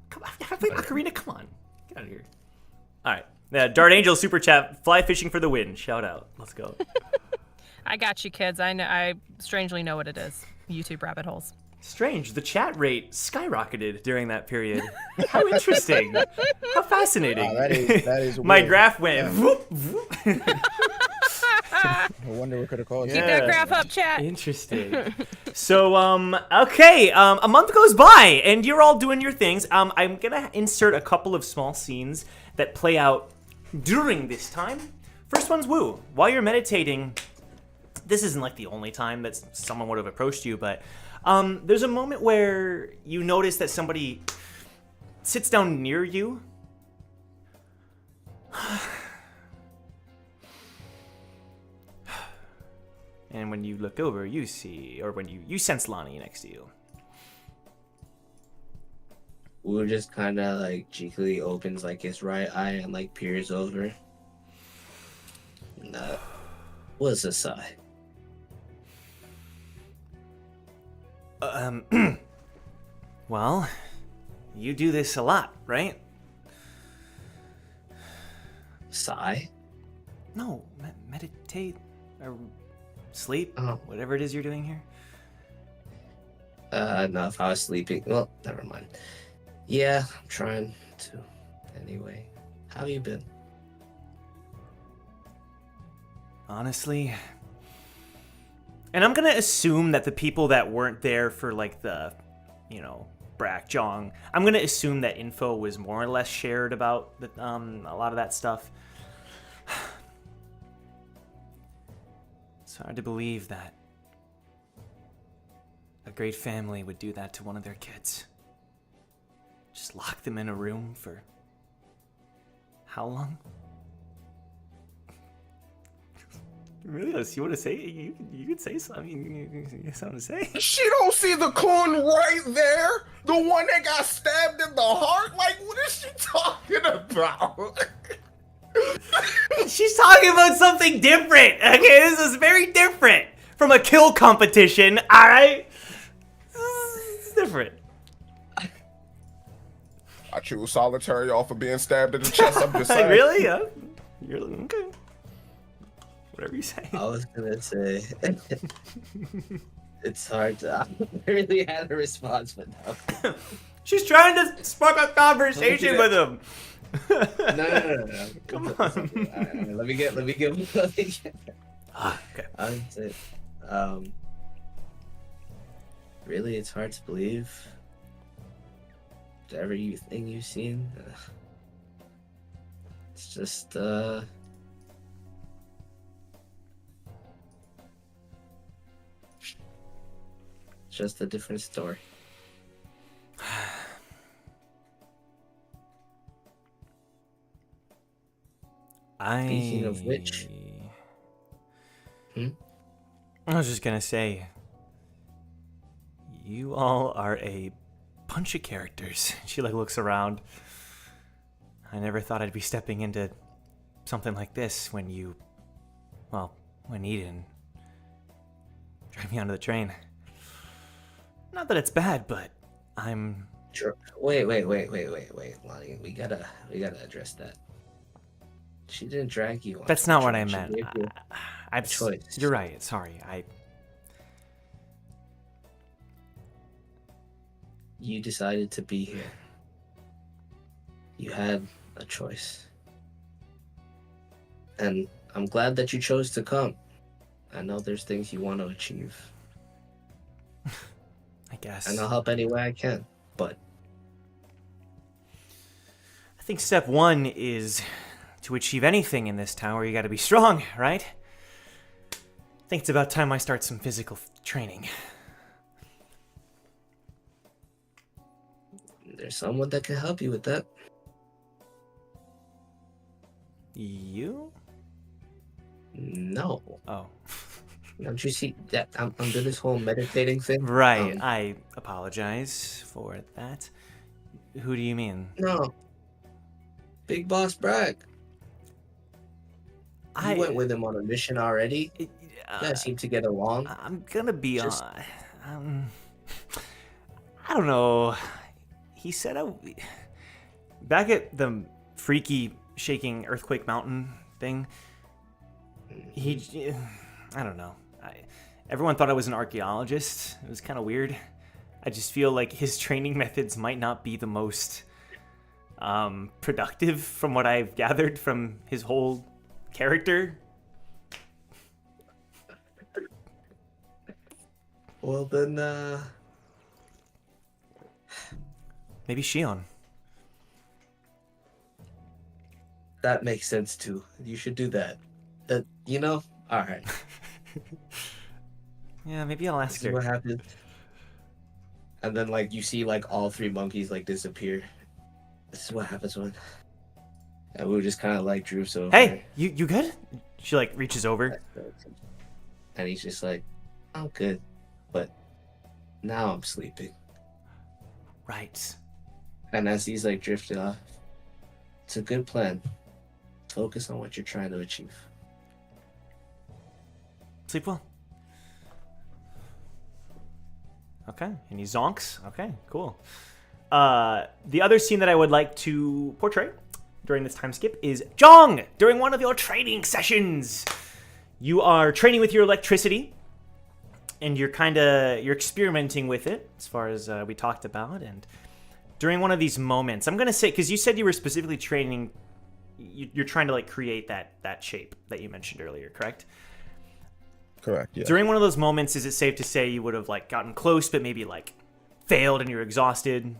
Come on, I played Ocarina. Come on, get out of here. All right. Yeah, Dart Angel super chat. Fly fishing for the win. Shout out. Let's go. I got you, kids. I strangely know what it is. YouTube rabbit holes. Strange. The chat rate skyrocketed during that period. How interesting. How fascinating. Wow, that is My weird. graph went. Whoop, whoop. No wonder we could have called. Keep that graph up, chat. Interesting. So, okay, a month goes by, and you're all doing your things. I'm gonna insert a couple of small scenes that play out during this time. First one's Woo. While you're meditating, this isn't like the only time that someone would have approached you, but there's a moment where you notice that somebody sits down near you. And when you look over, you see, or when you sense Lonnie next to you. Wu just kind of like cheekily opens like his right eye and like peers over. And what's a sigh? Well, you do this a lot, right? Sigh? No, meditate or sleep, Oh. whatever it is you're doing here. No, if I was sleeping, well, never mind. Yeah, I'm trying to. Anyway, how you been? Honestly, and I'm gonna assume that the people that weren't there for like the, Brack Jong, I'm gonna assume that info was more or less shared about the, a lot of that stuff. It's hard to believe that a great family would do that to one of their kids. Just lock them in a room for how long? Really? You want to say? You could say something. You have something to say? She don't see the coon right there? The one that got stabbed in the heart? Like, what is she talking about? She's talking about something different. Okay, this is very different from a kill competition. All right, it's different. I choose solitary off of being stabbed in the chest. I'm just saying. Really? Yeah. You're okay. Whatever you say. I was gonna say it's hard to. I really had a response, but no. She's trying to spark a conversation with him. No. Come on. All right, let me get. Okay. I would say, really, it's hard to believe. Everything you've seen, it's just, just a different story. Speaking of which, I was just gonna say, you all are a bunch of characters. She looks around. I never thought I'd be stepping into something like this when Eden dragged me onto the train. Not that it's bad, but I'm. Wait, Lonnie, we gotta address that. She didn't drag you on. That's not what I meant. Choice. You're right. Sorry. you decided to be here. You had a choice. And I'm glad that you chose to come. I know there's things you want to achieve. I guess. And I'll help any way I can. But I think step one is to achieve anything in this tower, you gotta be strong, right? I think it's about time I start some physical training. there's someone that can help you with that. You? No. Oh. Don't you see that I'm doing this whole meditating thing? Right, I apologize for that. Who do you mean? No. Big Boss Bragg. You went with him on a mission already. You guys seem to get along. I'm gonna be I don't know. He said back at the freaky shaking earthquake mountain thing. I don't know. Everyone thought I was an archaeologist. It was kind of weird. I just feel like his training methods might not be the most productive from what I've gathered from his whole character. Well then, maybe Shion. That makes sense too. You should do that. All right. Yeah, maybe I'll ask This her. is what happens. And then you see all three monkeys disappear. This is what happens when. And we were just kind of droops over. Hey, you good? She reaches over. And he's just I'm good, but now I'm sleeping. Right. And as he's drifting off, it's a good plan. Focus on what you're trying to achieve. Sleep well. Okay, and he zonks. Okay, cool. The other scene that I would like to portray during this time skip is Jong! During one of your training sessions. You are training with your electricity, and you're experimenting with it, as far as we talked about. And during one of these moments, I'm going to say, because you said you were specifically training, you're trying to create that shape that you mentioned earlier, correct? Correct, yeah. During one of those moments, is it safe to say you would have gotten close, but maybe failed and you're exhausted?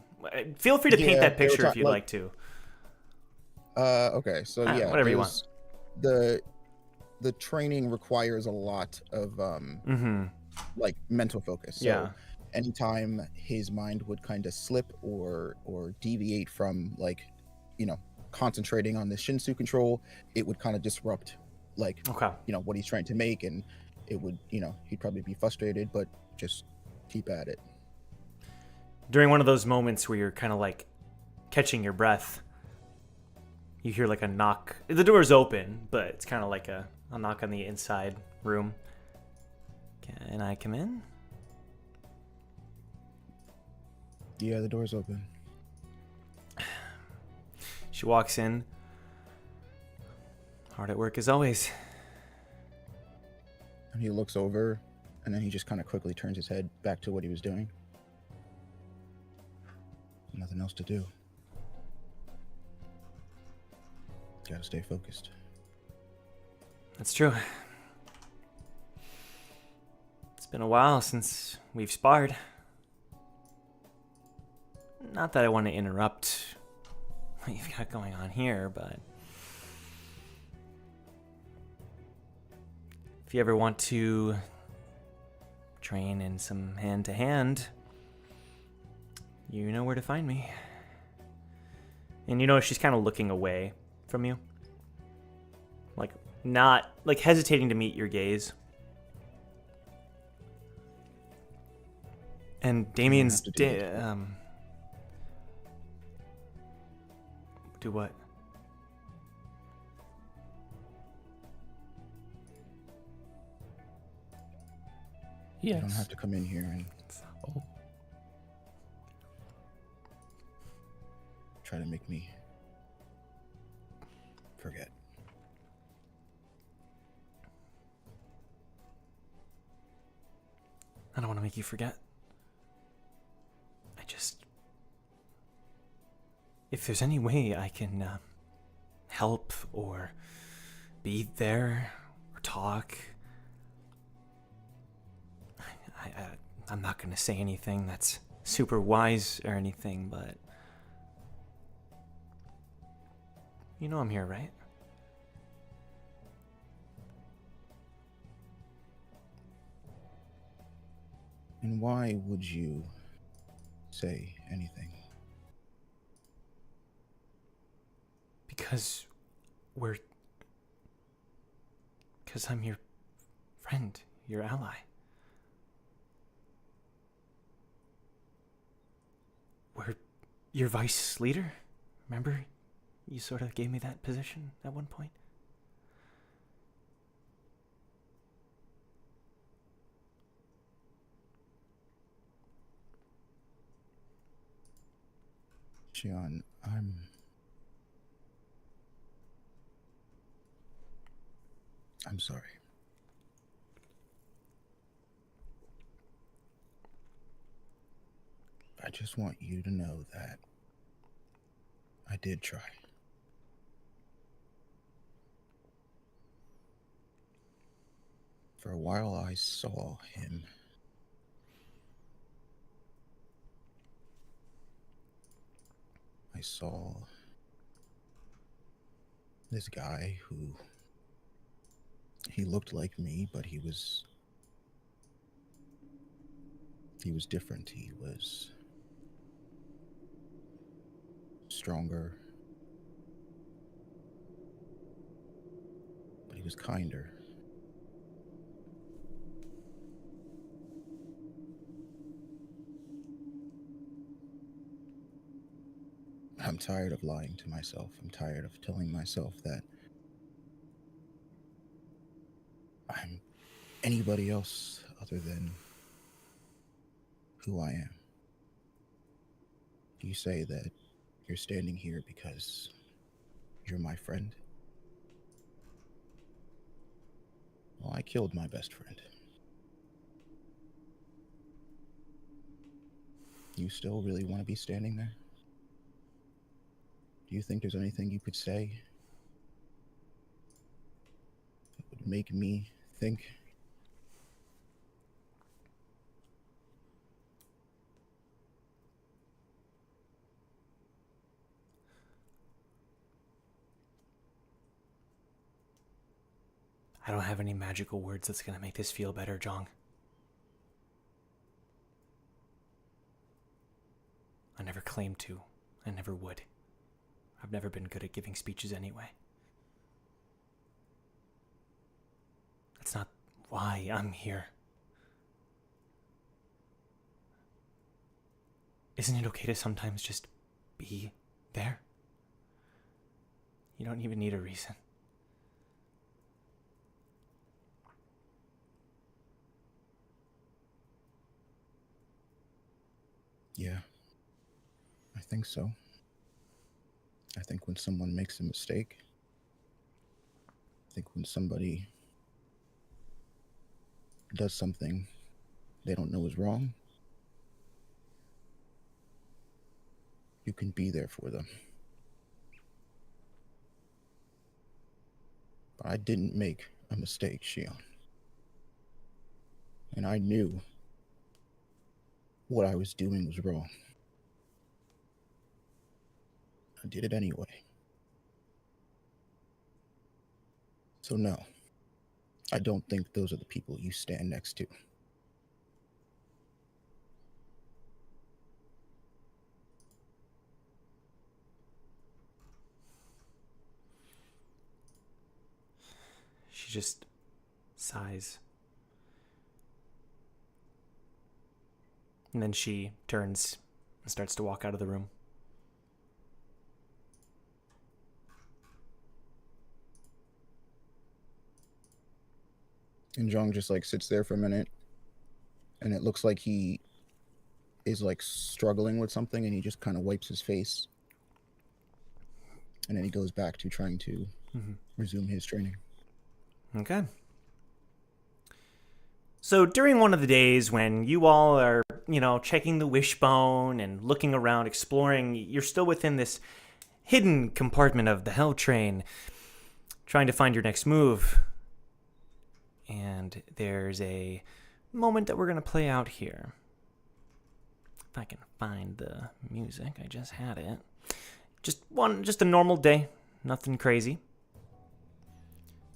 Feel free to paint that picture if you'd like to. Okay, so yeah, whatever you want. The training requires a lot of mental focus. So Yeah. anytime his mind would kind of slip or deviate from concentrating on the Shinsu control, it would kind of disrupt what he's trying to make, and it would he'd probably be frustrated, but just keep at it. During one of those moments where you're kind of catching your breath, you hear a knock. The door's open, but it's kind of a knock on the inside room. Can I come in? Yeah, the door's open. She walks in. Hard at work as always. And he looks over, and then he just kind of quickly turns his head back to what he was doing. Nothing else to do. Gotta stay focused. That's true. It's been a while since we've sparred. Not that I want to interrupt what you've got going on here, but if you ever want to train in some hand-to-hand, you know where to find me. And she's kind of looking away from you. Not hesitating to meet your gaze. And Damien's do what? You don't have to come in here and try to make me forget. I don't want to make you forget. I just if there's any way I can help or be there or talk, I'm not gonna say anything that's super wise or anything, but you know I'm here, right? And why would you say anything? Because I'm your friend, your ally. We're your vice leader. Remember? You sort of gave me that position at one point. Xion, I'm sorry. I just want you to know that I did try. For a while, I saw him. I saw this guy who, he looked like me, but he was different. He was stronger, but he was kinder. I'm tired of lying to myself. I'm tired of telling myself that I'm anybody else other than who I am. You say that you're standing here because you're my friend. Well, I killed my best friend. You still really want to be standing there? Do you think there's anything you could say that would make me think? I don't have any magical words that's gonna make this feel better, Jong. I never claimed to. I never would. I've never been good at giving speeches anyway. That's not why I'm here. Isn't it okay to sometimes just be there? You don't even need a reason. Yeah, I think so. I think when someone makes a mistake, I think when somebody does something they don't know is wrong, you can be there for them. But I didn't make a mistake, Xion. And I knew what I was doing was wrong. I did it anyway. So no, I don't think those are the people you stand next to. She just sighs. And then she turns and starts to walk out of the room. And Zhang just like sits there for a minute, and it looks like he is like struggling with something, and he just kind of wipes his face. And then he goes back to trying to resume his training. Okay. So during one of the days when you all are checking the wishbone and looking around, exploring. You're still within this hidden compartment of the Hell Train, trying to find your next move. And there's a moment that we're going to play out here. If I can find the music, I just had it. Just a normal day, nothing crazy.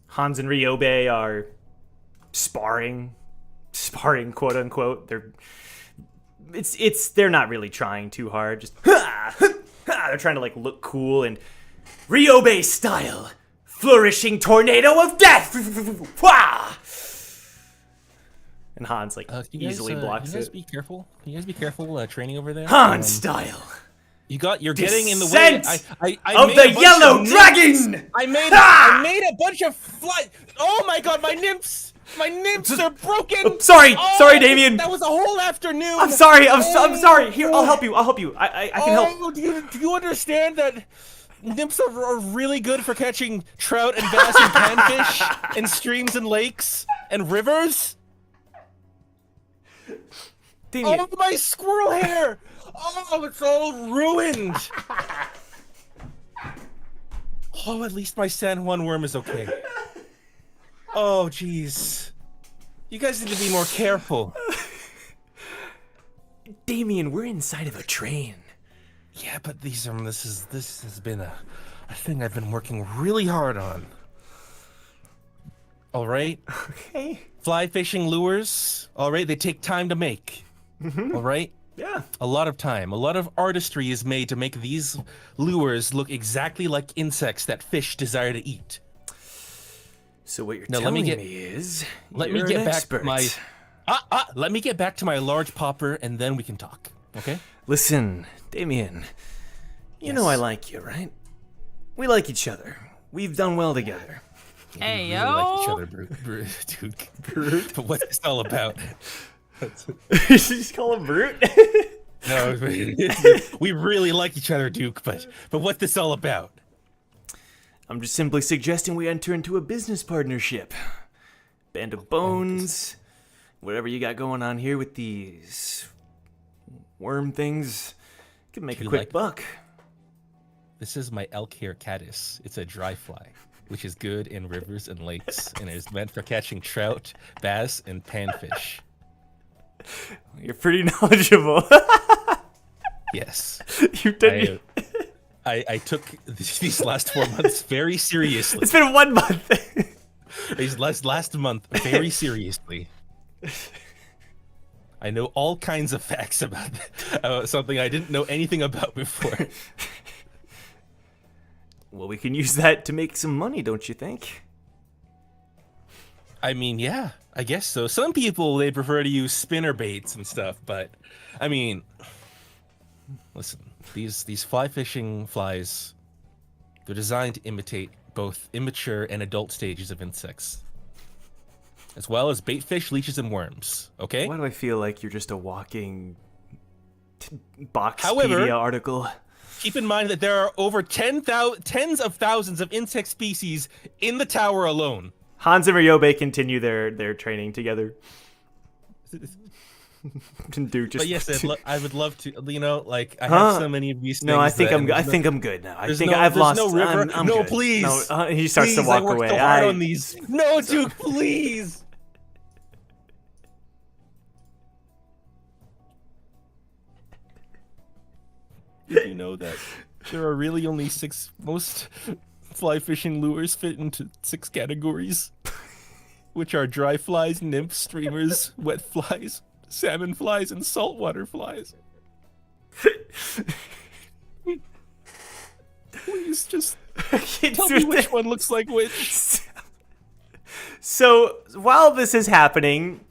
Hans and Ryobe are sparring, quote unquote. They're not really trying too hard. Just they're trying to look cool and Ryobe style, flourishing tornado of death. And Hans easily blocks it. Can you guys it. be careful? Can you guys be careful training over there? Hans style. You're getting in the way. I of the yellow dragon. I made a bunch of fly. Oh my god, my nymphs are broken. Sorry, Damien. That was a whole afternoon. I'm sorry. I'm sorry. Here, I'll help you. I can help. Do you understand that nymphs are really good for catching trout and bass and panfish in streams and lakes and rivers? Damien. Oh, my squirrel hair! Oh, it's all ruined! Oh, at least my San Juan worm is okay. Oh, jeez. You guys need to be more careful. Damien, we're inside of a train. Yeah, but this has been a thing I've been working really hard on. All right? Okay. Fly fishing lures, all right? They take time to make. All right? Yeah. A lot of time, a lot of artistry is made to make these lures look exactly like insects that fish desire to eat. So what you're telling me is let me get back to my large popper and then we can talk. Okay? Listen, Damien. You know I like you, right? We like each other. We've done well together. Hey, we yo. really like each other, Brute. But what's this all about? You just call him Brute? No, we really like each other, Duke, but what's this all about? I'm just simply suggesting we enter into a business partnership. Band of bones, whatever you got going on here with these worm things, could make a quick buck. This is my elk hair caddis. It's a dry fly, which is good in rivers and lakes, and it is meant for catching trout, bass, and panfish. You're pretty knowledgeable. Yes. You've done. I took these last 4 months very seriously. It's been 1 month. These last month very seriously. I know all kinds of facts about something I didn't know anything about before. Well, we can use that to make some money, don't you think? I mean, yeah, I guess so. Some people, they prefer to use spinner baits and stuff, but I mean, listen, these fly fishing flies, they're designed to imitate both immature and adult stages of insects, as well as bait fish, leeches, and worms, okay? Why do I feel like you're just a walking Boxpedia article? Keep in mind that there are over tens of thousands of insect species in the tower alone. Hans and Ryobe continue their training together. Dude, just. But yes, I would love to. You know, like I have so many of these things. No, I think I'm good now. I think I've lost. No river. I'm no, good. please. No, he starts to walk away. I worked so hard on these. No, Duke, please. Did you know that there are really only 6 most fly fishing lures fit into 6 categories, which are dry flies, nymphs, streamers, wet flies, salmon flies, and saltwater flies? Please just tell me which one looks like which. So while this is happening,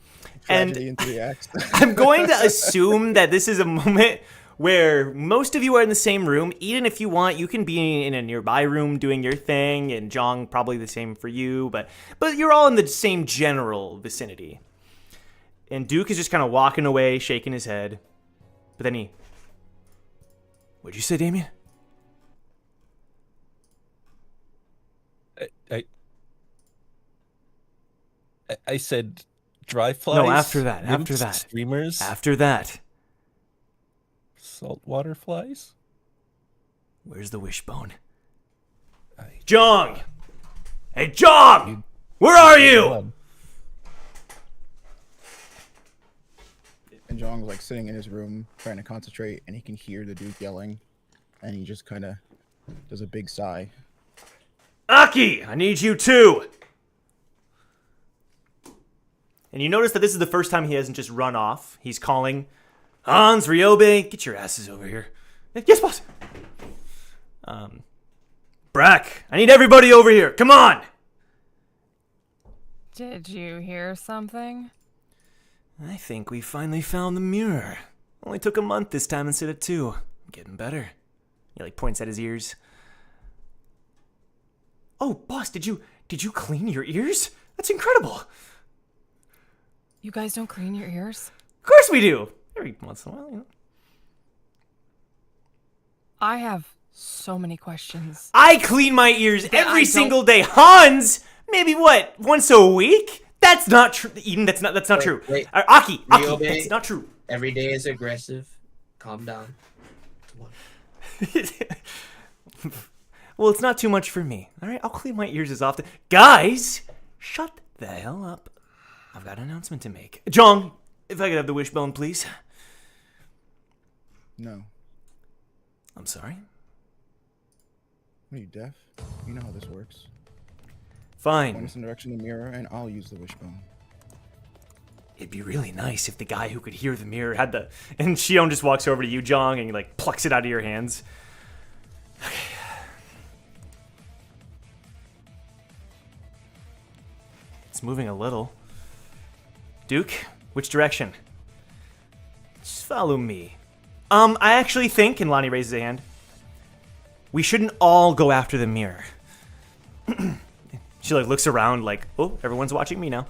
Tragedy in 3 acts. I'm going to assume that this is a moment where most of you are in the same room. Eden, if you want, you can be in a nearby room doing your thing, and Jong, probably the same for you, but you're all in the same general vicinity. And Duke is just kind of walking away, shaking his head. But then what'd you say, Damien? I said dry flies. No, after that. Streamers. After that. Saltwater flies? Where's the wishbone? Jong! Hey, Jong! Where are you? And Jong's like sitting in his room trying to concentrate, and he can hear the Duke yelling, and he just kind of does a big sigh. Aki, I need you too! And you notice that this is the first time he hasn't just run off. He's calling, Hans, Ryobe, get your asses over here. Yes, boss! Brack, I need everybody over here. Come on! Did you hear something? I think we finally found the mirror. Only took a month this time instead of 2. Getting better. He like points at his ears. Oh, boss, did you clean your ears? That's incredible. You guys don't clean your ears? Of course we do. Every once in a while, you know. I have so many questions. I clean my ears every I single day. Hans, maybe what? Once a week? That's not true. Eden, that's not true. Wait. Aki, Ryobe, that's not true. Every day is aggressive. Calm down. Come on. Well, it's not too much for me. All right, I'll clean my ears as often. Guys, shut the hell up. I've got an announcement to make. Jong, if I could have the wishbone, please. No. I'm sorry. Are you deaf? You know how this works. Fine. Point us in the direction of the mirror, and I'll use the wishbone. It'd be really nice if the guy who could hear the mirror had the... And Shion just walks over to you, Jong, and he, like, plucks it out of your hands. Okay. It's moving a little. Duke, which direction? Just follow me. I actually think, and Lonnie raises a hand, we shouldn't all go after the mirror. She, like, looks around like, oh, everyone's watching me now.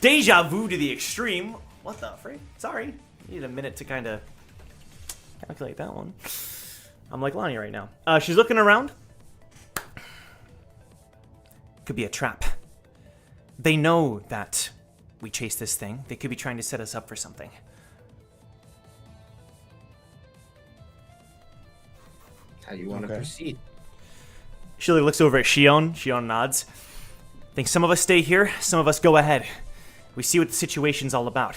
Deja vu to the extreme. What the frick? Sorry. Need a minute to kind of calculate that one. I'm like Lonnie right now. She's looking around. Could be a trap. They know that we chase this thing. They could be trying to set us up for something. How do you want to proceed? She looks over at Shion. Shion nods. Think some of us stay here, some of us go ahead. We see what the situation's all about.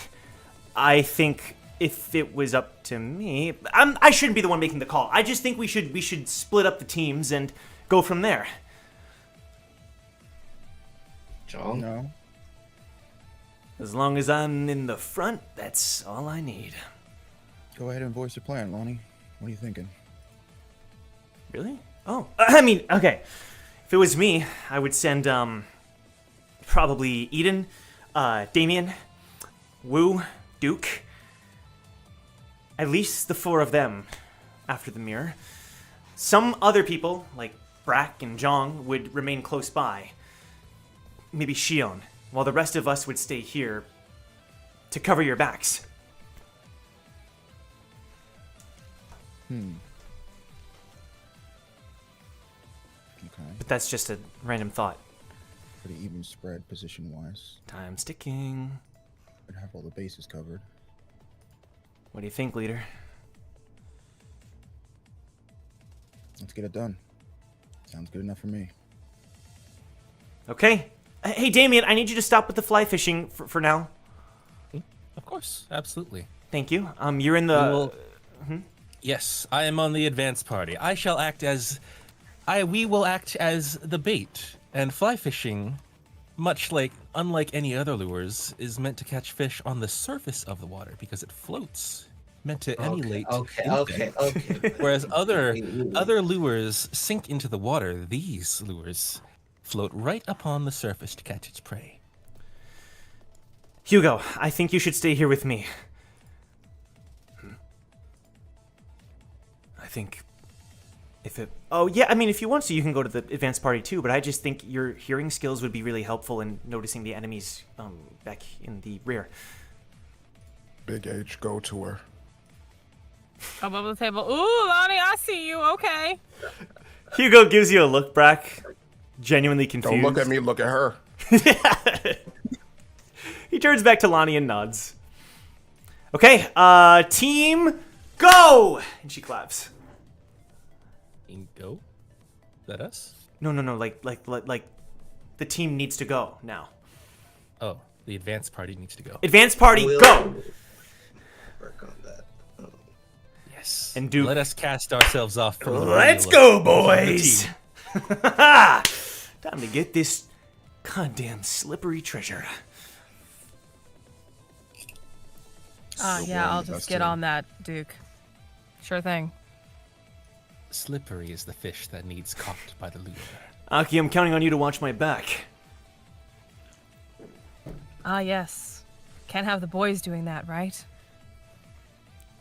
I think if it was up to me, I shouldn't be the one making the call. I just think we should split up the teams and go from there. Jong? No. As long as I'm in the front, that's all I need. Go ahead and voice your plan, Lonnie. What are you thinking? Really? Oh, I mean, okay. If it was me, I would send, probably Eden, Damien, Wu, Duke. At least the 4 of them after the mirror. Some other people, like Brack and Jong, would remain close by. Maybe Shion, while the rest of us would stay here to cover your backs. Okay. But that's just a random thought. Pretty even spread position-wise. Time's ticking. I'd have all the bases covered. What do you think, leader? Let's get it done. Sounds good enough for me. Okay. Hey, Damien, I need you to stop with the fly fishing for now. Of course, absolutely. Thank you. You're in the... Yes, I am on the advance party. I shall act as... We will act as the bait. And fly fishing, unlike any other lures, is meant to catch fish on the surface of the water because it floats, meant to emulate. Okay. Whereas other lures sink into the water, these lures float right upon the surface to catch its prey. Hugo, I think you should stay here with me. I think... Oh, yeah, I mean, if you want to, you can go to the advanced party too, but I just think your hearing skills would be really helpful in noticing the enemies back in the rear. Big H, go to her. Above the table. Ooh, Lonnie, I see you. Okay. Hugo gives you a look, Brack. Genuinely confused. Don't look at me, look at her. He turns back to Lonnie and nods. Okay, team go! And she claps. Go? Is that us? No, like the team needs to go now. Oh, the advanced party needs to go. Advanced party, We'll go! work on that. Yes. And Duke. Let us cast ourselves off from the Let's radio go, of the boys! team. Time to get this goddamn slippery treasure. Yeah, I'll That's just get it. on that, Duke. Sure thing. Slippery is the fish that needs caught by the lure. Aki, I'm counting on you to watch my back. Yes. Can't have the boys doing that, right?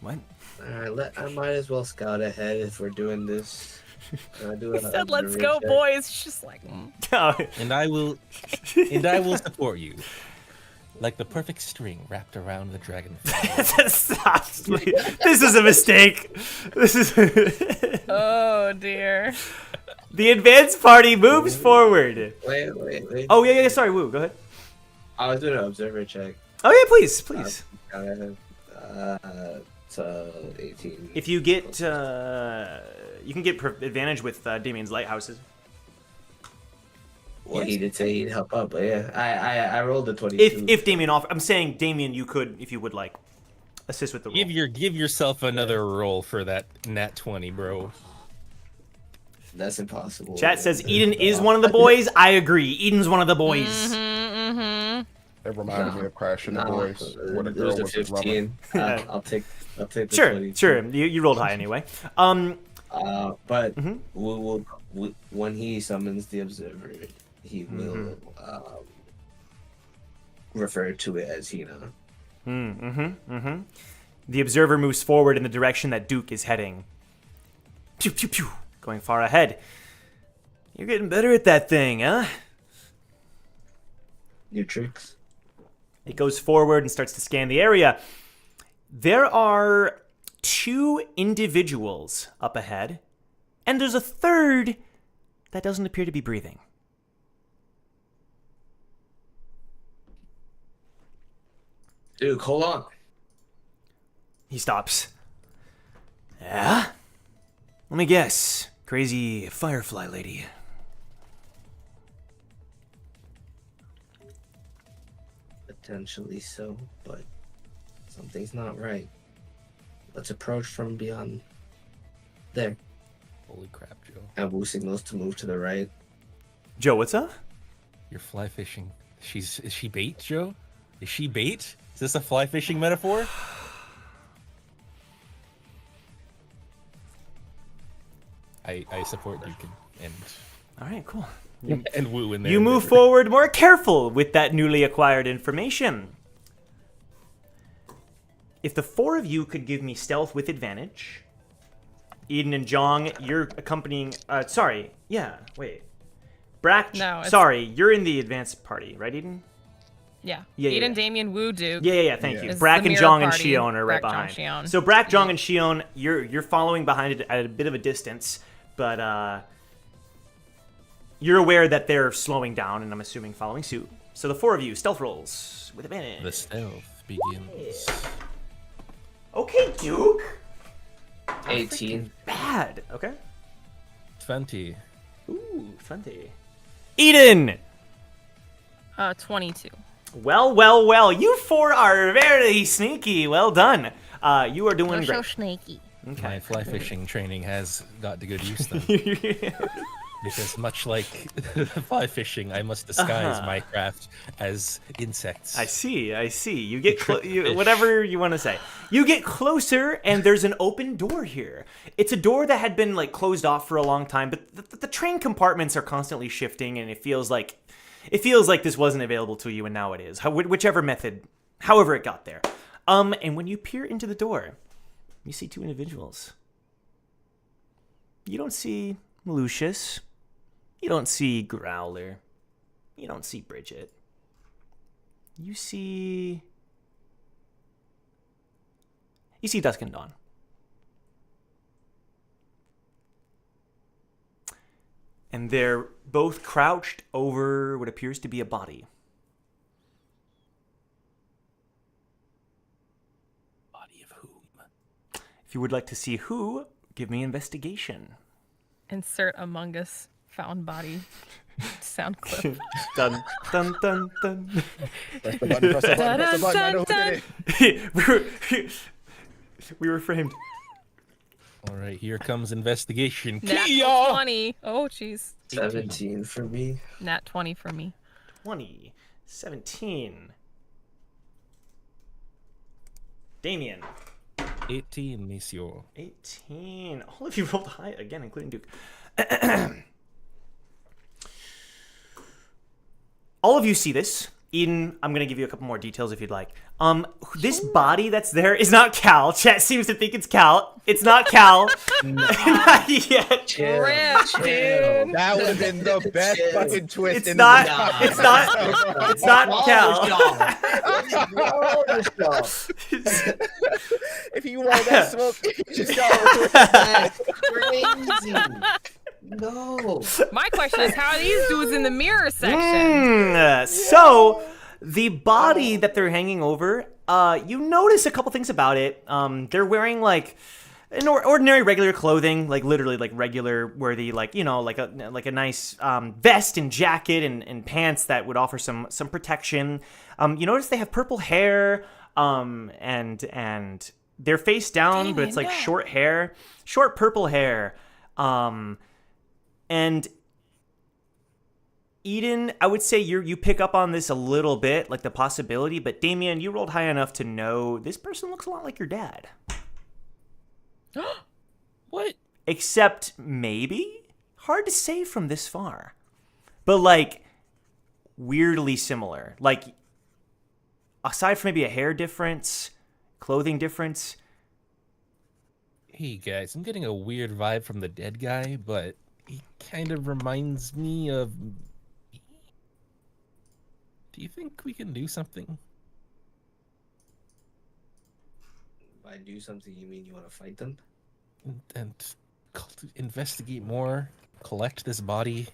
What? Alright, I might as well scout ahead if we're doing this. He said, "Let's go, boys." It's just like, And I will support you. Like the perfect string wrapped around the dragonfly. Stop. This is a mistake. This is. oh dear. The advanced party moves forward. Wait. Oh yeah. Sorry, Woo. Go ahead. I was doing an observer check. Oh yeah, please. So 18. If you get, you can get advantage with Damien's lighthouses. Well, he did say he'd help out, but yeah, I rolled a 22. If Damien I'm saying Damien, you could, if you would like, assist with the roll. Give yourself another roll for that nat 20, bro. That's impossible. Chat says Eden is one of the boys. I agree. Eden's one of the boys. It reminded me of Crashing the Boys. When a girl There's a was a rubber. 15. I'll take the 22. Sure. You rolled high anyway. But when he summons the observer, he will refer to it as Hina. The observer moves forward in the direction that Duke is heading. Pew pew pew. Going far ahead. You're getting better at that thing, huh? New tricks. It goes forward and starts to scan the area. There are 2 individuals up ahead, and there's a third that doesn't appear to be breathing. Duke, hold on. He stops. Yeah? Let me guess. Crazy firefly lady. Potentially so, but something's not right. Let's approach from beyond there. Holy crap, Joe. And Wu signals to move to the right. Joe, what's up? You're fly fishing. Is she bait, Joe? Is she bait? Is this a fly fishing metaphor? I support Duke and All right, cool. and Woo in there. You move forward more careful with that newly acquired information. If the 4 of you could give me stealth with advantage. Eden and Jong, you're accompanying... Brack, No, sorry, you're in the advanced party, right, Eden? Yeah. Yeah, Eden, yeah. Damien, Wu, Duke. Yeah, thank you. Is Brack the and mirror Jong and party. Shion are right Brack, Jong, behind. Shion. So Brack, Jong, and Shion, you're following behind it at a bit of a distance, but you're aware that they're slowing down, and I'm assuming following suit. So the 4 of you, stealth rolls with advantage. The stealth begins. Okay, Duke. 18. Bad. Okay. 20. Ooh, funty. Eden. 22. Well. You 4 are very sneaky. Well done. You are doing You're so great. snaky. Okay. My fly fishing training has got to good use then. Because much like fly fishing, I must disguise my craft as insects. I see. You get whatever you want to say. You get closer, and there's an open door here. It's a door that had been closed off for a long time, but the train compartments are constantly shifting, and it feels like this wasn't available to you, and now it is. Whichever method, however it got there. And when you peer into the door, you see 2 individuals. You don't see Lucius. You don't see Growler. You don't see Bridget. You see Dusk and Dawn. And they're both crouched over what appears to be a body. Body of whom? If you would like to see who, give me investigation. Insert Among Us found body sound clip. Dun, dun, dun, dun. Press the button, press the button, press the button. I know who did it. we were framed. All right, here comes investigation. Nat Kia! 20. Oh, jeez. 17 for me. Nat 20 for me. 20, 17. Damien. 18, monsieur. 18. All of you rolled high again, including Duke. All of you see this. Eden, I'm going to give you a couple more details if you'd like. This body that's there is not Cal. Chat seems to think it's Cal. It's not Cal. Not yet. Chill, Rip, chill. dude. That would have been the best Chill. fucking twist. It's in not. The It's not. It's not Cal. If you want that smoke, you just go. That's crazy. No. My question is, how are these dudes in the mirror section? So, the body that they're hanging over, you notice a couple things about it. They're wearing like an ordinary regular clothing, like literally like regular worthy, like, you know, like a nice vest and jacket and pants that would offer some protection. You notice they have purple hair, and they're face down, but it's like short hair, short purple hair. And Eden, I would say you pick up on this a little bit, like the possibility, but Damien, you rolled high enough to know this person looks a lot like your dad. What? Except maybe? Hard to say from this far. But like weirdly similar. Like aside from maybe a hair difference, clothing difference. Hey guys, I'm getting a weird vibe from the dead guy, but he kind of reminds me of me. Do you think we can do something? By do something, you mean you want to fight them? And investigate more, collect this body.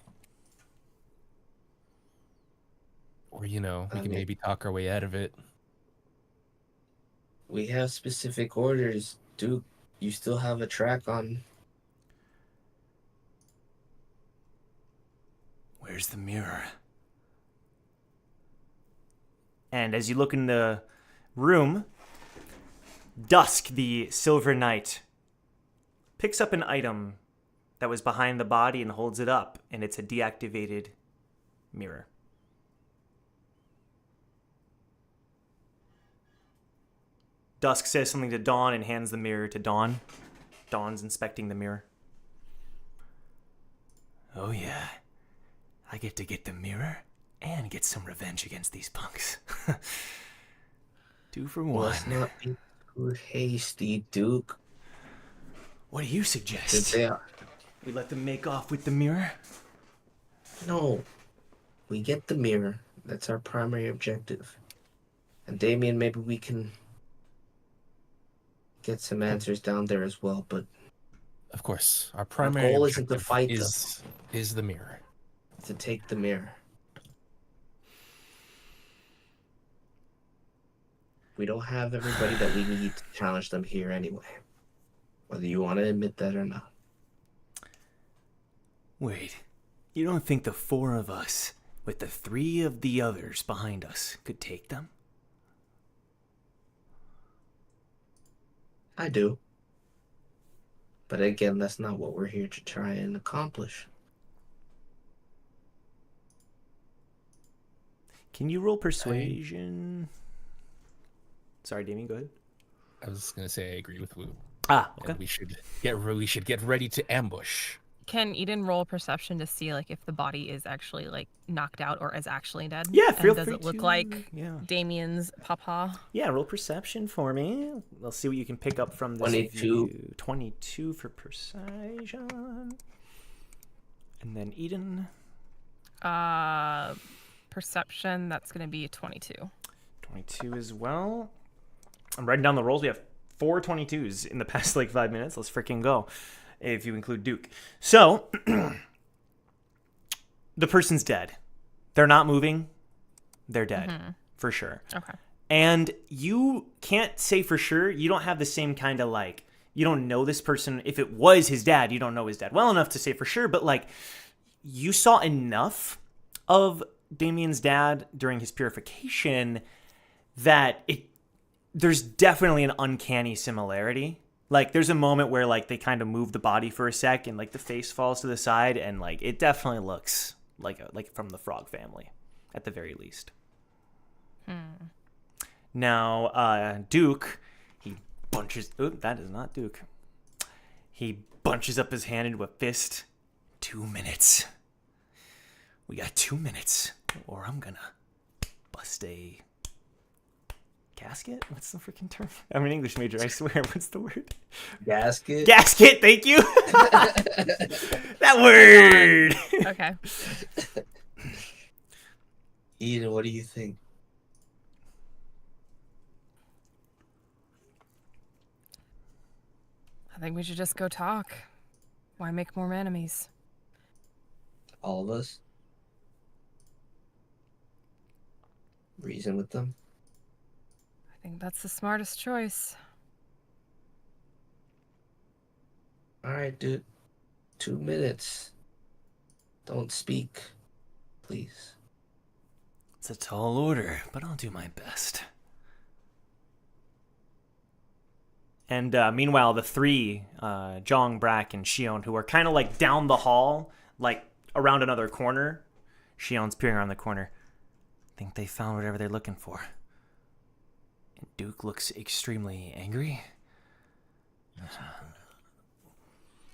Or, you know, we can maybe talk our way out of it. We have specific orders. Duke, you still have a track on. Where's the mirror? And as you look in the room, Dusk, the Silver Knight, picks up an item that was behind the body and holds it up, and it's a deactivated mirror. Dusk says something to Dawn and hands the mirror to Dawn. Dawn's inspecting the mirror. Oh yeah, I get to get the mirror and get some revenge against these punks. 2 for 1. Let's not be too hasty, Duke. What do you suggest? They are. We let them make off with the mirror? No. We get the mirror. That's our primary objective. And Damien, maybe we can get some answers down there as well, but Of course, our primary goal isn't to objective fight is the mirror. to take the mirror. We don't have everybody that we need to challenge them here anyway. Whether you want to admit that or not. Wait, you don't think the 4 of us, with the 3 of the others behind us, could take them? I do. But again, that's not what we're here to try and accomplish. Can you roll persuasion? Sorry, Damien, go ahead. I was gonna say I agree with Wu. Ah, okay. And we should get ready to ambush. Can Eden roll perception to see like if the body is actually like knocked out or is actually dead? Yeah, and feel does free it look to, like yeah. Damien's papa? Yeah, roll perception for me. Let's see what you can pick up from this 22. view. 22 for persuasion. And then Eden. Perception, that's gonna be a 22. 22 as well. I'm writing down the rolls. We have 4 22s in the past like 5 minutes. Let's freaking go. If you include Duke. So, the person's dead. They're not moving. They're dead. For sure. Okay. And you can't say for sure. You don't have the same kind of like, You don't know this person. If it was his dad, you don't know his dad well enough to say for sure, but like you saw enough of Damien's dad during his purification that there's definitely an uncanny similarity. Like there's a moment where like they kind of move the body for a sec and like the face falls to the side and like it definitely looks like from the Frog family at the very least. Now, Duke, he bunches... Oh, that is not Duke. He bunches up his hand into a fist. 2 minutes. We got 2 minutes, or I'm gonna bust a gasket? What's the freaking term? I'm an English major, I swear. What's the word? Gasket? Gasket, thank you! That word! Okay. Eden, what do you think? I think we should just go talk. Why make more enemies? All of us? Reason with them? I think that's the smartest choice. Alright, dude. 2 minutes. Don't speak. Please. It's a tall order, but I'll do my best. And meanwhile, the three, Jong, Brack, and Shion, who are kind of like down the hall, like around another corner. Shion's peering around the corner. Think they found whatever they're looking for. And Duke looks extremely angry.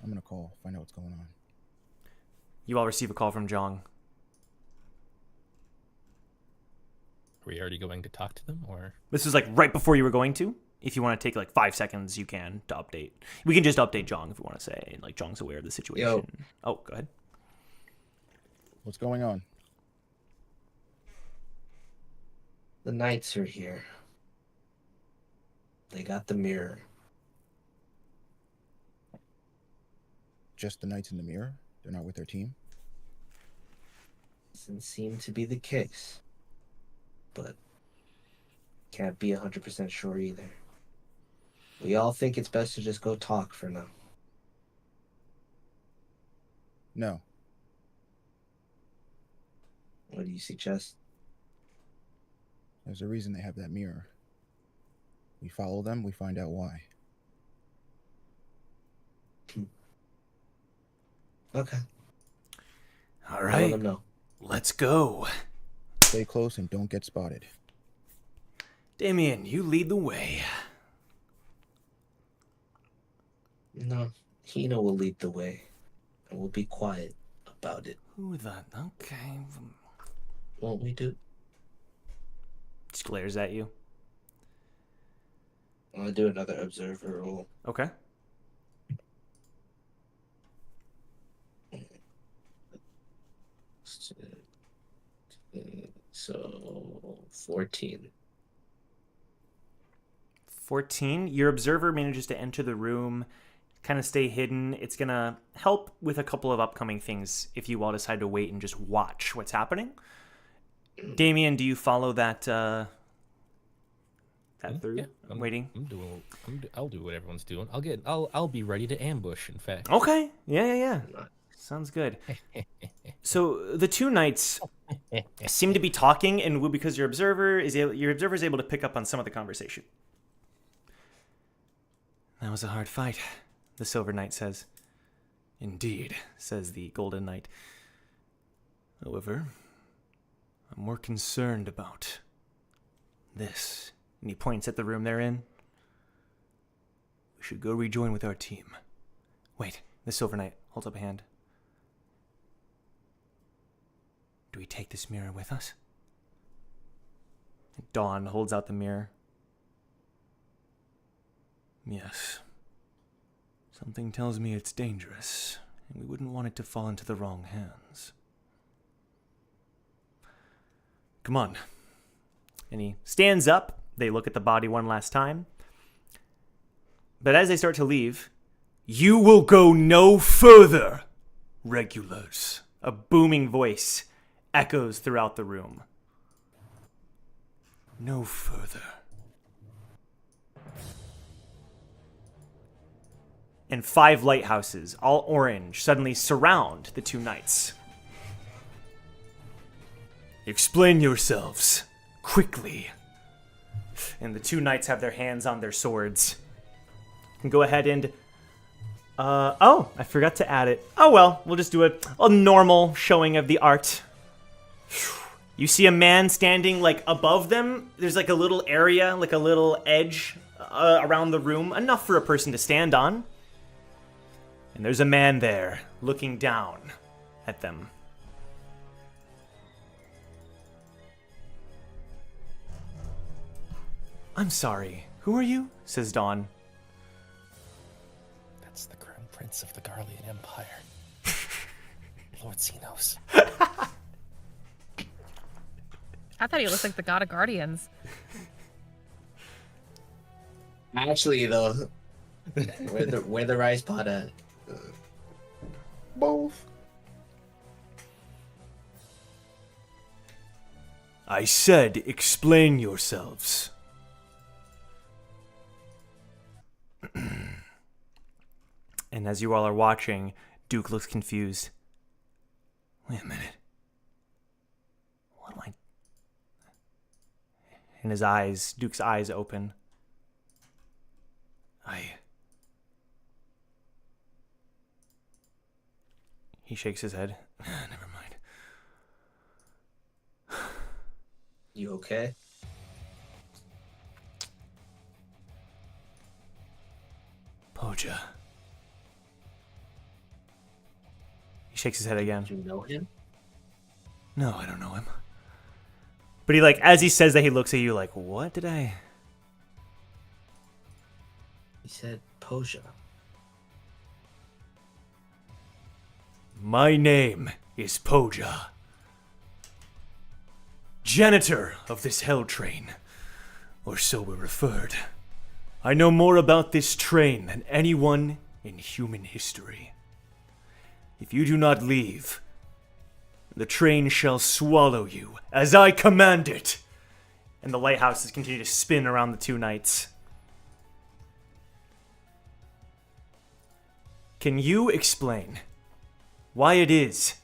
I'm gonna call, find out what's going on. You all receive a call from Jong. Are we already going to talk to them, or? This was like right before you were going to. If you want to take like 5 seconds, you can to update. We can just update Jong if we want to say, like, Jong's aware of the situation. Yo. Oh, go ahead. What's going on? The knights are here. They got the mirror. Just the knights in the mirror? They're not with their team? Doesn't seem to be the case. But can't be 100% sure either. We all think it's best to just go talk for now. No. What do you suggest? There's a reason they have that mirror. We follow them, we find out why. Okay. All I'll right. let them know. Let's go. Stay close and don't get spotted. Damien, you lead the way. No, Hina will lead the way. And we'll be quiet about it. Who the... Okay. Won't we, dude? Just glares at you. I'll do another observer roll. Okay. So 14. 14. Your observer manages to enter the room, kind of stay hidden. It's going to help with a couple of upcoming things if you all decide to wait and just watch what's happening. Damien, do you follow that through? Yeah, I'm waiting? I'll do what everyone's doing. I'll be ready to ambush, in fact. Okay. Yeah. Sounds good. So the two knights seem to be talking, and because your observer is able to pick up on some of the conversation. That was a hard fight, the Silver Knight says. Indeed, says the Golden Knight. However, I'm more concerned about this. And he points at the room they're in. We should go rejoin with our team. Wait, the Silver Knight holds up a hand. Do we take this mirror with us? Dawn holds out the mirror. Yes. Something tells me it's dangerous, and we wouldn't want it to fall into the wrong hands. Come on. And he stands up. They look at the body one last time. But as they start to leave, you will go no further, regulars. A booming voice echoes throughout the room. No further. and 5 lighthouses, all orange, suddenly surround the 2 knights. Explain yourselves, quickly. And the 2 knights have their hands on their swords. You can go ahead and... oh, I forgot to add it. Oh well, we'll just do a normal showing of the art. You see a man standing, like, above them. There's, like, a little area, like a little edge around the room, enough for a person to stand on. And there's a man there, looking down at them. I'm sorry, who are you? Says Dawn. That's the Crown Prince of the Garlean Empire. Lord Xenos. I thought he looked like the god of guardians. Actually, though, where the rice pot at? Both. I said, explain yourselves. And as you all are watching, Duke looks confused. Wait a minute. What am I... And his eyes, Duke's eyes open. He shakes his head. Never mind. You okay? Poja. He shakes his head again. Do you know him? No, I don't know him. But he, like, as he says that, he looks at you like, what did I... He said Poja. My name is Poja. Janitor of this hell train. Or so we're referred. I know more about this train than anyone in human history. If you do not leave, the train shall swallow you as I command it. And the lighthouses continue to spin around the 2 knights. Can you explain why it is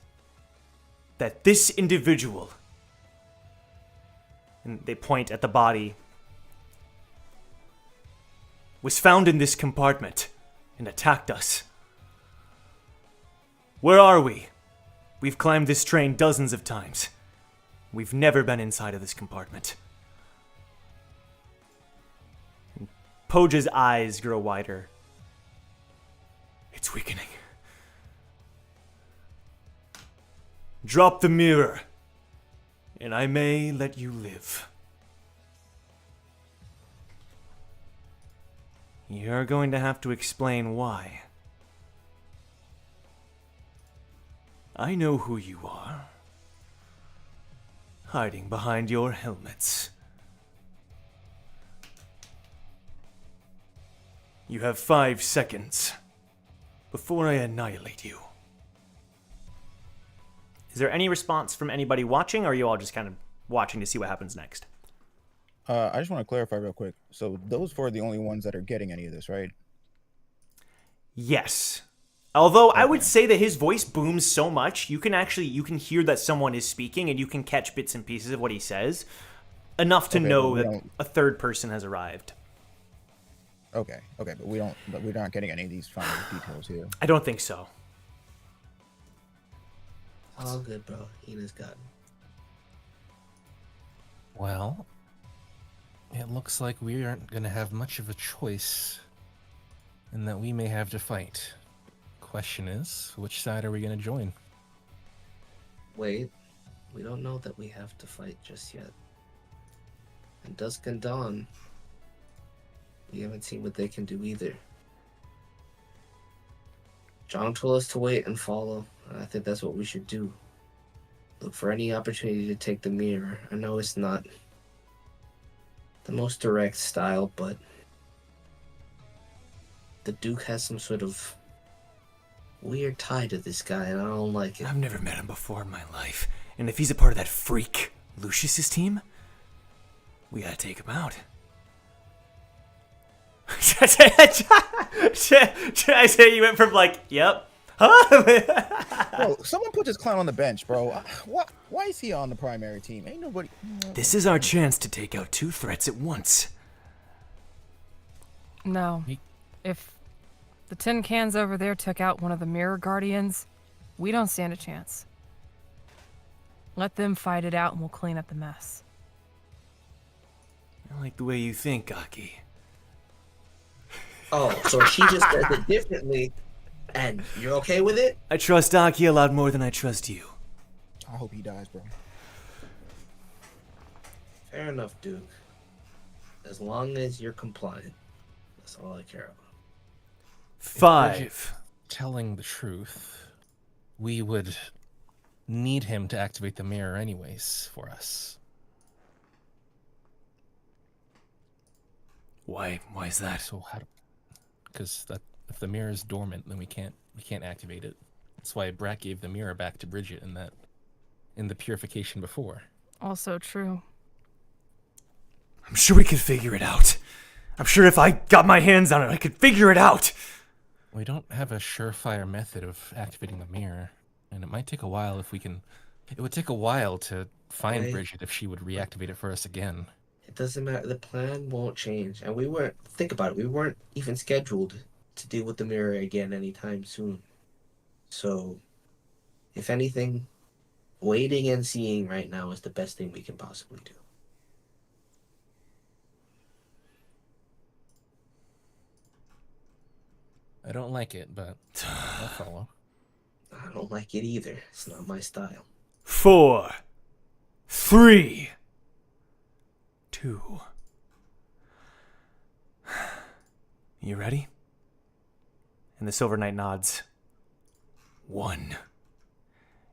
that this individual, and they point at the body, was found in this compartment and attacked us? Where are we? We've climbed this train dozens of times. We've never been inside of this compartment. And Poja's eyes grow wider. It's weakening. Drop the mirror, and I may let you live. You're going to have to explain why. I know who you are. Hiding behind your helmets. You have 5 seconds before I annihilate you. Is there any response from anybody watching, or are you all just kind of watching to see what happens next? I just want to clarify real quick. So those 4 are the only ones that are getting any of this, right? Yes. Although I would say that his voice booms so much, you can hear that someone is speaking, and you can catch bits and pieces of what he says, enough to know that a 3rd person has arrived. Okay, but we're not getting any of these final details here. I don't think so. All good, bro. He just got. Well, it looks like we aren't going to have much of a choice, and that we may have to fight. Question is, which side are we going to join? Wait, we don't know that we have to fight just yet. And Dusk and Dawn, we haven't seen what they can do either. John told us to wait and follow, and I think that's what we should do. Look for any opportunity to take the mirror. I know it's not the most direct style, but the Duke has some sort of weird tie to this guy, and I don't like it. I've never met him before in my life, and if he's a part of that freak Lucius's team, we gotta take him out. Should I say you went from like, yep, huh? Bro, someone put this clown on the bench, bro. Why is he on the primary team? Ain't nobody. This is our chance to take out 2 threats at once. No. If the tin cans over there took out one of the mirror guardians, we don't stand a chance. Let them fight it out and we'll clean up the mess. I like the way you think, Aki. Oh, so she just does it differently, and you're okay with it? I trust Aki a lot more than I trust you. I hope he dies, bro. Fair enough, Duke. As long as you're compliant, that's all I care about. 5. Telling the truth, we would need him to activate the mirror anyways for us. Why is that? So how? Because if the mirror is dormant, then we can't activate it. That's why Brack gave the mirror back to Bridget in the purification before. Also true. I'm sure we could figure it out. I'm sure if I got my hands on it, I could figure it out. We don't have a surefire method of activating the mirror, and it might take a while if we can. It would take a while to find Bridget if she would reactivate it for us again. It doesn't matter. The plan won't change. And think about it, we weren't even scheduled to deal with the mirror again anytime soon. So, if anything, waiting and seeing right now is the best thing we can possibly do. I don't like it, but I'll follow. I don't like it either. It's not my style. 4, 3, 2. You ready? And the Silver Knight nods. 1.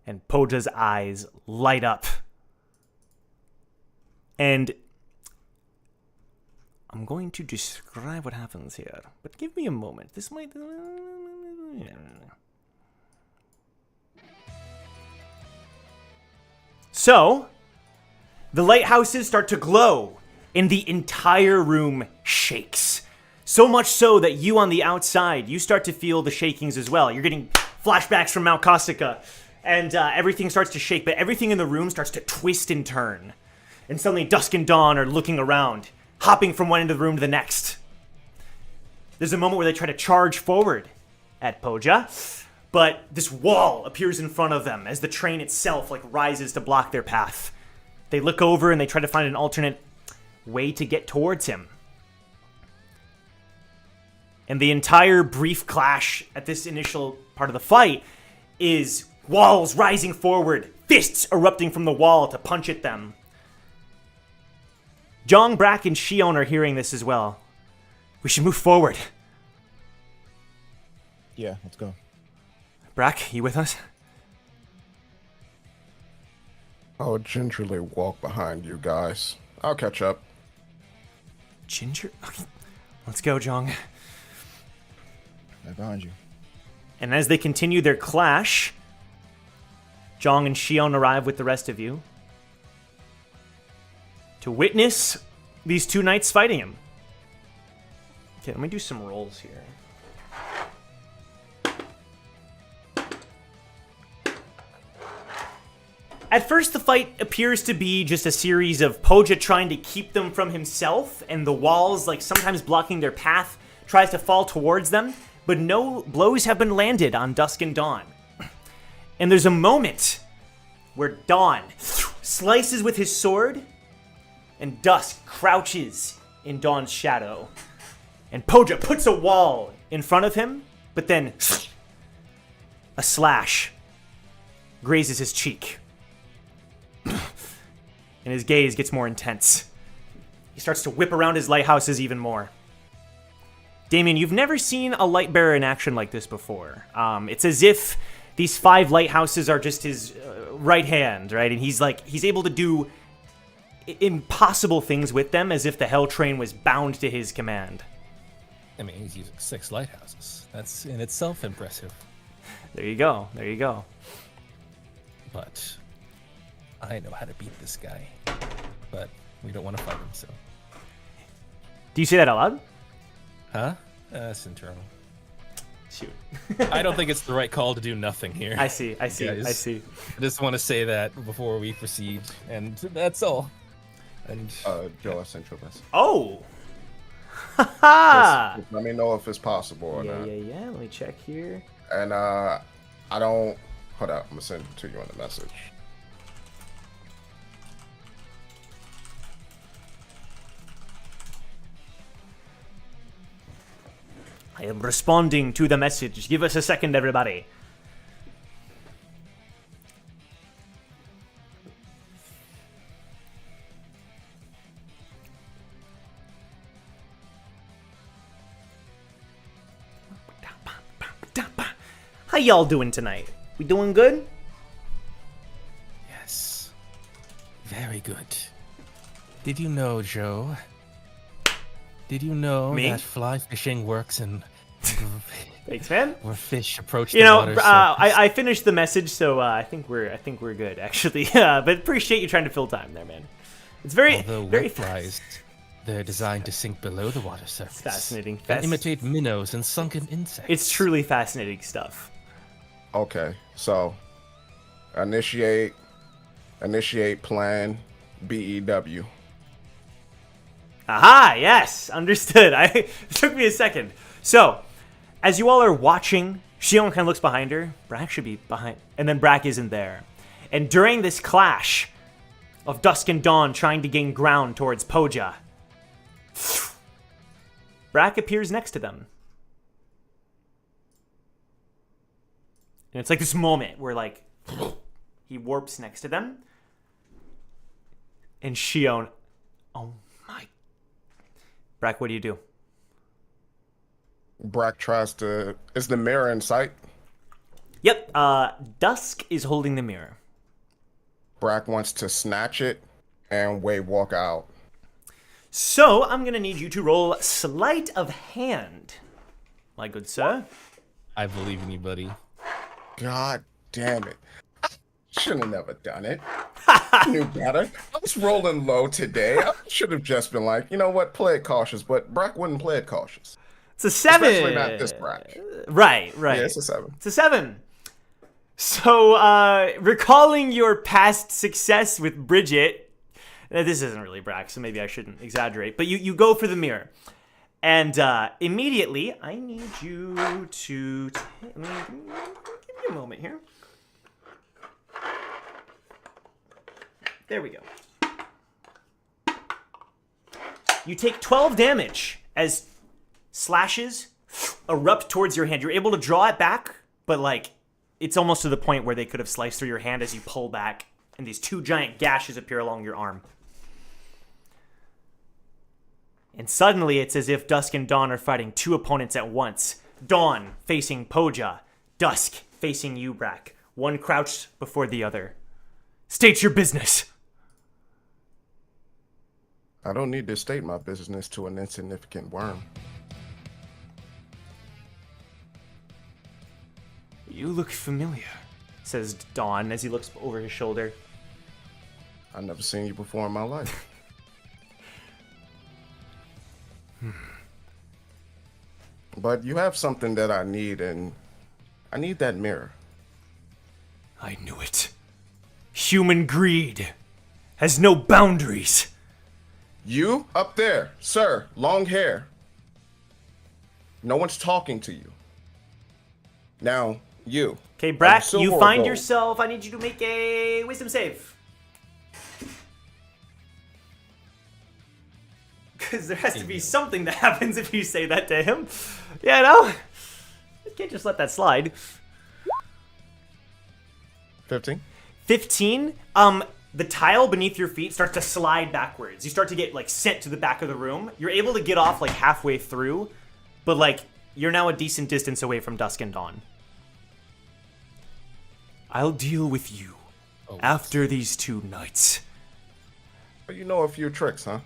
And Poja's eyes light up. And I'm going to describe what happens here, but give me a moment. This might... So, the lighthouses start to glow, and the entire room shakes. So much so that you on the outside, you start to feel the shakings as well. You're getting flashbacks from Mount Caustica, and everything starts to shake, but everything in the room starts to twist and turn. And suddenly Dusk and Dawn are looking around, hopping from one end of the room to the next. There's a moment where they try to charge forward at Poja, but this wall appears in front of them as the train itself rises to block their path. They look over and they try to find an alternate way to get towards him. And the entire brief clash at this initial part of the fight is walls rising forward, fists erupting from the wall to punch at them. Jong, Brack, and Shion are hearing this as well. We should move forward. Yeah, let's go. Brack, you with us? I'll gingerly walk behind you guys. I'll catch up. Ginger? Okay. Let's go, Jong. Right behind you. And as they continue their clash, Jong and Shion arrive with the rest of you to witness these 2 knights fighting him. Okay, let me do some rolls here. At first, the fight appears to be just a series of Poja trying to keep them from himself, and the walls, sometimes blocking their path, tries to fall towards them, but no blows have been landed on Dusk and Dawn. And there's a moment where Dawn slices with his sword, and Dusk crouches in Dawn's shadow. And Poja puts a wall in front of him, but then a slash grazes his cheek. And his gaze gets more intense. He starts to whip around his lighthouses even more. Damien, you've never seen a light bearer in action like this before. It's as if these 5 lighthouses are just his right hand, right? And he's able to do impossible things with them as if the Hell Train was bound to his command. I mean, he's using 6 lighthouses. That's in itself impressive. There you go. There you go. But I know how to beat this guy. But we don't want to fight him, so. Do you say that out loud? Huh? That's internal. Shoot. I don't think it's the right call to do nothing here. I see. I Guys. see. I just want to say that before we proceed, and that's all. And Joe, I sent you a message. Oh. Haha. Just let me know if it's possible or not. Yeah. Let me check here. And I don't. Hold up. I'm gonna send it to you on the message. I am responding to the message. Give us a second, everybody. How y'all doing tonight? We doing good? yes, very good. Did you know, Joe? Did you know Me? that fly fishing works in Thanks, man. where fish approach You the know, water? I finished the message, so I think we're good actually. But appreciate you trying to fill time there, man. It's very very flies, they're designed to sink below the water surface. It's fascinating. And imitate minnows and sunken insects. It's truly fascinating stuff. Okay, so initiate plan BEW. Aha, yes, understood. It took me a second. So, as you all are watching, Shion kind of looks behind her. Brack should be behind, and then Brack isn't there. And during this clash of Dusk and Dawn trying to gain ground towards Poja, Brack appears next to them. And it's like this moment where, like, he warps next to them. And Shion, oh my. Brack, what do you do? Brack tries to. Is the mirror in sight? Yep, Dusk is holding the mirror. Brack wants to snatch it and walk out. So, I'm gonna need you to roll Sleight of Hand, my good sir. I believe in you, buddy. God damn it. I should have never done it. I knew better. I was rolling low today. I should have just been like, you know what, play it cautious. But Brack wouldn't play it cautious. It's a 7. Especially not this Brack. Right. Yeah, it's a 7. It's a 7. So, recalling your past success with Bridget, this isn't really Brack, so maybe I shouldn't exaggerate, but you go for the mirror. And immediately, I need you to... give me a moment here. There we go. You take 12 damage as slashes erupt towards your hand. You're able to draw it back, but like it's almost to the point where they could have sliced through your hand as you pull back, and these 2 giant gashes appear along your arm. And suddenly it's as if Dusk and Dawn are fighting 2 opponents at once. Dawn facing Poja, Dusk facing you, Brack. One crouched before the other. State your business. I don't need to state my business to an insignificant worm. You look familiar, says Dawn as he looks over his shoulder. I've never seen you before in my life. But you have something that I need, and I need that mirror. I knew it. Human greed has no boundaries. You up there, sir, long hair. No one's talking to you. Now, you. Okay, Brack, silver you or find gold? yourself. I need you to make a wisdom save. Because there has to be something that happens if you say that to him. Yeah, no? You can't just let that slide. 15. 15. The tile beneath your feet starts to slide backwards. You start to get like sent to the back of the room. You're able to get off like halfway through, but like you're now a decent distance away from Dusk and Dawn. I'll deal with you after these 2 nights. But you know a few tricks, huh?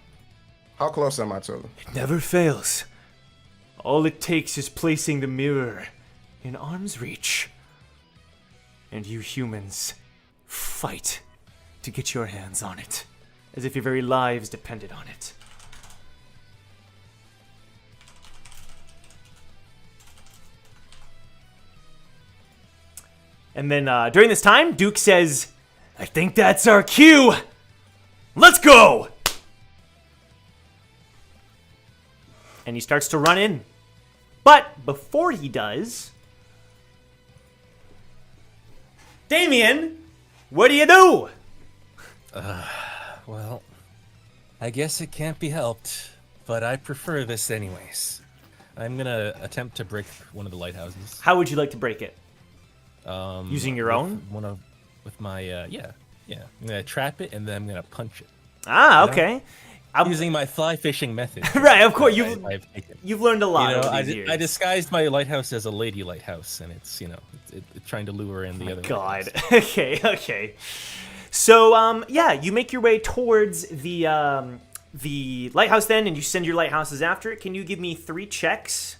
How close am I to them? It never fails. All it takes is placing the mirror in arm's reach. And you humans fight to get your hands on it, as if your very lives depended on it. And then during this time, Duke says, I think that's our cue. Let's go. And he starts to run in. But before he does, Damien, what do you do? Well, I guess it can't be helped, but I prefer this anyways. I'm gonna attempt to break one of the lighthouses. How would you like to break it? Using your own? With my yeah. I'm gonna trap it and then I'm gonna punch it. Ah, okay. I'm using my fly fishing method. Right, of course. You've learned a lot. You know, over these years. I disguised my lighthouse as a lady lighthouse, and it's it's trying to lure in the other. God. Okay. So yeah, you make your way towards the lighthouse then, and you send your lighthouses after it. Can you give me 3 checks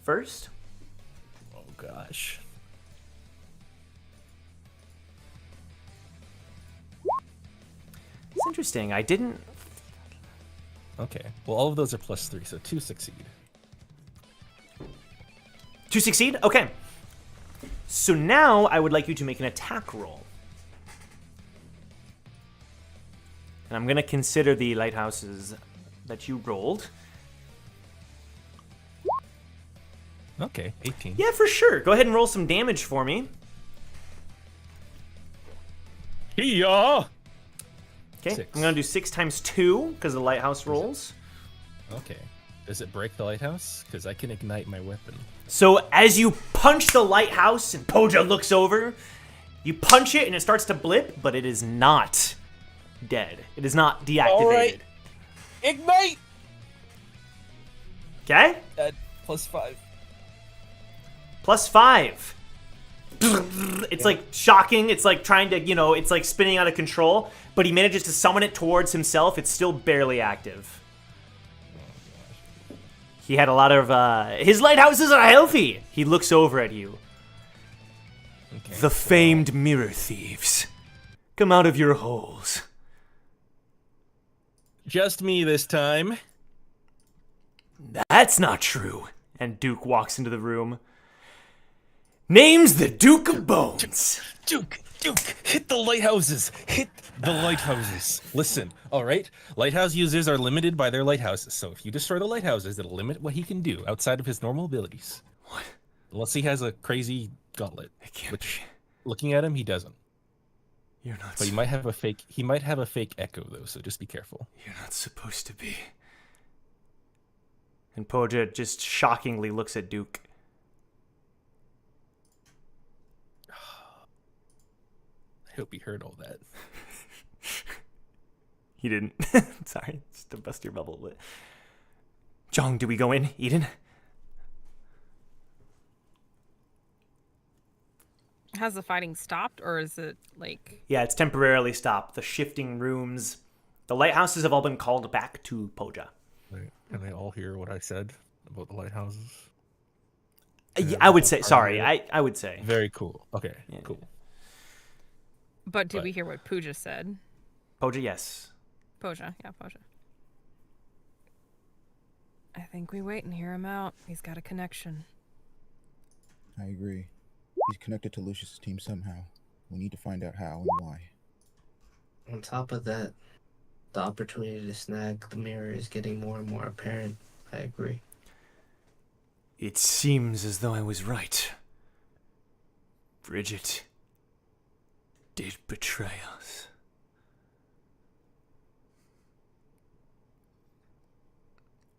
first? Oh gosh. It's interesting. I didn't. Okay. Well, all of those are +3, so 2 succeed. 2 succeed? Okay. So now I would like you to make an attack roll. And I'm going to consider the lighthouses that you rolled. Okay, 18. Yeah, for sure. Go ahead and roll some damage for me. Yeah. Okay, 6. I'm going to do 6 times 2 because of the lighthouse rolls. Okay. Does it break the lighthouse? Because I can ignite my weapon. So as you punch the lighthouse and Poja looks over, you punch it and it starts to blip, but it is not dead. It is not deactivated. All right. Ignite! Okay? +5. +5. It's like shocking. It's like trying to, it's like spinning out of control, but he manages to summon it towards himself. It's still barely active. He had a lot of, his lighthouses are healthy. He looks over at you. Okay, the famed mirror thieves. Come out of your holes. Just me this time. That's not true. And Duke walks into the room. Name's the Duke of Bones. Duke, hit the lighthouses. Hit the lighthouses. Listen, all right? Lighthouse users are limited by their lighthouses, so if you destroy the lighthouses, it'll limit what he can do outside of his normal abilities. What? Unless he has a crazy gauntlet. It can't which, be. Looking at him, he doesn't. You're not. But he might have a fake. He might have a fake echo though, so just be careful. You're not supposed to be. And Poja just shockingly looks at Duke. I hope he heard all that. He didn't. Sorry, just to bust your bubble. But... Jong, do we go in, Eden? Has the fighting stopped, or is it like... Yeah, it's temporarily stopped. The shifting rooms. The lighthouses have all been called back to Poja. Wait, can they all hear what I said about the lighthouses? Yeah, I would say, sorry, I would say. Very cool. Okay, Yeah. cool. But did we hear what Pooja said? Poja, yes. Poja, yeah, Poja. I think we wait and hear him out. He's got a connection. I agree. He's connected to Lucius's team somehow. We need to find out how and why. On top of that, the opportunity to snag the mirror is getting more and more apparent. I agree. It seems as though I was right. Bridget did betray us.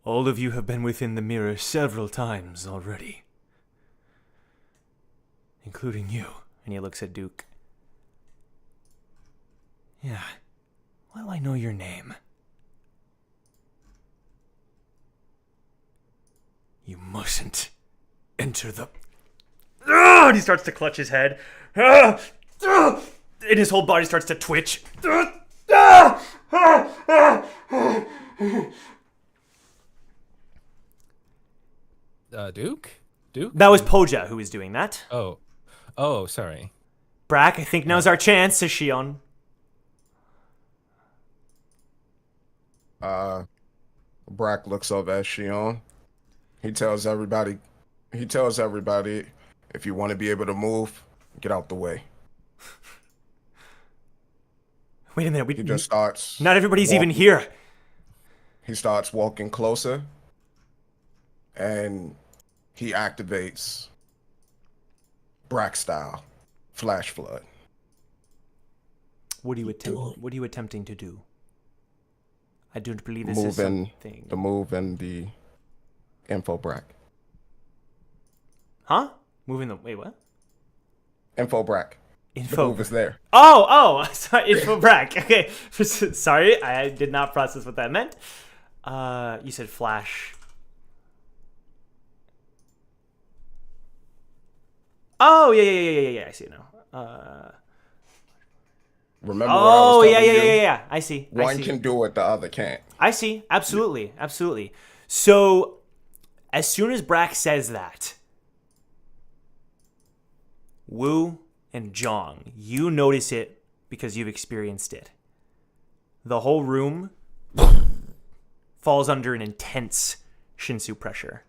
All of you have been within the mirror several times already. Including you. And he looks at Duke. Yeah. Well, I know your name. You mustn't enter the... And he starts to clutch his head. And his whole body starts to twitch. Duke? Duke? That was Poja who was doing that. Oh, sorry. Brack, I think now's our chance, says Shion. Brack looks over at Shion. He tells everybody, if you want to be able to move, Get out the way. Wait a minute. He just starts. Not everybody's even here. He starts walking closer, and he activates Brack style flash flood. What are you attempting to do? I don't believe this is Moving something. the move and the info Brack. Huh? Moving the wait, what? Info Brack. The Info. move is there. Oh, sorry, info Brack. Okay, sorry, I did not process what that meant. You said flash. Oh yeah. I see it now. Remember what I was telling you? Yeah. I see. One can do it, the other can't. I see. Absolutely. So, as soon as Brack says that, Wu and Jong, you notice it because you've experienced it. The whole room falls under an intense Shinsu pressure.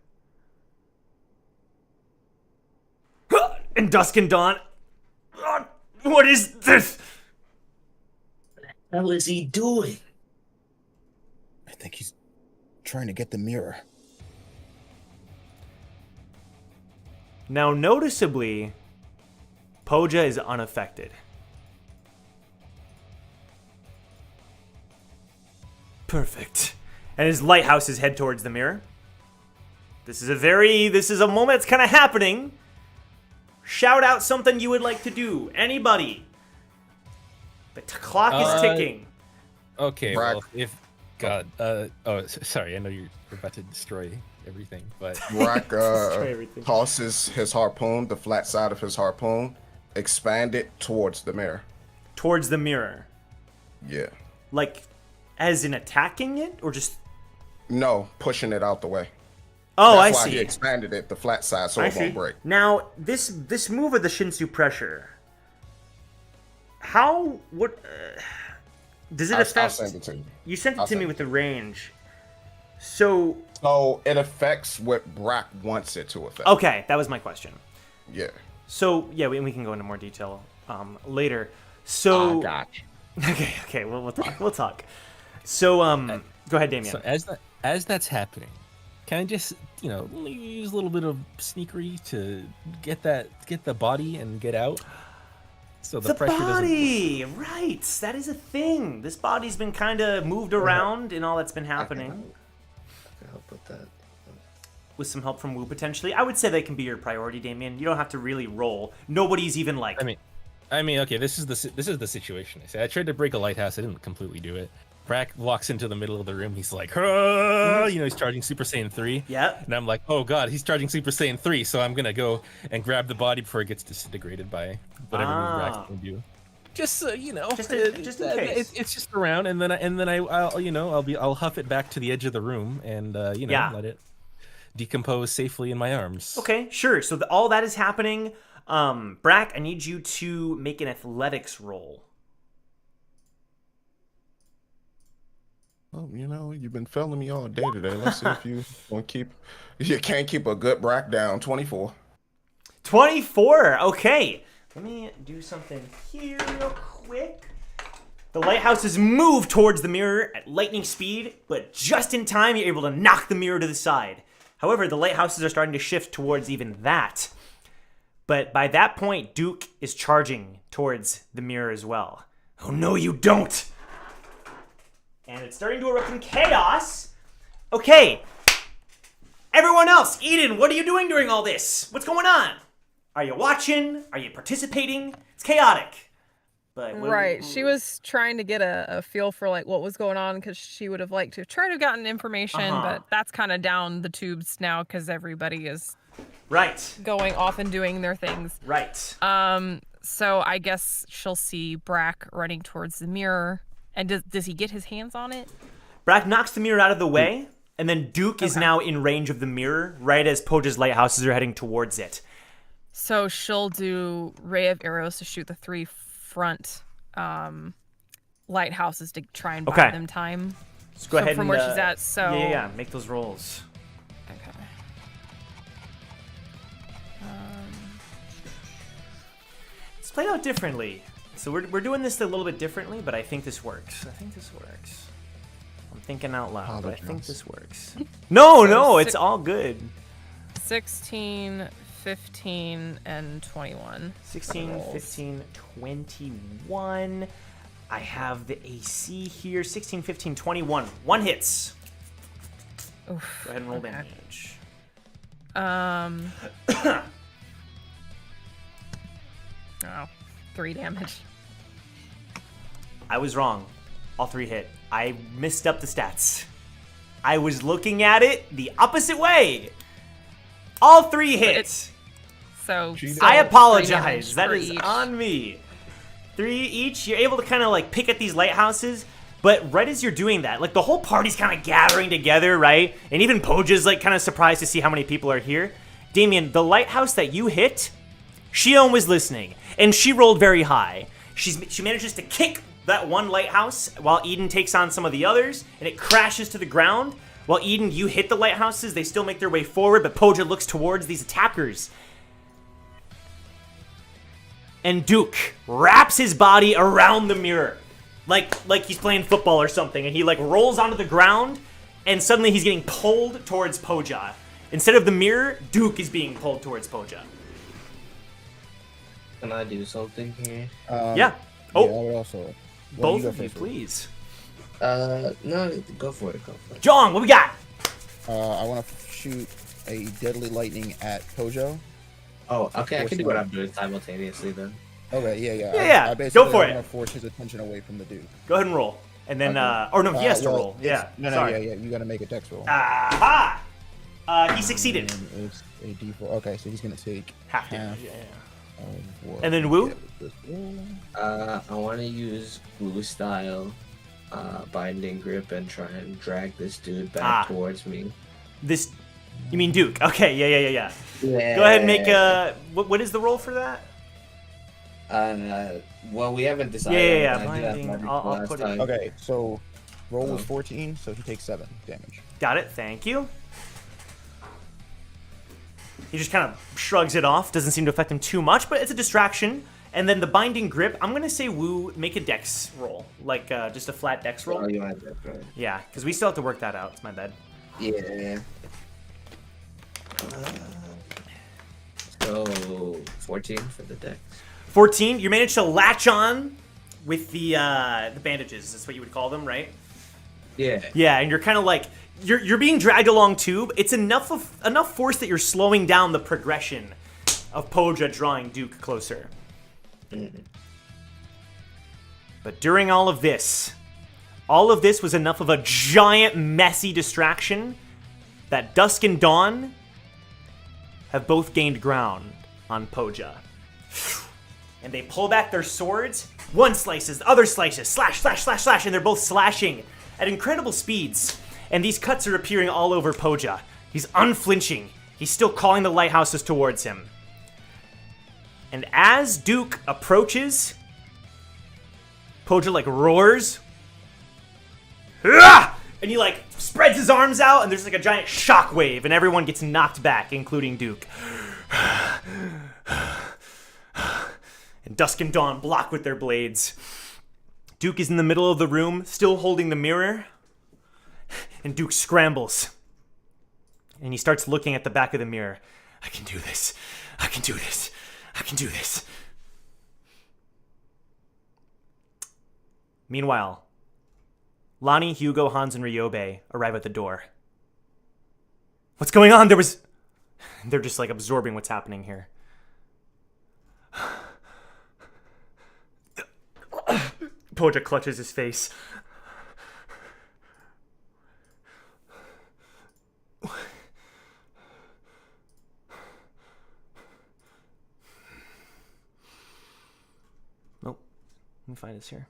And Dusk and Dawn, what is this? What the hell is he doing? I think he's trying to get the mirror. Now, noticeably, Poja is unaffected. Perfect. And his lighthouses head towards the mirror. This is a moment that's kind of happening. Shout out something you would like to do. Anybody. The clock is ticking. Okay, Brack. well, if God, sorry, I know you're about to destroy everything, but Brack Destroy everything. tosses his harpoon, the flat side of his harpoon, expand it towards the mirror. Towards the mirror. Yeah. Like, as in attacking it? Or just... No, pushing it out the way. Oh, That's I why see. he expanded it, the flat side, so I it see. won't break. Now, this move of the Shinsu pressure, does it affect? I'll send it to you. You sent it I'll to me send with the range. So, it affects what Brack wants it to affect. okay, that was my question. Yeah. So, yeah, we can go into more detail later. So, Gotcha. okay, we'll talk. So, go ahead, Damien. so as that's happening, can I just use a little bit of sneakery to get the body and get out? So the pressure body, right? That is a thing. This body's been kind of moved around in all that's been happening. I can help with that. With some help from Wu potentially, I would say that can be your priority, Damien. You don't have to really roll. Nobody's even like. I mean, okay. This is the situation. I tried to break a lighthouse. I didn't completely do it. Brack walks into the middle of the room. He's like, he's charging Super Saiyan 3. Yep. And I'm like, oh god, he's charging Super Saiyan 3. So I'm gonna go and grab the body before it gets disintegrated by whatever move Brack's gonna do. Just just in case. It's just around, and then I'll huff it back to the edge of the room and let it decompose safely in my arms. Okay, sure. So all that is happening. Brack, I need you to make an athletics roll. Oh, you've been failing me all day today. Let's see if you can't keep a good Brack down. 24. 24. Okay. Let me do something here real quick. The lighthouses move towards the mirror at lightning speed, but just in time, you're able to knock the mirror to the side. However, the lighthouses are starting to shift towards even that. But by that point, Duke is charging towards the mirror as well. Oh, no, you don't! And it's starting to erupt in chaos. Okay. Everyone else, Eden, what are you doing during all this? What's going on? Are you watching? Are you participating? It's chaotic. But Right. She was trying to get a feel for like what was going on because she would have liked to try to have gotten information, but that's kind of down the tubes now because everybody is going off and doing their things. Right. So I guess she'll see Brack running towards the mirror. And does he get his hands on it? Brack knocks the mirror out of the way, and then Duke is now in range of the mirror, right as Poja's lighthouses are heading towards it. So she'll do Ray of Arrows to shoot the 3 front lighthouses to try and buy them time. Let's go ahead from and, where she's at. So yeah, make those rolls. Okay. It's played out differently. So we're doing this a little bit differently, but I think this works. I'm thinking out loud, but I think this works. No, it's all good. 16, 15, and 21. 16, 15, 21. I have the AC here. 16, 15, 21. 1 hits. Oof, Go ahead and roll okay. damage. Oh, 3 damage. I was wrong. All 3 hit. I messed up the stats. I was looking at it the opposite way. All 3 hit. So I 3 apologize. damage That for is each. on me. 3 each. You're able to kind of like pick at these lighthouses, but right as you're doing that, like the whole party's kind of gathering together, right? And even Poja's like kind of surprised to see how many people are here. Damien, the lighthouse that you hit, Shion was listening, and she rolled very high. She manages to kick that one lighthouse while Eden takes on some of the others, and it crashes to the ground. While Eden, you hit the lighthouses, they still make their way forward, but Poja looks towards these attackers. And Duke wraps his body around the mirror, like he's playing football or something, and he like rolls onto the ground, and suddenly he's getting pulled towards Poja. Instead of the mirror, Duke is being pulled towards Poja. Can I do something here? Yeah. Oh. Yeah, I would also. Both of you, please. No, go for it. Jong, what we got? I want to shoot a deadly lightning at Pojo. Oh, okay. I can do what I'm doing simultaneously then. Okay, yeah. Yeah, I basically go for want it. to force his attention away from the dude. Go ahead and roll. And then, Okay. or no, he has to well, roll. Yeah. No, Sorry. yeah. You got to make a dex roll. Aha! He succeeded. And it's a d4. Okay, so he's gonna take Half damage. Yeah. of what And then we Wu? get with this roll. I want to use Wu style binding grip and try and drag this dude back towards me. This, you mean Duke? Okay, yeah. Yeah. Go ahead and make a. What is the roll for that? Well, we haven't decided. Yeah. I did have Binding. magic I'll last put it. time. Okay, so roll was 14, so he takes 7 damage. Got it. Thank you. He just kind of shrugs it off. Doesn't seem to affect him too much, but it's a distraction. And then the binding grip. I'm gonna say Wu make a dex roll, like just a flat dex roll. Oh, you had that right. Yeah, because we still have to work that out. It's my bad. Yeah. So 14 for the dex. 14. You managed to latch on with the bandages. That's what you would call them, right? Yeah. Yeah, and you're kind of like you're being dragged along too. But it's enough force that you're slowing down the progression of Poja drawing Duke closer. But during all of this was enough of a giant, messy distraction that Dusk and Dawn have both gained ground on Poja. And they pull back their swords. One slices, the other slices, slash, slash, slash, slash, and they're both slashing at incredible speeds. And these cuts are appearing all over Poja. He's unflinching. He's still calling the lighthouses towards him. And as Duke approaches, Poja like roars. "Ah!" And he like spreads his arms out, and there's like a giant shockwave, and everyone gets knocked back, including Duke. And Dusk and Dawn block with their blades. Duke is in the middle of the room, still holding the mirror. And Duke scrambles. And he starts looking at the back of the mirror. I can do this. I can do this. I can do this. Meanwhile, Lonnie, Hugo, Hans, and Ryobe arrive at the door. What's going on? They're just like absorbing what's happening here. Poja clutches his face. Nope. Let me find this here.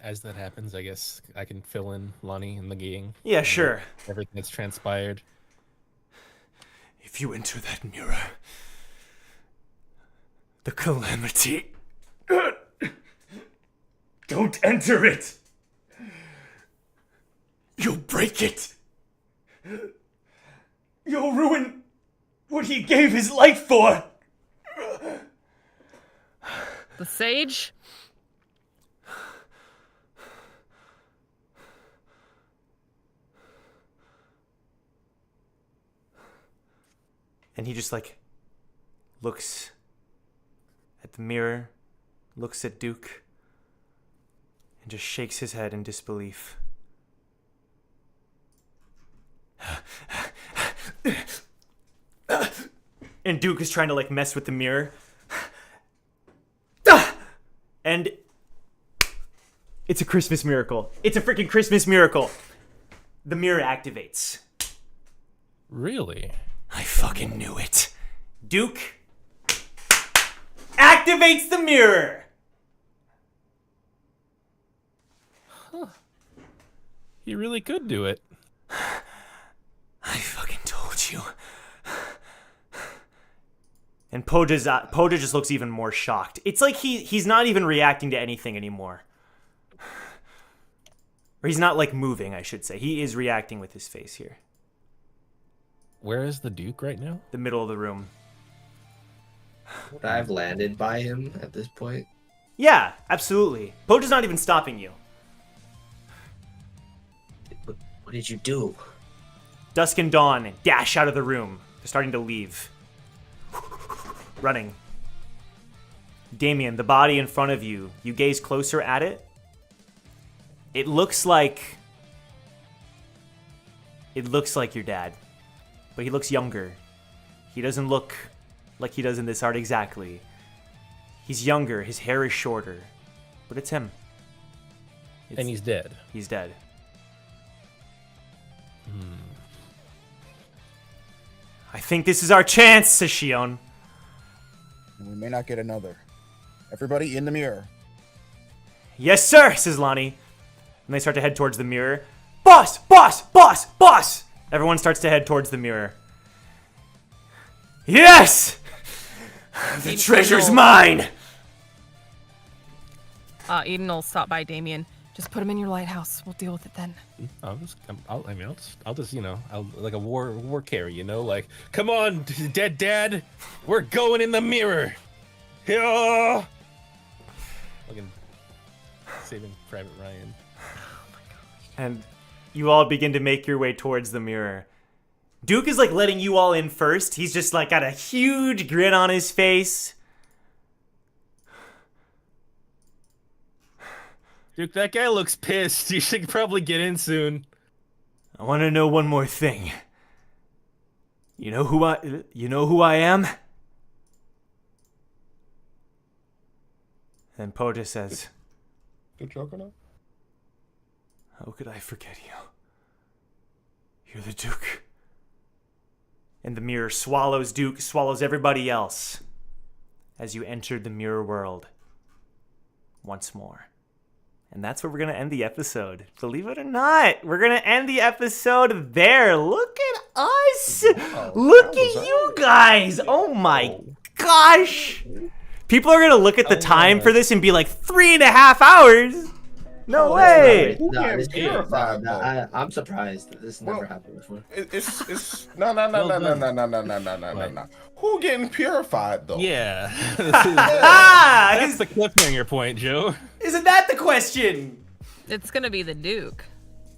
As that happens, I guess I can fill in Lonnie and the gang. Yeah, sure. Everything that's transpired. If you enter that mirror, the calamity. Don't enter it! You'll break it! You'll ruin what he gave his life for! The sage? And he just like looks at the mirror, looks at Duke, and just shakes his head in disbelief. And Duke is trying to like mess with the mirror. And it's a Christmas miracle. It's a freaking Christmas miracle. The mirror activates. Really? I fucking knew it. Duke activates the mirror. Huh. He really could do it. I fucking told you. And Poja just looks even more shocked. It's like he's not even reacting to anything anymore. Or he's not like moving, I should say. He is reacting with his face here. Where is the Duke right now? The middle of the room. Would I have landed by him at this point? Yeah, absolutely. Poja's not even stopping you. What did you do? Dusk and Dawn dash out of the room. They're starting to leave. Running. Damien, the body in front of you. You gaze closer at it. It looks like your dad. But he looks younger. He doesn't look like he does in this art exactly. He's younger, his hair is shorter. But it's him. And he's dead. He's dead. I think this is our chance, says Shion. We may not get another. Everybody in the mirror. Yes, sir, says Lonnie. And they start to head towards the mirror. Boss! Boss! Boss! Boss! Everyone starts to head towards the mirror. Yes! The treasure's mine! Eden will stop by Damien. Just put him in your lighthouse. We'll deal with it then. I'll just, you know, like a war carry, you know, like, come on, dead dad, we're going in the mirror. Yeah. Fucking Saving Private Ryan. Oh my gosh. And you all begin to make your way towards the mirror. Duke is like letting you all in first. He's just like got a huge grin on his face. Duke, that guy looks pissed. You should probably get in soon. I want to know one more thing. You know who I am? Then Poja says, The Joker now? how could I forget you? You're the Duke. And the mirror swallows Duke, swallows everybody else as you entered the mirror world once more. And that's where we're going to end the episode. Believe it or not, we're going to end the episode there. Look at us. Wow, look at you guys. Oh my gosh. People are going to look at the time for this and be like 3.5 hours. No way. I'm surprised that this never happened before. It's no. Who getting purified though? Yeah. Ah, That's the cliffhanger point, Joe. Isn't that the question? It's gonna be the Duke.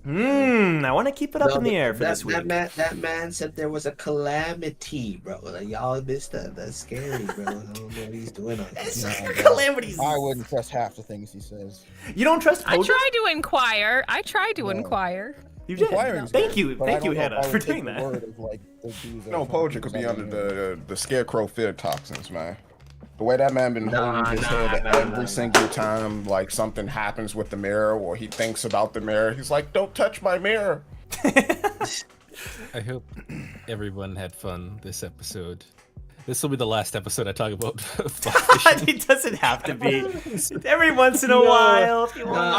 I want to keep it up in the air for this week. That man said there was a calamity, bro. Like, y'all missed that. That's scary, bro. I don't know what he's doing on this. Calamities. I wouldn't trust half the things he says. You don't trust Poja? I tried to inquire. You did. Inquiring's Thank good, you, but I don't know Hannah, if I for would doing take the that. word of, like, the dudes that No, are trying to Poja could be present under it. the scarecrow fear toxins, man. The way that man been holding his head every single time, like something happens with the mirror or he thinks about the mirror, he's like, "Don't touch my mirror." I hope everyone had fun this episode. This will be the last episode I talk about. It doesn't have to be. Every once in a while. If you want.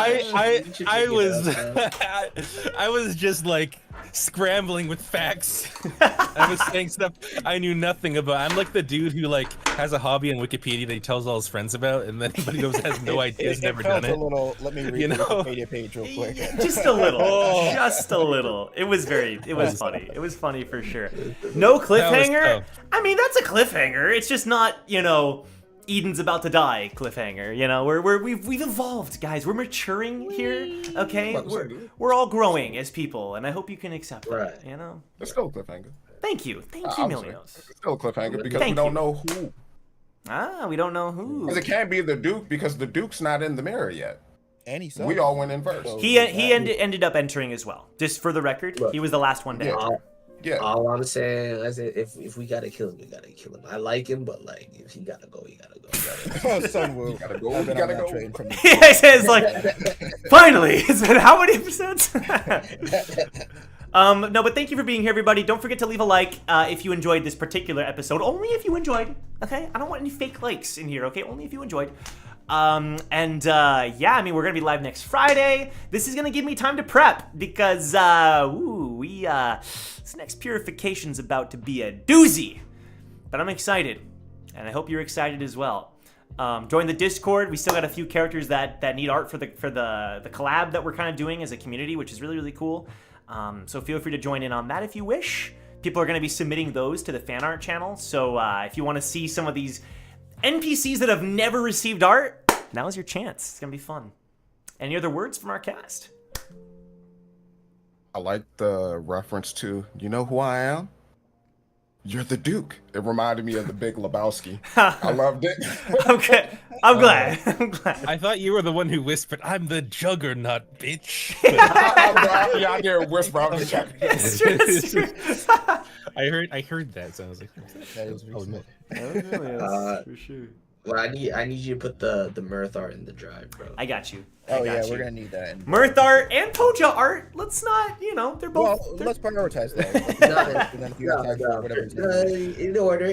I was just like scrambling with facts. I was saying stuff I knew nothing about. I'm like the dude who like has a hobby on Wikipedia that he tells all his friends about, and then but he has no idea, has never done it. Let me read the Wikipedia page real quick. Just a little. Just a little. It was funny. It was funny for sure. No cliffhanger? I mean, that's a cliffhanger. It's just not, Eden's about to die cliffhanger. You know, we've evolved, guys. We're maturing here. Okay, we're all growing as people, and I hope you can accept that. You know, Let's go cliffhanger. Thank you, Milios. It's still a cliffhanger because we don't know who. We don't know who. Because it can't be the Duke because the Duke's not in the mirror yet. And we all went in first. He ended up entering as well. Just for the record, he was the last one to enter. Yeah. All I'm saying is if we gotta kill him, we gotta kill him. I like him, but like if he gotta go, he gotta go. Oh, son, Will. Gotta go. I've been on that train from it's like, finally, it's been how many episodes? No, but thank you for being here, everybody. Don't forget to leave a like if you enjoyed this particular episode. Only if you enjoyed, okay? I don't want any fake likes in here, okay? Only if you enjoyed. Yeah, I mean, we're gonna be live next Friday. This is gonna give me time to prep because, this next purification's about to be a doozy. But I'm excited, and I hope you're excited as well. Join the Discord. We still got a few characters that need art for the collab that we're kind of doing as a community, which is really, really cool. So feel free to join in on that if you wish. People are gonna be submitting those to the fan art channel. So if you want to see some of these NPCs that have never received art, now's your chance. It's gonna be fun. Any other words from our cast? I like the reference to, you know who I am? You're the Duke. It reminded me of the Big Lebowski. I loved it. Okay, I'm glad. I thought you were the one who whispered, "I'm the Juggernaut, bitch." Yeah, I dare whisper. I'm the Juggernaut. It's true. I heard that, so I was like, that is really for sure. Well, I need you to put the mirth art in the drive, bro. I got you. We're gonna need that. Mirth art and poja art. Let's not, they're both. Well, let's prioritize that. In order.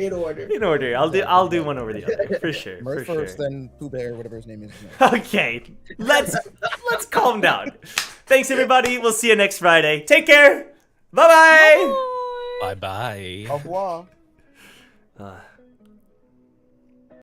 In order. I'll do one over the other for sure. Mirth first, then Pooh Bear, whatever his name is. Okay, let's calm down. Thanks everybody. We'll see you next Friday. Take care. Bye bye. bye bye. Au revoir.